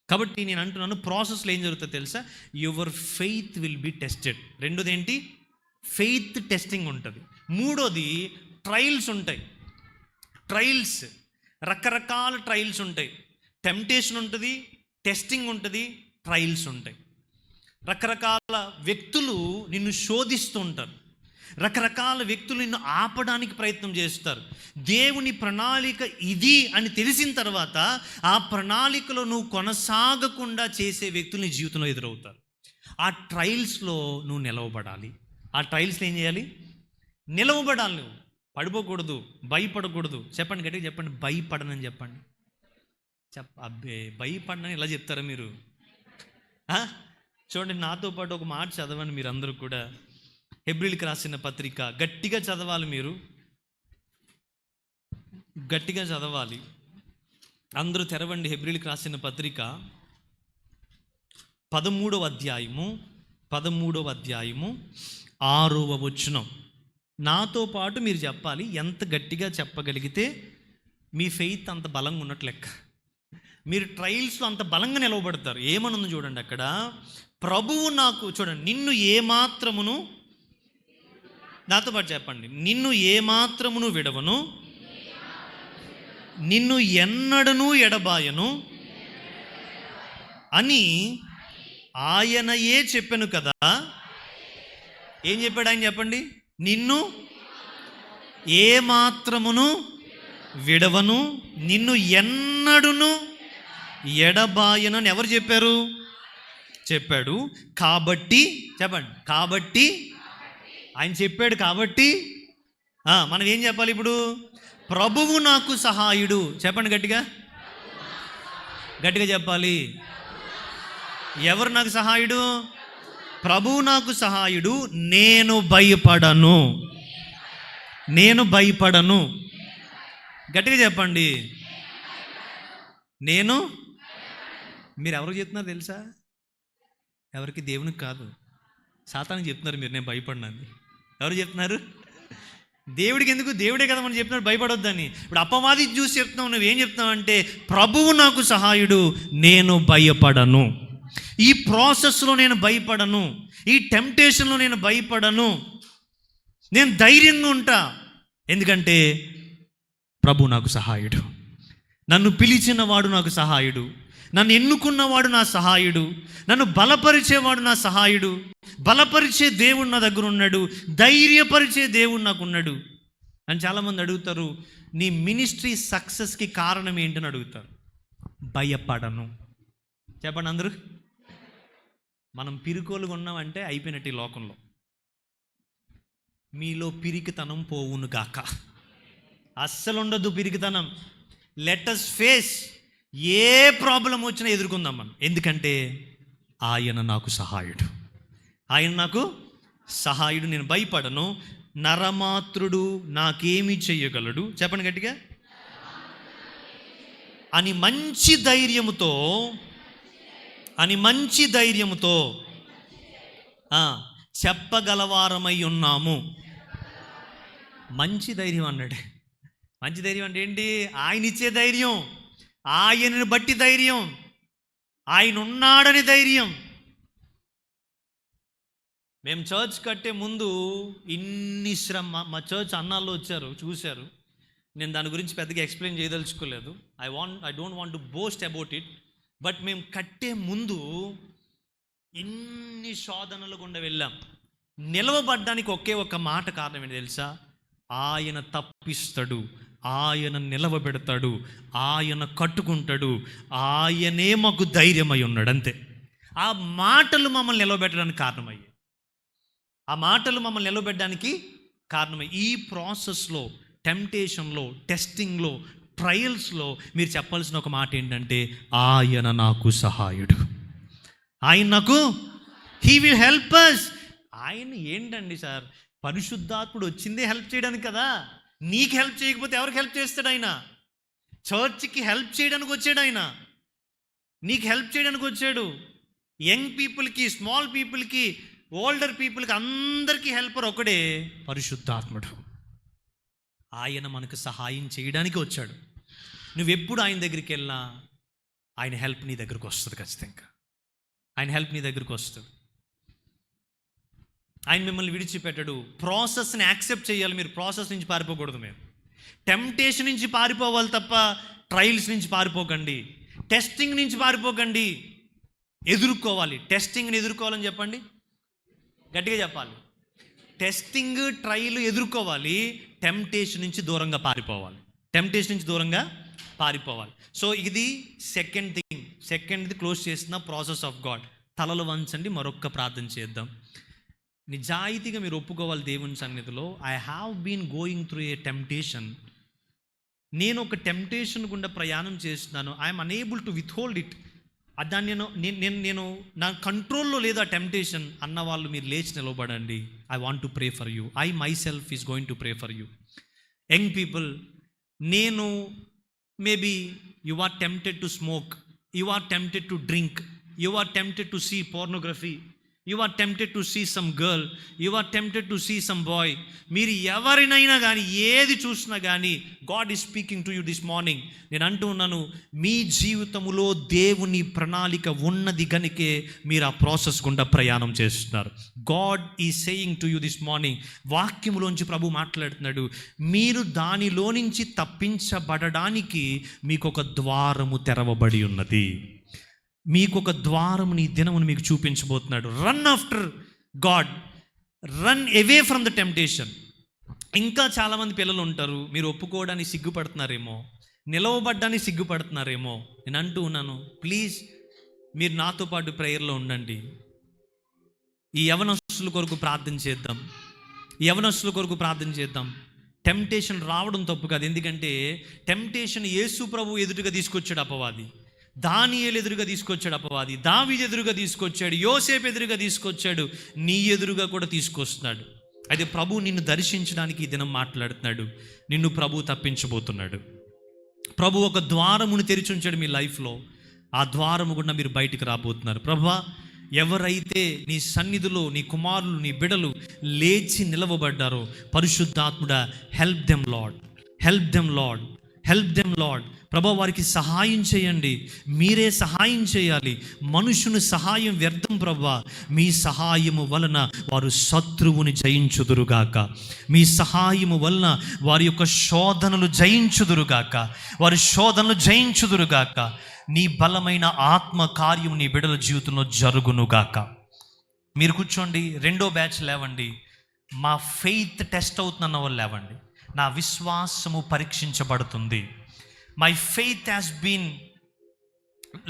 కాబట్టి నేను అంటున్నాను, ప్రాసెస్లో ఏం జరుగుతుందో తెలుసా? Your faith will be tested. రెండోది ఏంటి? ఫెయిత్ టెస్టింగ్ ఉంటుంది. మూడోది ట్రయల్స్ ఉంటాయి. ట్రయల్స్, రకరకాల ట్రయల్స్ ఉంటాయి. టెంప్టేషన్ ఉంటుంది, టెస్టింగ్ ఉంటుంది, ట్రయల్స్ ఉంటాయి. రకరకాల వ్యక్తులు నిన్ను శోధిస్తూ ఉంటారు. రకరకాల వ్యక్తులు నిన్ను ఆపడానికి ప్రయత్నం చేస్తారు. దేవుని ప్రణాళిక ఇది అని తెలిసిన తర్వాత ఆ ప్రణాళికలో నువ్వు కొనసాగకుండా చేసే వ్యక్తులు నీ జీవితంలో ఎదురవుతారు. ఆ ట్రయల్స్లో నువ్వు నిలవబడాలి. ఆ ట్రయల్స్లో ఏం చేయాలి? నిలవబడాలి. నువ్వు పడిపోకూడదు, భయపడకూడదు. చెప్పండి, గట్టిగా చెప్పండి, భయపడనని చెప్పండి. అబ్బే, భయపడనని ఇలా చెప్తారా మీరు? చూడండి, నాతో పాటు ఒక మాట చదవండి మీరు అందరూ కూడా. హెబ్రీయులకు రాసిన పత్రిక గట్టిగా చదవాలి. మీరు గట్టిగా చదవాలి. అందరూ తెరవండి. హెబ్రీయులకు రాసిన పత్రిక 13వ అధ్యాయము 6వ వచనం. నాతో పాటు మీరు చెప్పాలి. ఎంత గట్టిగా చెప్పగలిగితే మీ ఫెయిత్ అంత బలంగా ఉన్నట్లు లెక్క. మీరు ట్రయల్స్లో అంత బలంగా నిలవబడతారు. ఏమనుంది చూడండి అక్కడ, ప్రభువు నాకు, చూడండి, నిన్ను ఏమాత్రమును, నాతో పాటు చెప్పండి, నిన్ను ఏమాత్రమును విడవను, నిన్ను ఎన్నడను ఎడబాయను అని ఆయనయే చెప్పాను కదా. ఏం చెప్పాడు ఆయన చెప్పండి? నిన్ను ఏమాత్రమును విడవను, నిన్ను ఎన్నడును ఎడబాయను అని ఎవరు చెప్పారు? చెప్పాడు. కాబట్టి చెప్పండి, కాబట్టి ఆయన చెప్పాడు కాబట్టి మనం ఏం చెప్పాలి ఇప్పుడు? ప్రభువు నాకు సహాయుడు. చెప్పండి గట్టిగా, గట్టిగా చెప్పాలి. ఎవరు నాకు సహాయుడు? ప్రభువు నాకు సహాయుడు, నేను భయపడను, నేను భయపడను. గట్టిగా చెప్పండి, నేను. మీరు ఎవరికి చెప్తున్నారు తెలుసా? ఎవరికి? దేవునికి కాదు, సాతానికి చెప్తున్నారు మీరు నేను భయపడినాను. ఎవరు చెప్తున్నారు? దేవుడికి. ఎందుకు? దేవుడే కదా మనం చెప్తున్నాడు భయపడొద్దని. ఇప్పుడు అపవాది చూసి చెప్తున్నావు, నువ్వేం చెప్తున్నావు అంటే ప్రభువు నాకు సహాయుడు, నేను భయపడను. ఈ ప్రాసెస్లో నేను భయపడను, ఈ టెంప్టేషన్లో నేను భయపడను, నేను ధైర్యంగా ఉంటా. ఎందుకంటే ప్రభు నాకు సహాయుడు, నన్ను పిలిచిన వాడు నాకు సహాయుడు, నన్ను ఎన్నుకున్నవాడు నా సహాయుడు, నన్ను బలపరిచేవాడు నా సహాయుడు, బలపరిచే దేవుడు నా దగ్గర ఉన్నాడు, ధైర్యపరిచే దేవుడు నాకు ఉన్నాడు అని చాలామంది అడుగుతారు. నీ మినిస్ట్రీ సక్సెస్కి కారణం ఏంటని అడుగుతారు. భయపడను. చెప్పండి అందరూ. మనం పిరికోలుగా ఉన్నామంటే అయిపోయినట్టు ఈ లోకంలో. మీలో పిరికితనం పోవును గాక. అస్సలు ఉండదు పిరికితనం. Let us face. ఏ ప్రాబ్లం వచ్చినా ఎదుర్కొందాం మనం. ఎందుకంటే ఆయన నాకు సహాయుడు, ఆయన నాకు సహాయుడు, నేను భయపడను. నరమాత్రుడు నాకేమి చెయ్యగలడు? చెప్పండి గట్టిగా. అని మంచి ధైర్యముతో, అని మంచి ధైర్యముతో చెప్పగలవారమై ఉన్నాము. మంచి ధైర్యం అన్నాడు. మంచి ధైర్యం అంటే ఏంటి? ఆయన ఇచ్చే ధైర్యం, ఆయనను బట్టి ధైర్యం, ఆయన ఉన్నాడని ధైర్యం. మేము చర్చ్ కట్టే ముందు ఇన్ని శ్రమ, మా చర్చ్ అన్నాళ్ళు వచ్చారు చూశారు. నేను దాని గురించి పెద్దగా ఎక్స్ప్లెయిన్ చేయదలుచుకోలేదు. I don't want to boast about it. But మేము కట్టే ముందు ఇన్ని శోధనలు గుండా వెళ్ళాం. నిలవబడ్డానికి ఒకే ఒక మాట కారణం ఏంటి తెలుసా? ఆయన తప్పిస్తాడు, ఆయన నిలవబెడతాడు, ఆయన కట్టుకుంటాడు, ఆయనే మాకు ధైర్యమై ఉన్నాడు. అంతే. ఆ మాటలు మమ్మల్ని నిలవబెట్టడానికి కారణమయ్యాయి. ఆ మాటలు మమ్మల్ని నిలవబెట్టడానికి కారణమయ్యి. ఈ ప్రాసెస్లో, టెంప్టేషన్లో, టెస్టింగ్లో, ట్రయల్స్లో మీరు చెప్పాల్సిన ఒక మాట ఏంటంటే ఆయన నాకు సహాయుడు, ఆయన నాకు, హీ విల్ హెల్ప్ us. ఆయన ఏంటండి సార్, పరిశుద్ధాత్ముడు వచ్చిందే హెల్ప్ చేయడానికి కదా. నీకు హెల్ప్ చేయకపోతే ఎవరికి హెల్ప్ చేస్తాడు ఆయన? చర్చ్కి హెల్ప్ చేయడానికి వచ్చాడు ఆయన, నీకు హెల్ప్ చేయడానికి వచ్చాడు. యంగ్ పీపుల్కి, స్మాల్ పీపుల్కి, ఓల్డర్ పీపుల్కి, అందరికీ హెల్పర్ ఒకడే, పరిశుద్ధాత్ముడు. ఆయన మనకు సహాయం చేయడానికి వచ్చాడు. నువ్వెప్పుడు ఆయన దగ్గరికి వెళ్ళినా ఆయన హెల్ప్ నీ దగ్గరకు వస్తుంది. ఖచ్చితంగా ఆయన హెల్ప్ నీ దగ్గరకు వస్తుంది. ఆయన మిమ్మల్ని విడిచిపెట్టడు. ప్రాసెస్ని యాక్సెప్ట్ చేయాలి. మీరు ప్రాసెస్ నుంచి పారిపోకూడదు. మేము టెంప్టేషన్ నుంచి పారిపోవాలి తప్ప ట్రయల్స్ నుంచి పారిపోకండి, టెస్టింగ్ నుంచి పారిపోకండి. ఎదుర్కోవాలి. టెస్టింగ్ని ఎదుర్కోవాలని చెప్పండి, గట్టిగా చెప్పాలి. టెస్టింగ్, ట్రయల్ ఎదుర్కోవాలి. టెంప్టేషన్ నుంచి దూరంగా పారిపోవాలి, టెంప్టేషన్ నుంచి దూరంగా పారిపోవాలి. సో ఇది సెకండ్ థింగ్. సెకండ్ది క్లోజ్ చేసిన ప్రాసెస్ ఆఫ్ గాడ్. తలలు వంచండి, మరొక్క ప్రార్థన చేద్దాం. నిజాయితీగా మీరు ఒప్పుకోవాలి దేవుని సన్నిధిలో, I have been going through a temptation. నేను ఒక టెంప్టేషన్ గుండా ప్రయాణం చేస్తున్నాను. I'm unable to withhold it. దాన్ని నేను నా కంట్రోల్లో లేదు ఆ టెంప్టేషన్ అన్న వాళ్ళు మీరు లేచి నిలబడండి. I want to pray for you. I my self is going to pray for you. Young people, నేను maybe you are tempted to smoke, you are tempted to drink, you are tempted to see pornography, you are tempted to see some girl, you are tempted to see some boy. మీరు ఎవరినైనా కానీ ఏది చూసినా కానీ God is speaking to you this morning. నేను అంటూ ఉన్నాను, మీ జీవితంలో దేవుని ప్రణాళిక ఉన్నది కనుకే మీరు ఆ ప్రాసెస్ గుండా ప్రయాణం చేస్తున్నారు. God is saying to you this morning. వాక్యములోంచి ప్రభు మాట్లాడుతున్నాడు, మీరు దానిలో నుంచి తప్పించబడడానికి మీకు ఒక ద్వారము తెరవబడి ఉన్నది. మీకు ఒక ద్వారము నీ దినమును మీకు చూపించబోతున్నాడు. Run after God, run away from the temptation. ఇంకా చాలామంది పిల్లలు ఉంటారు, మీరు ఒప్పుకోవడానికి సిగ్గుపడుతున్నారేమో, నిలవబడ్డానికి సిగ్గుపడుతున్నారేమో. నేను అంటూ ఉన్నాను, ప్లీజ్ మీరు నాతో పాటు ప్రేయర్లో ఉండండి. ఈ యవనస్తుల కొరకు ప్రార్థన చేద్దాం, యవనస్తుల కొరకు ప్రార్థన చేద్దాం. టెంప్టేషన్ రావడం తప్పు కాదు, ఎందుకంటే టెంప్టేషన్ యేసు ప్రభు ఎదురుగా తీసుకొచ్చాడు అపవాది, దానియేలు ఎదురుగా తీసుకొచ్చాడు అపవాది, దావీదు ఎదురుగా తీసుకొచ్చాడు, యోసేపు ఎదురుగా తీసుకొచ్చాడు, నీ ఎదురుగా కూడా తీసుకొస్తున్నాడు. అయితే ప్రభు నిన్ను దర్శించడానికి ఈ దినం మాట్లాడుతున్నాడు. నిన్ను ప్రభు తప్పించబోతున్నాడు. ప్రభు ఒక ద్వారమును తెరిచి ఉంచాడు మీ లైఫ్లో. ఆ ద్వారము గుండా మీరు బయటికి రాబోతున్నారు. ప్రభువా, ఎవరైతే నీ సన్నిధిలో నీ కుమారులు నీ బిడలు లేచి నిలవబడ్డారో, పరిశుద్ధాత్ముడా help them lord, help them lord, help them lord. ప్రభా, వారికి సహాయం చేయండి, మీరే సహాయం చేయాలి. మనుషుని సహాయం వ్యర్థం ప్రభా. మీ సహాయము వలన వారు శత్రువుని జయించుదురుగాక, మీ సహాయము వలన వారి యొక్క శోధనలు జయించుదురుగాక, వారి శోధనలు జయించుదురుగాక. నీ బలమైన ఆత్మ కార్యం నీ బిడ్డల జీవితంలో జరుగునుగాక. మీరు కూర్చోండి, రెండో బ్యాచ్ లేవండి. మా ఫెయిత్ టెస్ట్ అవుతున్న వాళ్ళు లేవండి. నా విశ్వాసము పరీక్షించబడుతుంది. మై ఫెయిత్ హ్యాస్ బీన్,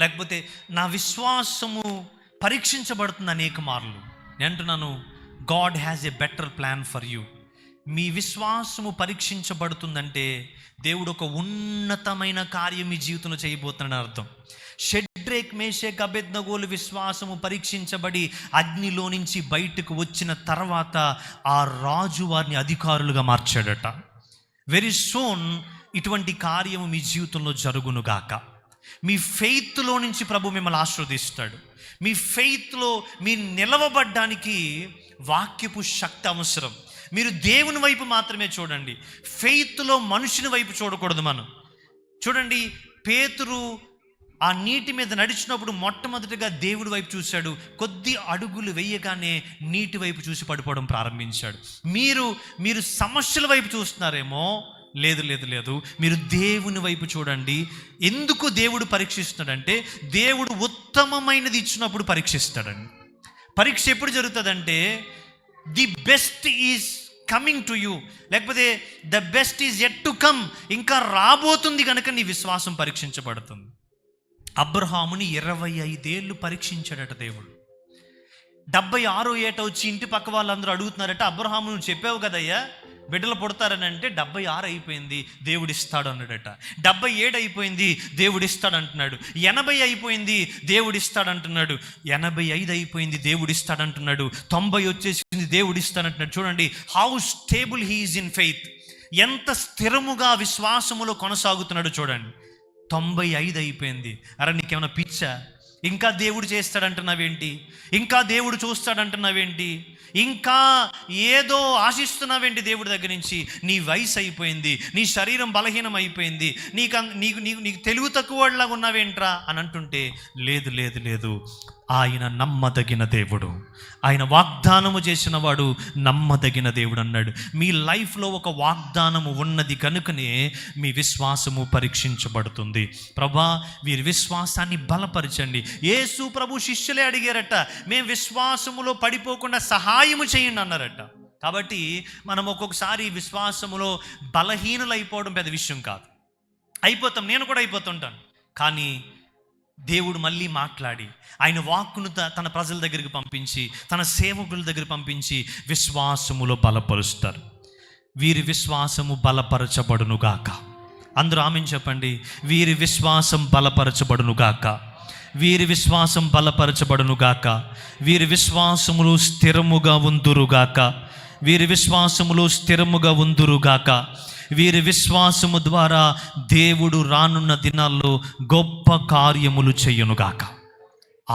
లేకపోతే నా విశ్వాసము పరీక్షించబడుతుంది అనేక మార్లు. నేను అంటున్నాను, God has a better plan for you. మీ విశ్వాసము పరీక్షించబడుతుందంటే దేవుడు ఒక ఉన్నతమైన కార్యం మీ జీవితంలో చేయబోతున్నాడని అర్థం. షడ్రేక్, మేషేక్, అబేద్నెగోలు విశ్వాసము పరీక్షించబడి అగ్నిలో నుంచి బయటకు వచ్చిన తర్వాత ఆ రాజు వారిని అధికారులుగా మార్చాడట. వెరీ సూన్ ఇటువంటి కార్యము మీ జీవితంలో జరుగునుగాక. మీ ఫెయిత్లో నుంచి ప్రభు మిమ్మల్ని ఆశీర్వదిస్తాడు. మీ ఫెయిత్లో మీరు నిలవబడ్డానికి వాక్యపు శక్తి అవసరం. మీరు దేవుని వైపు మాత్రమే చూడండి, ఫెయిత్లో మనుషుని వైపు చూడకూడదు. మనం చూడండి, పేతురు ఆ నీటి మీద నడిచినప్పుడు మొట్టమొదటిగా దేవుడి వైపు చూశాడు. కొద్ది అడుగులు వేయగానే నీటి వైపు చూసి పడిపోవడం ప్రారంభించాడు. మీరు సమస్యల వైపు చూస్తున్నారేమో, లేదు లేదు లేదు, మీరు దేవుని వైపు చూడండి. ఎందుకు దేవుడు పరీక్షిస్తున్నాడంటే, దేవుడు ఉత్తమమైనది ఇచ్చినప్పుడు పరీక్షిస్తాడండి. పరీక్ష ఎప్పుడు జరుగుతుందంటే, the best is coming to you, లేకపోతే the best is yet to come, ఇంకా రాబోతుంది కనుక నీ విశ్వాసం పరీక్షించబడుతుంది. అబ్రహాముని 25 ఏళ్ళు పరీక్షించాడట దేవుడు. 76వ ఏట వచ్చి ఇంటి పక్క వాళ్ళందరూ అడుగుతున్నారట, అబ్రహాము నువ్వు చెప్పావు కదయ్యా బిడ్డలు పుడతారని అంటే 76 అయిపోయింది, దేవుడు ఇస్తాడు అన్నాడట. 77 అయిపోయింది, దేవుడు ఇస్తాడు అంటున్నాడు. 80 అయిపోయింది, దేవుడు ఇస్తాడు అంటున్నాడు. 85 అయిపోయింది, దేవుడు ఇస్తాడు అంటున్నాడు. 90 వచ్చేసింది, దేవుడు ఇస్తాడు అంటున్నాడు. చూడండి how stable he is in faith, ఎంత స్థిరముగా విశ్వాసములో కొనసాగుతున్నాడు చూడండి. 95 అయిపోయింది. అరే నీకేమైనా పిచ్చా? ఇంకా దేవుడు చేస్తాడంటున్నావేంటి? ఇంకా దేవుడు చూస్తాడంటున్నావేంటి? ఇంకా ఏదో ఆశిస్తున్నావేంటి దేవుడి దగ్గర నుంచి? నీ వయసు అయిపోయింది, నీ శరీరం బలహీనం అయిపోయింది, నీకు తెలివి తక్కువలాగా ఉన్నావేంట్రా అని అంటుంటే, లేదు లేదు లేదు, ఆయన నమ్మదగిన దేవుడు, ఆయన వాగ్దానము చేసిన వాడు నమ్మదగిన దేవుడు అన్నాడు. మీ లైఫ్లో ఒక వాగ్దానము ఉన్నది కనుకనే మీ విశ్వాసము పరీక్షించబడుతుంది. ప్రభా, వీరి విశ్వాసాన్ని బలపరచండి. యేసు ప్రభు శిష్యులే అడిగారట, మేము విశ్వాసములో పడిపోకుండా సహాయము చేయండి అన్నారట. కాబట్టి మనం ఒక్కొక్కసారి విశ్వాసములో బలహీనులైపోవడం పెద్ద విషయం కాదు. అయిపోతాం, నేను కూడా అయిపోతుంటాను. కానీ దేవుడు మళ్ళీ మాట్లాడి ఆయన వాక్కును తన ప్రజల దగ్గరికి పంపించి, తన సేవకుల దగ్గర పంపించి విశ్వాసములో బలపరుస్తారు. వీరి విశ్వాసము బలపరచబడునుగాక. అందరూ ఆమేన్ చెప్పండి. వీరి విశ్వాసం బలపరచబడునుగాక, వీరి విశ్వాసం బలపరచబడునుగాక. వీరి విశ్వాసములు స్థిరముగా ఉందురుగాక, వీరి విశ్వాసములు స్థిరముగా ఉందురుగాక. వీరి విశ్వాసము ద్వారా దేవుడు రానున్న దినాల్లో గొప్ప కార్యములు చేయునుగాక.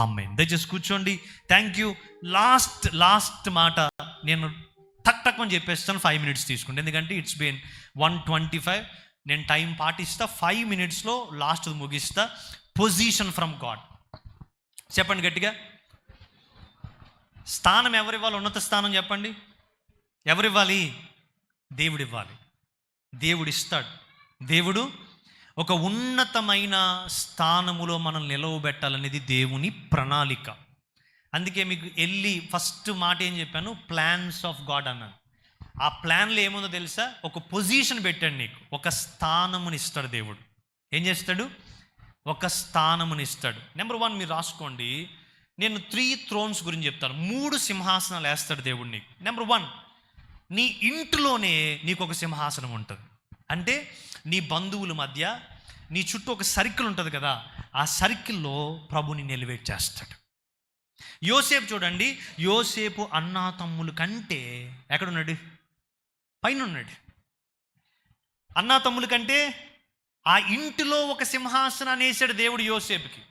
ఆమేన్. దయచేసి కూర్చోండి. Thank you. లాస్ట్ మాట నేను టక్ అని చెప్పేస్తాను. 5 minutes తీసుకోండి, ఎందుకంటే ఇట్స్ బీన్ 1:25. నేను టైం పాటిస్తా. 5 minutesలో లాస్ట్ ముగిస్తా. Position from God. చెప్పండి గట్టిగా. స్థానం ఎవరివ్వాలి? ఉన్నత స్థానం చెప్పండి. ఎవరివ్వాలి? దేవుడు ఇవ్వాలి. దేవుడు ఇస్తాడు. దేవుడు ఒక ఉన్నతమైన స్థానములో మనం నిలవబెట్టాలనేది దేవుని ప్రణాళిక. అందుకే మీకు వెళ్ళి ఫస్ట్ మాట ఏం చెప్పాను? ప్లాన్స్ ఆఫ్ గాడ్ అన్నాను. ఆ ప్లాన్లో ఏముందో తెలుసా? ఒక పొజిషన్ పెట్టాడు నీకు, ఒక స్థానముని ఇస్తాడు దేవుడు. ఏం చేస్తాడు? ఒక స్థానముని ఇస్తాడు. నెంబర్ 1 మీరు రాసుకోండి. నేను 3 thrones గురించి చెప్తాను. 3 సింహాసనాలు వేస్తాడు దేవుడు నీకు. నెంబర్ 1, నీ ఇంటిలోనే నీకు ఒక సింహాసనం ఉంటుంది. అంటే నీ బంధువుల మధ్య నీ చుట్టూ ఒక సర్కిల్ ఉంటుంది కదా, ఆ సర్కిల్లో ప్రభుని ఎలివేట్ చేస్తాడు. యోసేపు చూడండి, యోసేపు అన్నా తమ్ముల కంటే ఎక్కడున్నాడు? పైన ఉన్నాడు. అన్నా తమ్ముల కంటే ఆ ఇంటిలో ఒక సింహాసనాన్ని వేసాడు దేవుడు యోసేపుకి.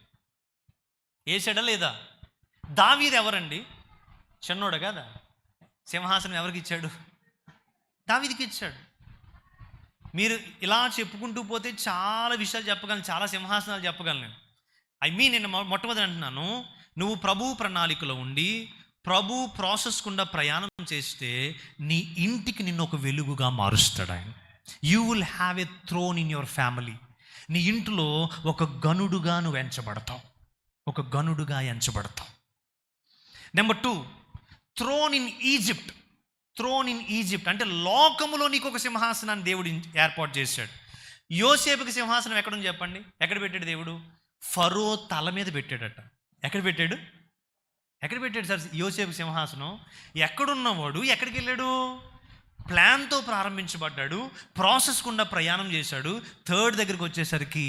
వేసాడా లేదా? దావీదు ఎవరండి? చిన్నోడు కదా. సింహాసనం ఎవరికి ఇచ్చాడు? దావీదుకి ఇచ్చాడు. మీరు ఇలా చెప్పుకుంటూ పోతే చాలా విషయాలు చెప్పగలను, చాలా సింహాసనాలు చెప్పగలను. నేను మొట్టమొదటి అంటున్నాను, నువ్వు ప్రభు ప్రణాళికలో ఉండి ప్రభు ప్రాసెస్ గుండా ప్రయాణం చేస్తే నీ ఇంటికి నిన్ను ఒక వెలుగుగా మారుస్తాడు ఆయన. You will have a throne in your family. నీ ఇంట్లో ఒక గనుడుగా నువ్వు ఎంచబడతావు. ఒక గనుడుగా ఎంచబడతావు. Number 2, throne in Egypt. Throne in Egypt అంటే లోకములో నీకు ఒక సింహాసనాన్ని దేవుడు ఏర్పాటు చేశాడు. యోసేపుకి సింహాసనం ఎక్కడుంది చెప్పండి? ఎక్కడ పెట్టాడు దేవుడు? ఫరో తల మీద పెట్టాడట. ఎక్కడ పెట్టాడు? ఎక్కడ పెట్టాడు సార్ యోసేపు సింహాసనం? ఎక్కడున్నవాడు ఎక్కడికి వెళ్ళాడు? ప్లాన్తో ప్రారంభించబడ్డాడు, ప్రాసెస్ గుండా ప్రయాణం చేశాడు. 3rd దగ్గరికి వచ్చేసరికి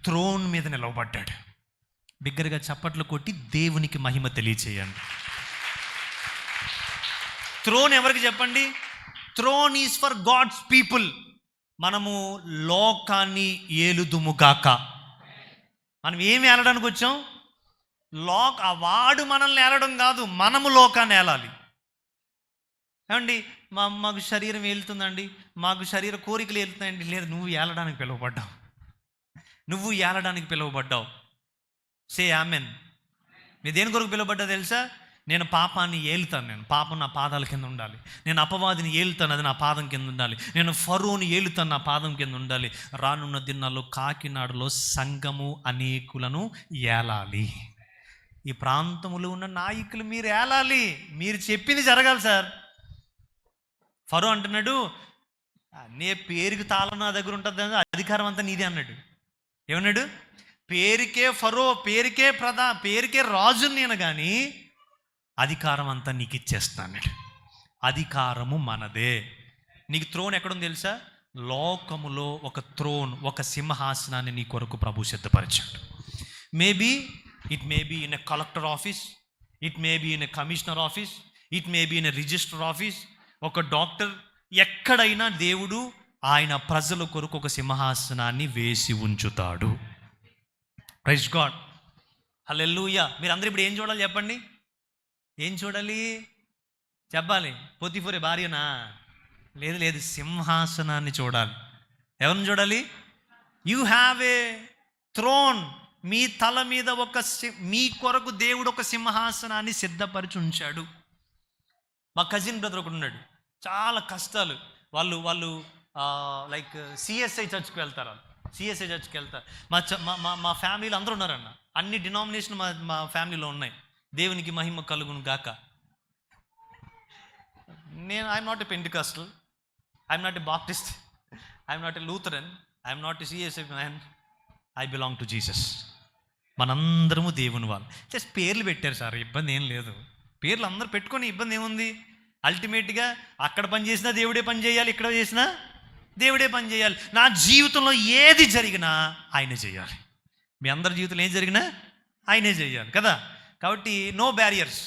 థ్రోన్ మీద నిలవబడ్డాడు. బిగ్గరగా చప్పట్లు కొట్టి దేవునికి మహిమ తెలియచేయండి. థ్రోన్ ఎవరికి చెప్పండి? Throne is for God's people. మనము లోకాన్ని ఏలుదుముగాక. మనం ఏమి ఏలడానికి వచ్చాం? వాడు మనల్ని ఏలడం కాదు, మనము లోకాన్ని ఏలాలి. ఏమండి, మాకు శరీరం ఏలుతుందండి, మాకు శరీర కోరికలు ఏలుతున్నాయండి. లేదు, నువ్వు ఏలడానికి పిలువబడ్డావు. నువ్వు ఏలడానికి పిలువబడ్డావు. సే ఆమెన్. మీరు దేని కొరకు పిలువబడ్డా తెలుసా? నేను పాపాన్ని ఏలుతాను. నేను పాపం నా పాదాల కింద ఉండాలి. నేను అపవాదిని ఏలుతాను, అది నా పాదం కింద ఉండాలి. నేను ఫరోని ఏలుతాను, నా పాదం కింద ఉండాలి. రానున్న దినాల్లో కాకినాడలో సంఘము అనేకులను ఏలాలి. ఈ ప్రాంతంలో ఉన్న నాయకులు మీరు ఏలాలి. మీరు చెప్పింది జరగాలి సార్. ఫరో అంటున్నాడు, నే పేరుకి తాళం నా దగ్గర ఉంటుంది, అధికారం అంతా నీదే అన్నాడు. ఏమన్నాడు? పేరుకే ఫరో, పేరుకే రాజు నేను, కానీ అధికారం అంతా నీకు ఇచ్చేస్తాను. అధికారము మనదే. నీకు థ్రోన్ ఎక్కడుంది తెలుసా? లోకములో ఒక థ్రోన్, ఒక సింహాసనాన్ని నీ కొరకు ప్రభు సిద్ధపరిచాడు. It may be in a collector office, it may be in a commissioner office, it may be in a register office, ఒక డాక్టర్. ఎక్కడైనా దేవుడు ఆయన ప్రజల కొరకు ఒక సింహాసనాన్ని వేసి ఉంచుతాడు. Praise God, hallelujah. మీరందరూ ఇప్పుడు ఏం చూడాలి చెప్పండి? ఏం చూడాలి చెప్పాలి? పొతిఫెర భార్యనా? లేదు, సింహాసనాన్ని చూడాలి. ఎవరిని చూడాలి? You have a throne. మీ తల మీద మీ కొరకు దేవుడు ఒక సింహాసనాన్ని సిద్ధపరిచి ఉంచాడు. మా కజిన్ బ్రదర్ ఒకడు ఉన్నాడు, చాలా కష్టాలు. వాళ్ళు లైక్ సిఎస్ఐ చర్చ్కి వెళ్తారు. సిఎస్ఐ చర్చ్కి వెళ్తారు. మా ఫ్యామిలీలో అందరూ ఉన్నారన్న. అన్ని డినామినేషన్ మా ఫ్యామిలీలో ఉన్నాయి. దేవునికి మహిమ కలుగును గాక. I'm not a Pentecostal, I'm not a Baptist, I'm not a Lutheran, I'm not a CSI man. I belong to Jesus. మనందరము దేవుని వాళ్ళు. జస్ట్ పేర్లు పెట్టారు సార్, ఇబ్బంది ఏం లేదు. పేర్లు అందరూ పెట్టుకొని ఇబ్బంది ఏముంది? అల్టిమేట్గా అక్కడ పని చేసినా దేవుడే పని చేయాలి, ఇక్కడ చేసినా దేవుడే పని చేయాలి. నా జీవితంలో ఏది జరిగినా ఆయనే చేయాలి. మీ అందరి జీవితంలో ఏం జరిగినా ఆయనే చేయాలి కదా. కాబట్టి నో బ్యారియర్స్.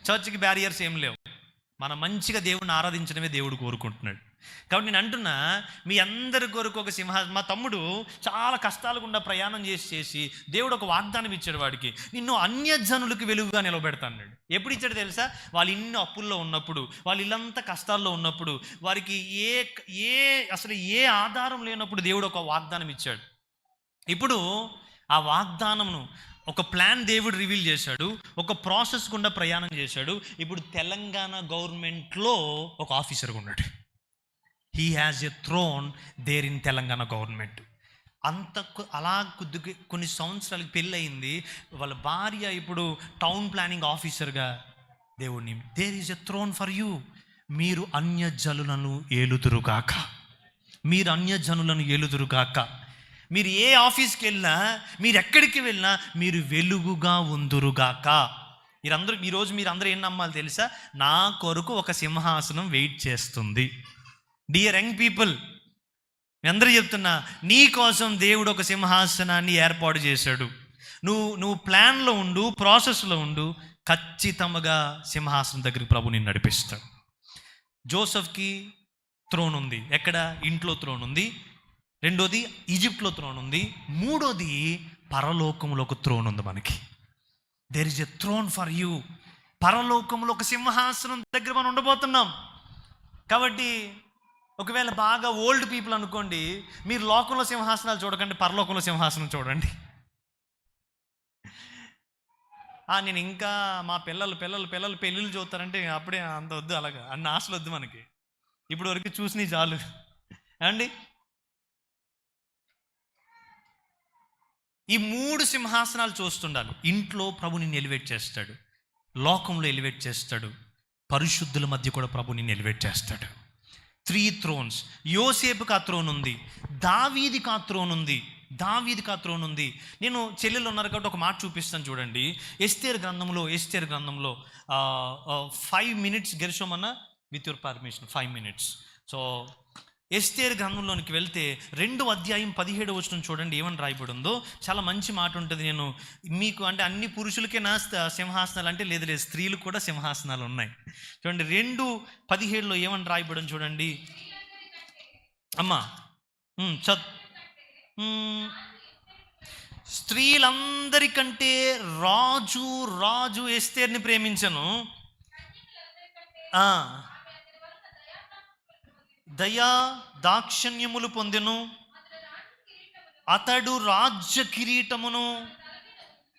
చర్చ్కి బ్యారియర్స్ ఏం లేవు. మనం మంచిగా దేవుడిని ఆరాధించడమే దేవుడు కోరుకుంటున్నాడు. కాబట్టి నేను అంటున్నా, మీ అందరి కొరకు ఒక సింహాసనం. మా తమ్ముడు చాలా కష్టాలు గుండా ప్రయాణం చేసి దేవుడు ఒక వాగ్దానం ఇచ్చాడు వాడికి, నిన్ను అన్యజనులకు వెలుగుగా నిలబెడతాడు. ఎప్పుడు ఇచ్చాడు తెలుసా? వాళ్ళు ఇన్ని అప్పుల్లో ఉన్నప్పుడు, వాళ్ళు ఇల్లంతా కష్టాల్లో ఉన్నప్పుడు, వారికి అసలు ఏ ఆధారం లేనప్పుడు దేవుడు ఒక వాగ్దానం ఇచ్చాడు. ఇప్పుడు ఆ వాగ్దానమును ఒక ప్లాన్ దేవుడు రివీల్ చేశాడు, ఒక ప్రాసెస్ గుండా ప్రయాణం చేశాడు. ఇప్పుడు తెలంగాణ గవర్నమెంట్లో ఒక ఆఫీసర్గా ఉన్నాడు. He has a throne there in Telangana government. అలా కొన్ని సంవత్సరాలకి పెళ్ళి అయింది. వాళ్ళ భార్య ఇప్పుడు టౌన్ ప్లానింగ్ ఆఫీసర్గా దేవుడిని. There is a throne for you. మీరు అన్యజనులను ఏలుదురుగాక, మీరు అన్యజనులను ఏలుదురుగాక. మీరు ఏ ఆఫీస్కి వెళ్ళినా, మీరు ఎక్కడికి వెళ్ళినా మీరు వెలుగుగా ఉందురుగాక. ఈరోజు మీరందరూ ఏం నమ్మాలి తెలుసా? నా కొరకు ఒక సింహాసనం వెయిట్ చేస్తుంది. డియర్ యంగ్ పీపుల్, మీ అందరూ చెప్తున్నా, నీ కోసం దేవుడు ఒక సింహాసనాన్ని ఏర్పాటు చేశాడు. నువ్వు ప్లాన్లో ఉండు, ప్రాసెస్లో ఉండు, ఖచ్చితంగా సింహాసనం దగ్గరికి ప్రభు నిన్ను నడిపిస్తాడు. జోసెఫ్కి త్రోన్ ఉంది. ఎక్కడ? ఇంట్లో త్రోన్ ఉంది. రెండోది ఈజిప్ట్లో త్రోన్ ఉంది. మూడోది పరలోకంలో ఒక త్రోన్ ఉంది మనకి. There is a throne for you. పరలోకంలో ఒక సింహాసనం దగ్గర మనం ఉండబోతున్నాం. కాబట్టి ఒకవేళ బాగా ఓల్డ్ పీపుల్ అనుకోండి, మీరు లోకంలో సింహాసనాలు చూడకండి, పరలోకంలో సింహాసనం చూడండి. నేను ఇంకా మా పిల్లలు పెళ్ళిళ్ళు చూస్తారంటే అప్పుడే అంత వద్దు, అలాగా అన్న ఆశలు వద్దు మనకి. ఇప్పుడు వరకు చూసినవి చాలు అండి. ఈ 3 సింహాసనాలు చూస్తుండాలి. ఇంట్లో ప్రభు నిన్ను ఎలివేట్ చేస్తాడు, లోకంలో ఎలివేట్ చేస్తాడు, పరిశుద్ధుల మధ్య కూడా ప్రభు నిన్ను ఎలివేట్ చేస్తాడు. 3 థ్రోన్స్. యోసేపుకి ఆ త్రోన్ ఉంది, దావీదికి ఆ త్రోన్ ఉంది. నేను చెల్లెలు ఉన్నారు కాబట్టి ఒక మాట చూపిస్తాను చూడండి. ఎస్తేరు గ్రంథంలో 5 minutes గెరిషోమన్న, with your permission 5 minutes. So ఎస్తేరు గ్రంథంలోనికి వెళ్తే 2వ అధ్యాయం 17వ వచనం చూడండి, ఏమని రాయబడి ఉందో. చాలా మంచి మాట ఉంటుంది. నేను మీకు అంటే అన్ని పురుషులకే నా సింహాసనాలు అంటే లేదు, స్త్రీలు కూడా సింహాసనాలు ఉన్నాయి. చూడండి 2:17లో ఏమని రాయబడి చూడండి అమ్మా. స్త్రీలందరికంటే రాజు ఎస్తేరుని ప్రేమించను. దయా దాక్షణ్యములు పొందెను. అతడు రాజ్య కిరీటమును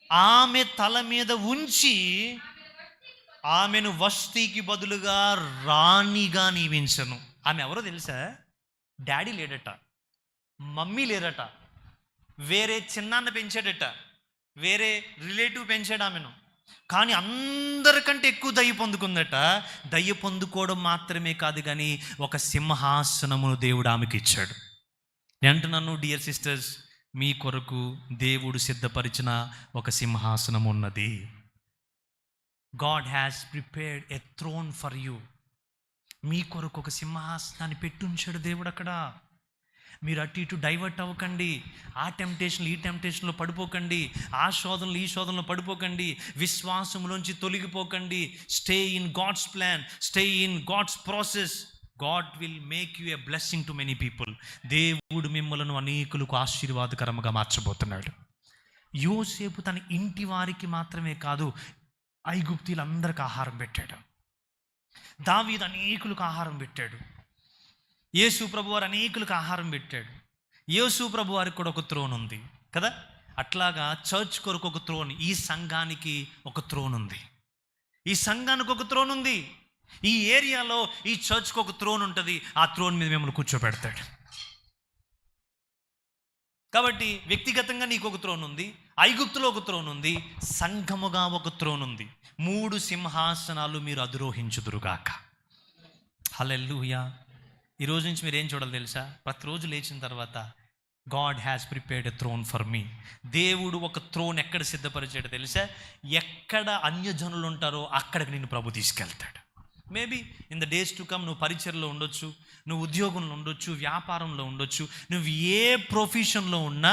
ఆమె తల మీద ఉంచి ఆమెను వస్తీకి బదులుగా రాణిగా నియమించను. ఆమె ఎవరో తెలుసా? డాడీ లేడట, మమ్మీ లేరట, వేరే చిన్నాన్న పెంచాడట, వేరే రిలేటివ్ పెంచాడు ఆమెను. కానీ అందరికంటే ఎక్కువ దయ పొందుకుందట. దయ పొందుకోవడం మాత్రమే కాదు, కానీ ఒక సింహాసనమును దేవుడు ఆమెకి ఇచ్చాడు. నేను అంటున్నాను, డియర్ సిస్టర్స్, మీ కొరకు దేవుడు సిద్ధపరిచిన ఒక సింహాసనం ఉన్నది. God has prepared a throne for you. మీ కొరకు ఒక సింహాసనాన్ని పెట్టుంచాడు దేవుడు అక్కడ. మీరు అటు ఇటు డైవర్ట్ అవ్వకండి, ఆ టెంప్టేషన్లు ఈ టెంప్టేషన్లో పడిపోకండి, ఆ శోధనలు ఈ శోధనలో పడిపోకండి, విశ్వాసంలోంచి తొలగిపోకండి. Stay in God's plan, stay in God's process. God will make you a blessing to many people. దేవుడు మిమ్మలను అనేకులకు ఆశీర్వాదకరంగా మార్చబోతున్నాడు. యోసేపు తన ఇంటి వారికి మాత్రమే కాదు, ఐగుప్తీలందరికీ ఆహారం పెట్టాడు. దావీదు అనేకులకు ఆహారం పెట్టాడు. యేసు ప్రభు వారు అనేకులకు ఆహారం పెట్టాడు. యేసు ప్రభు వారికి కూడా ఒక త్రోన్ ఉంది కదా. అట్లాగా చర్చ్ కొరకు ఒక త్రోన్, ఈ సంఘానికి ఒక త్రోన్ ఉంది. ఈ సంఘానికి ఒక త్రోన్ ఉంది. ఈ ఏరియాలో ఈ చర్చ్కి ఒక త్రోన్ ఉంటుంది. ఆ త్రోన్ మీద మిమ్మల్ని కూర్చోబెడతాడు. కాబట్టి వ్యక్తిగతంగా నీకు ఒక త్రోన్ ఉంది, ఐగుప్తులో ఒక త్రోన్ ఉంది, సంఘముగా ఒక త్రోన్ ఉంది. 3 సింహాసనాలు మీరు అధిరోహించుదురుగాక. హల్లెలూయా. ఈరోజు నుంచి మీరు ఏం చూడాలి తెలుసా? ప్రతిరోజు లేచిన తర్వాత God has prepared a throne for me. దేవుడు ఒక త్రోన్ ఎక్కడ సిద్ధపరిచాడో తెలుసా? ఎక్కడ అన్యజనులు ఉంటారో అక్కడికి నిన్ను ప్రభు తీసుకెళ్తాడు. Maybe in the days to come నువ్వు పరిచర్లో ఉండొచ్చు, నువ్వు ఉద్యోగంలో ఉండొచ్చు, వ్యాపారంలో ఉండొచ్చు, నువ్వు ఏ ప్రొఫెషన్లో ఉన్నా